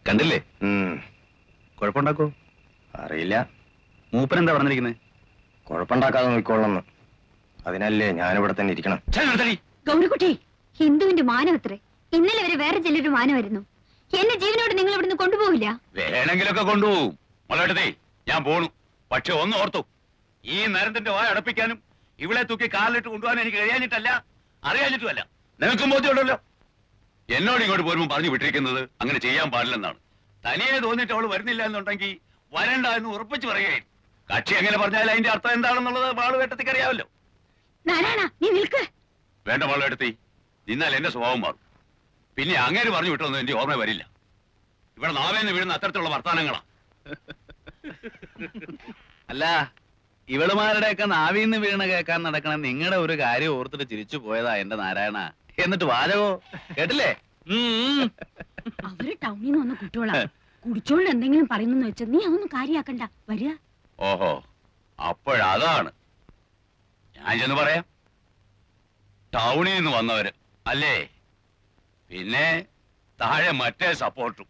കണ്ടില്ലേ? കുഴപ്പമുണ്ടാക്കോ? അറിയില്ല. മൂപ്പൻ എന്താ പറഞ്ഞിരിക്കുന്നത്? കുഴപ്പമുണ്ടാക്കാതെ നോക്കിക്കൊള്ളന്ന്. അതിനല്ലേ ഞാനിവിടെ തന്നെ ഇരിക്കണം. ഗൗരിക്കുട്ടി, ഹിന്ദുവിന്റെ മാനമത്രേ. ഇന്നലെ വരെ വേറെ ചിലരുടെ മാനമായിരുന്നു. എന്നെ ജീവനോട് നിങ്ങൾ ഇവിടുന്ന് കൊണ്ടുപോകില്ല. വേണമെങ്കിലൊക്കെ കൊണ്ടുപോകും. മോളെടുത്തേ, ഞാൻ പോണു. പക്ഷെ ഒന്ന് ഓർത്തു, ഈ നരത്തിന്റെ വായ അടപ്പിക്കാനും ഇവിടെ തൂക്കി കാലിലിട്ട് കൊണ്ടുപോകാൻ എനിക്ക് കഴിയാഞ്ഞിട്ടല്ല, അറിയാഞ്ഞിട്ടുമല്ല. നിനക്കും ബോധ്യമുണ്ടല്ലോ. എന്നോട് ഇങ്ങോട്ട് പോരുമ്പോൾ പറഞ്ഞു വിട്ടിരിക്കുന്നത് അങ്ങനെ ചെയ്യാൻ പാടില്ലെന്നാണ്. തനിയെ തോന്നിയിട്ട് അവള് വരുന്നില്ല എന്നുണ്ടെങ്കിൽ വരണ്ട എന്ന് ഉറപ്പിച്ചു പറയുകയും കക്ഷി എങ്ങനെ പറഞ്ഞാൽ അതിന്റെ അർത്ഥം എന്താണെന്നുള്ളത് വാള് വേട്ടത്തിക്ക് അറിയാമല്ലോ. നാരായണ, നീ നിൽക്ക്. വേണ്ട മോളെടുത്തി, നിന്നാൽ എന്റെ സ്വഭാവം മാറും. പിന്നെ അങ്ങേര് പറഞ്ഞു വിട്ടൊന്നും എന്റെ ഓർമ്മ വരില്ല. ഇവിടെ നാവേന്ന് വീഴുന്ന അത്തരത്തിലുള്ള വർത്താനങ്ങളാ. അല്ല, ഇവളുമാരുടെയൊക്കെ നാവിന്ന് വീണ് കേൾക്കാൻ നടക്കണ നിങ്ങളുടെ ഒരു കാര്യം ഓർത്തിട്ട് ചിരിച്ചു പോയതാ എന്റെ നാരായണ. എന്നിട്ട് വാചകോ കേട്ടില്ലേ? അവര് ടൗണിൽ നിന്ന് വന്ന കുട്ടികളാ. കുടിച്ചോണ്ട് എന്തെങ്കിലും പറയുന്നെന്ന് വെച്ചാൽ നീ അതൊന്നും കാര്യാക്കണ്ട. വരിക. ഓഹോ, അപ്പോഴതാണ്. ഞാൻ ചെന്ന് പറയാം. ടൗണിൽ നിന്ന് വന്നവര് അല്ലേ? പിന്നെ താഴെ മറ്റേ സപ്പോർട്ടും.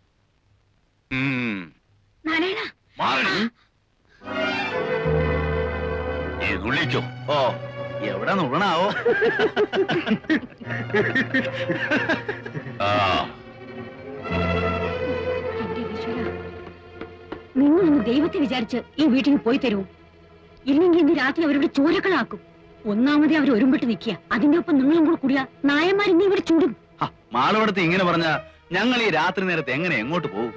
നാരായണ, നീ നുള്ളിക്കോ. ഓ, എവിടെ നുള്ളണാവോ? നിങ്ങളൊന്ന് ദൈവത്തെ വിചാരിച്ച് ഈ വീട്ടിൽ പോയി തരൂ. ഇല്ലെങ്കിൽ ഇന്ന് രാത്രി അവരുടെ ചോരക്കളാക്കും. ഒന്നാമതേ അവർ ഒരുമ്പിട്ട് നിൽക്കുക. അതിന്റെ ഒപ്പം നിങ്ങളും കൂടെ കൂടിയ നായന്മാർ ഇന്ന് ഇവിടെ ചൂടും. മാളവിടത്ത് ഇങ്ങനെ പറഞ്ഞ ഞങ്ങൾ ഈ രാത്രി നേരത്തെ എങ്ങനെ എങ്ങോട്ട് പോകും?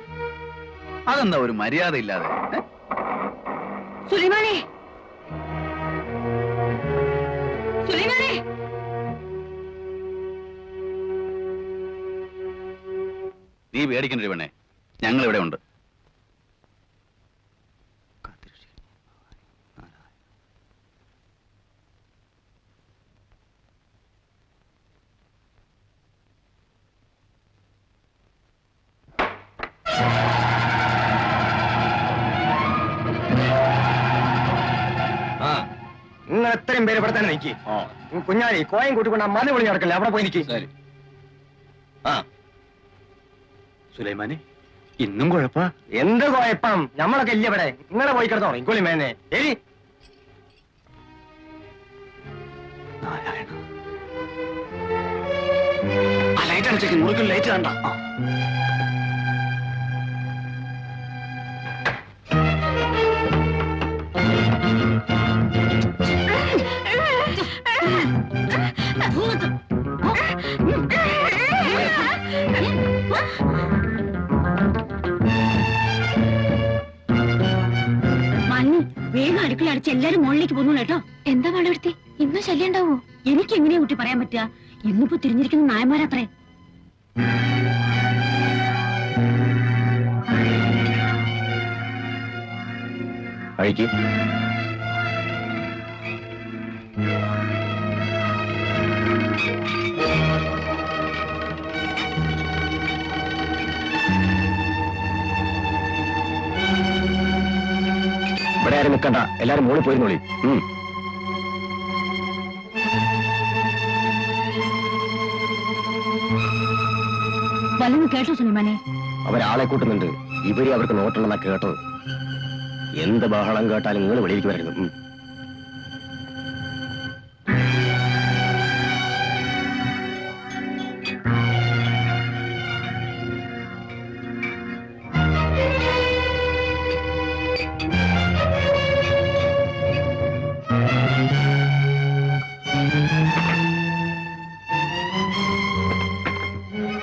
അതെന്താ ഒരു മര്യാദ ഇല്ലാതെ? സുലൈമാനെ, സുലൈമാനെ, നീ പേടിക്കണ്ട പെണ്ണേ, ഞങ്ങൾ ഇവിടെ ഉണ്ട്. നിങ്ങൾ എത്രയും പേര് ഇവിടെ തന്നെ നിൽക്കി. കുഞ്ഞാലി കോയം കൂട്ടിക്കൊണ്ട് ആ മല വിളി നടക്കല്ലേ, അവിടെ പോയി നിൽക്കി. സുലൈമാനെ, ഇന്നും കുഴപ്പാ? എന്ത് കുഴപ്പം? നമ്മളൊക്കെ ഇല്ല ഇവിടെ. നിങ്ങളെ പോയി കിടന്നോ ഇക്കൊള്ളി മേനെ. എരി നാരായണ, ആ ലൈറ്റ് അടിച്ചേക്ക്. മുറിക്കൽ ലൈറ്റ് കണ്ട. മഞ്ഞ് വേഗം അടുക്കള അടിച്ച് എല്ലാരും മുകളിലേക്ക് പോന്നു കേട്ടോ. എന്താ മാളവിടുത്തി, ഇന്നും ശല്യം ഉണ്ടാവോ? എനിക്ക് എങ്ങനെയാ കുട്ടി പറയാൻ പറ്റുക? ഇന്നിപ്പോ തിരിഞ്ഞിരിക്കുന്ന നായന്മാരത്രേ. കഴിക്ക്. ഇവിടെ ആരും നിൽക്കണ്ട, എല്ലാരും മുകളിൽ പോയിരുന്നോളി. വല്ലതും കേട്ടോ സുലൈമാനെ? അവരാളെ കൂട്ടുന്നുണ്ട്. ഇവര് അവർക്ക് നോട്ടുണ്ടെന്നാ കേട്ടത്. എന്ത് ബഹളം കേട്ടാലും നിങ്ങൾ വെളിയിലേക്ക് വരരുത്.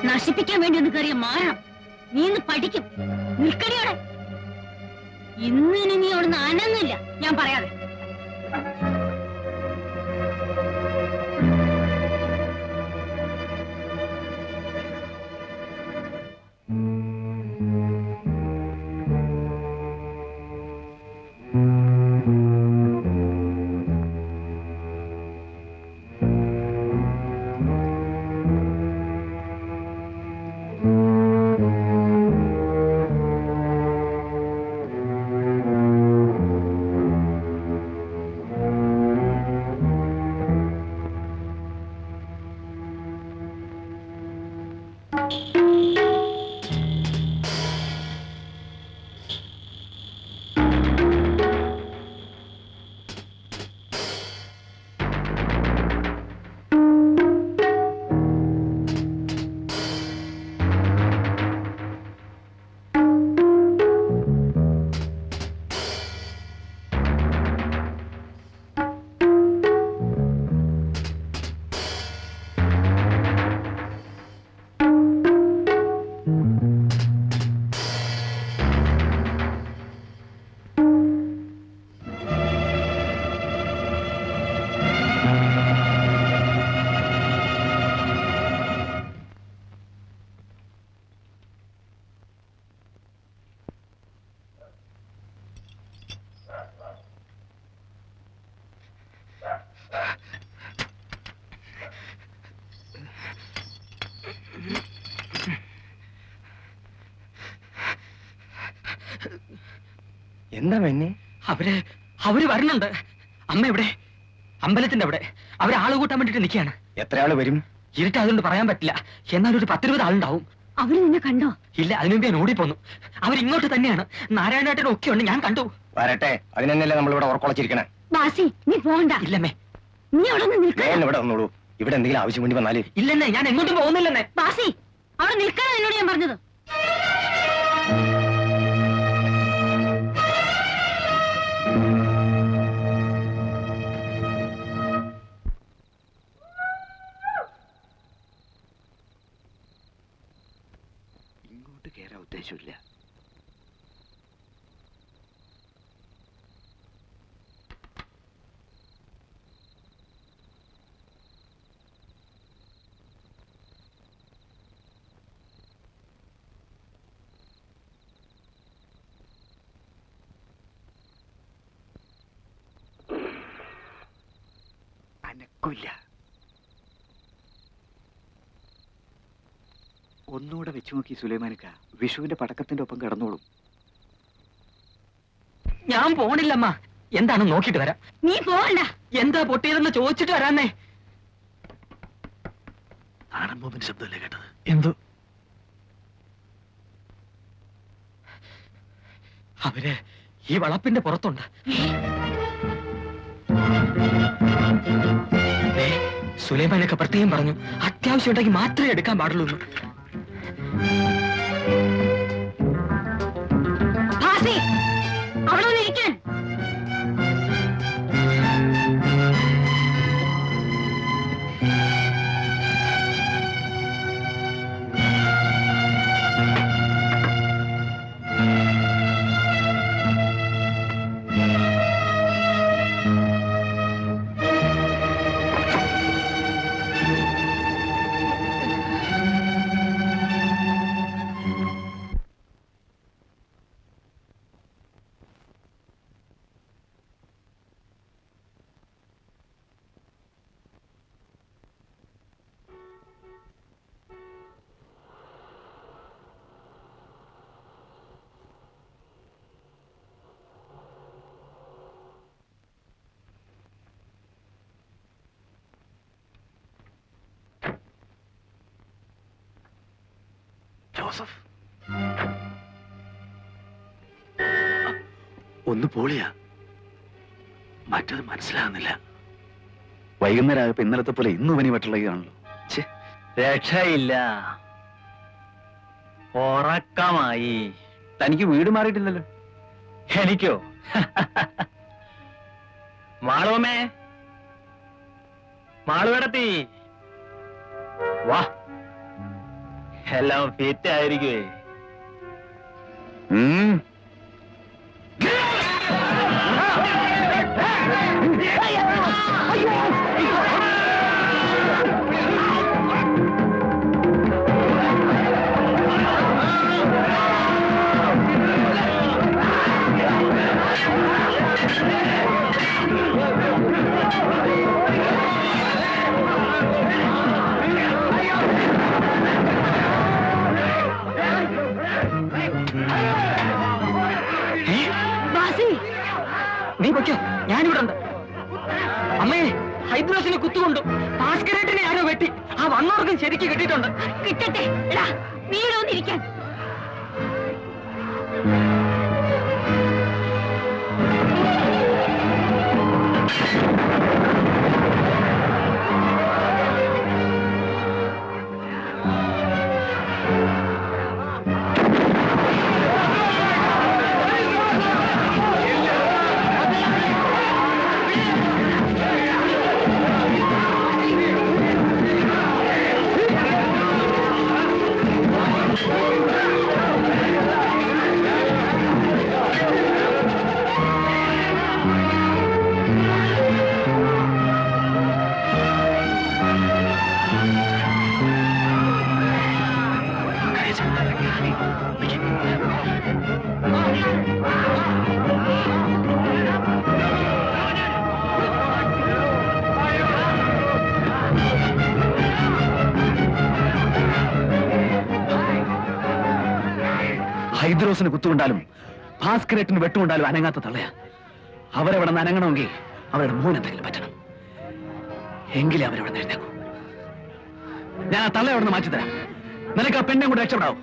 നശിപ്പിക്കാൻ വേണ്ടി ഒന്ന് കയറിയ മാറണം. നീ ഇന്ന് പഠിക്കും. നിൽക്കടിയോടെ. ഇന്ന് നീ അവിടുന്ന് അനങ്ങില്ല, ഞാൻ പറയാതെ. എന്താ മെന്നെ? അവര് വരണുണ്ട്. അമ്മ എവിടെ? അമ്പലത്തിന്റെ അവിടെ. അവര് ആള് കൂട്ടാൻ വേണ്ടിട്ട് നിൽക്കുകയാണ്. എത്ര ആള് വരും? ഇരുട്ട് അതുകൊണ്ട് പറയാൻ പറ്റില്ല. എന്നാൽ ഒരു 10-20 ആളുണ്ടാവും. അവര് നിന്നെ കണ്ടോ? ഇല്ല, അതിനു മുമ്പ് ഞാൻ ഓടിപ്പോന്നു. അവരിങ്ങോട്ട് തന്നെയാണ്. നാരായണേട്ടനും ഒക്കെ ഉണ്ട്, ഞാൻ കണ്ടു. വരട്ടെ, അതിനെന്നല്ലേ നമ്മളിവിടെ ഉറക്കുളച്ചിരിക്കണേ. ബാസി, നീ പോണ്ട. ഇല്ലമ്മേ, നീ അവിടെ നിൽക്കാൻ. ഇവിടെ വന്നോളൂ. ഇവിടെ എന്തെങ്കിലും ആവശ്യം വേണ്ടി വന്നാല്. ഇല്ലെന്നേ, ഞാൻ എങ്ങോട്ടും പോകുന്നില്ലെന്നേ. ബാസി, അവിടെ നിൽക്കാൻ എന്നോട് ഞാൻ പറഞ്ഞത്. ഇങ്ങോട്ട് കയറാൻ ഉദ്ദേശമില്ല. അനക്കില്ല. ഒന്നുകൂടെ വെച്ചു നോക്കി സുലൈമാനിക്ക. വിഷുവിന്റെ പടക്കത്തിന്റെ ഒപ്പം കിടന്നോളും. ഞാൻ പോണില്ലമ്മ. എന്താണ് നോക്കിട്ട് വരാം. നീ പോകണ്ട. എന്താ പൊട്ടിയതെന്ന് ചോദിച്ചിട്ട് വരാന്നേ. നാടൻ ബോംബിന്റെ ശബ്ദമല്ലേ കേട്ടത്? എന്തോ അവര് ഈ വളപ്പിന്റെ പുറത്തുണ്ട്. സുലൈമാനൊക്കെ പ്രത്യേകം പറഞ്ഞു, അത്യാവശ്യം ഉണ്ടെങ്കിൽ മാത്രമേ എടുക്കാൻ പാടുള്ളൂ. അവിടെ ഇരിക്കാൻ. ജോസഫ്, ഒന്ന് പോളിയാ. മറ്റത് മനസ്സിലാകുന്നില്ല. വൈകുന്നേരം ഇന്നലത്തെ പോലെ ഇന്നും പനി പറ്റുള്ളതാണല്ലോ. രക്ഷയില്ല, ഉറക്കമായി. തനിക്ക് വീട് മാറിയിട്ടില്ലല്ലോ. എനിക്കോ? മാളുവമ്മേ, മാളുവേടത്തി വാ. എല്ലാം ഫിറ്റ് ആയിരിക്കുവേ. നീ പൊയ്ക്കോ, ഞാനിവിടെ ഉണ്ട്. അമ്മേ, ഹൈദ്രോസിനെ കുത്തുകൊണ്ടു. ഭാസ്കരേട്ടനെ ആരോ വെട്ടി. ആ വന്നവർക്കും ശരിക്ക് കിട്ടിയിട്ടുണ്ട്. കിട്ടട്ടെ. എടാ വീടൊന്നിരിക്കാൻ. ഹൈദ്രോസിന് കുത്തുകൊണ്ടാലും ഭാസ്കരേട്ടിന് വെട്ടുകൊണ്ടാലും അനങ്ങാത്ത തള്ളയാ. അവരവിടെ നിന്ന് അനങ്ങണമെങ്കിൽ അവരുടെ മോൻ എന്തെങ്കിലും പറ്റണം. എങ്കിലേ അവരവിടെ നിന്ന് എഴുന്നേക്കും. ഞാൻ ആ തള്ള അവിടെ നിന്ന് മാറ്റിത്തരാം. നിനക്ക് ആ പെണ്ണെ കൂടെ രക്ഷപ്പെടാവൂ.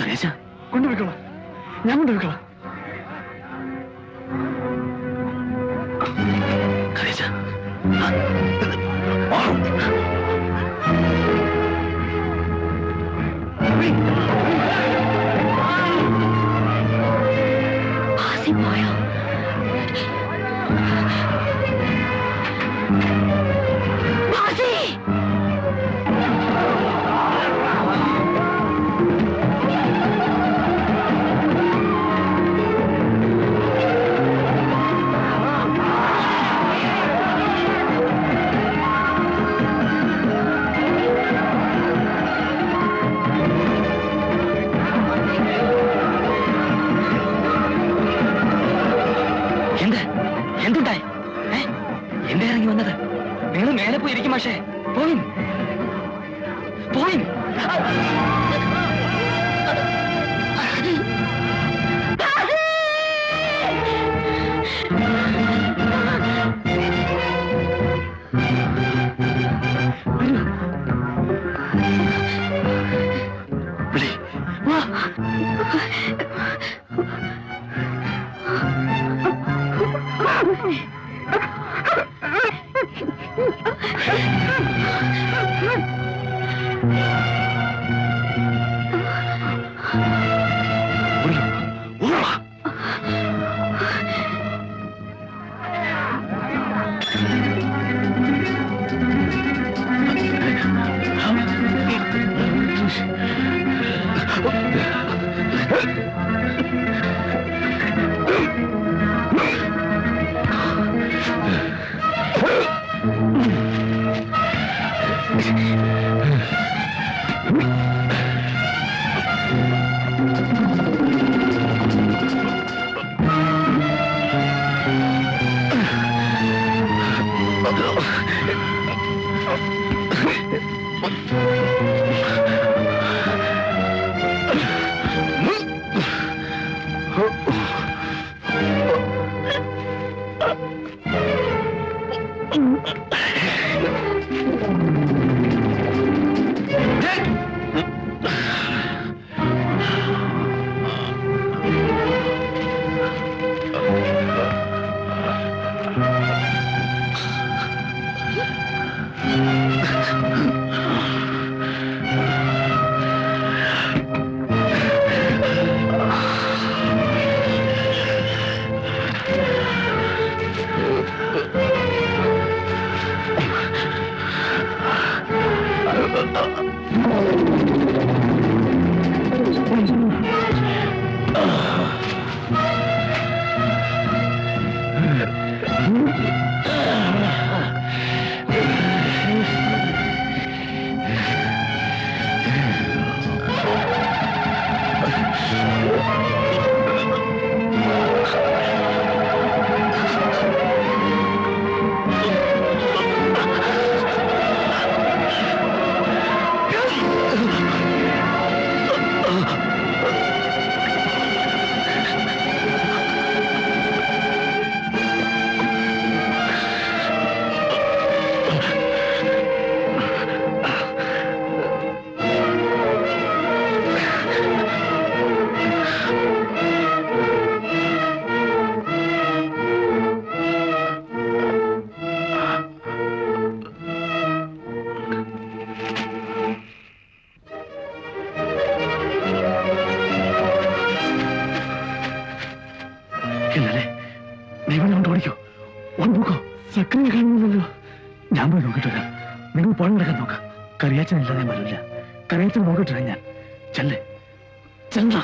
കരേശ കൊണ്ടുപോയിക്കോളാം, ഞാൻ കൊണ്ടുപോയിക്കോളാം. കരേശ പോയോ? എന്തുണ്ടായി? എന്റെ ഇറങ്ങി വന്നത്? നിങ്ങൾ മേലെ പോയി ഇരിക്കും. പക്ഷേ പോയി പോയി നിങ്ങൾ പുഴ കിടക്കാൻ നോക്ക. കറിയാച്ചനില്ലാതെ വരില്ല. കറിയാച്ചൻ നോക്കിട്ടില്ല ഞാൻ. ചെല്ലേ ചെല്ല.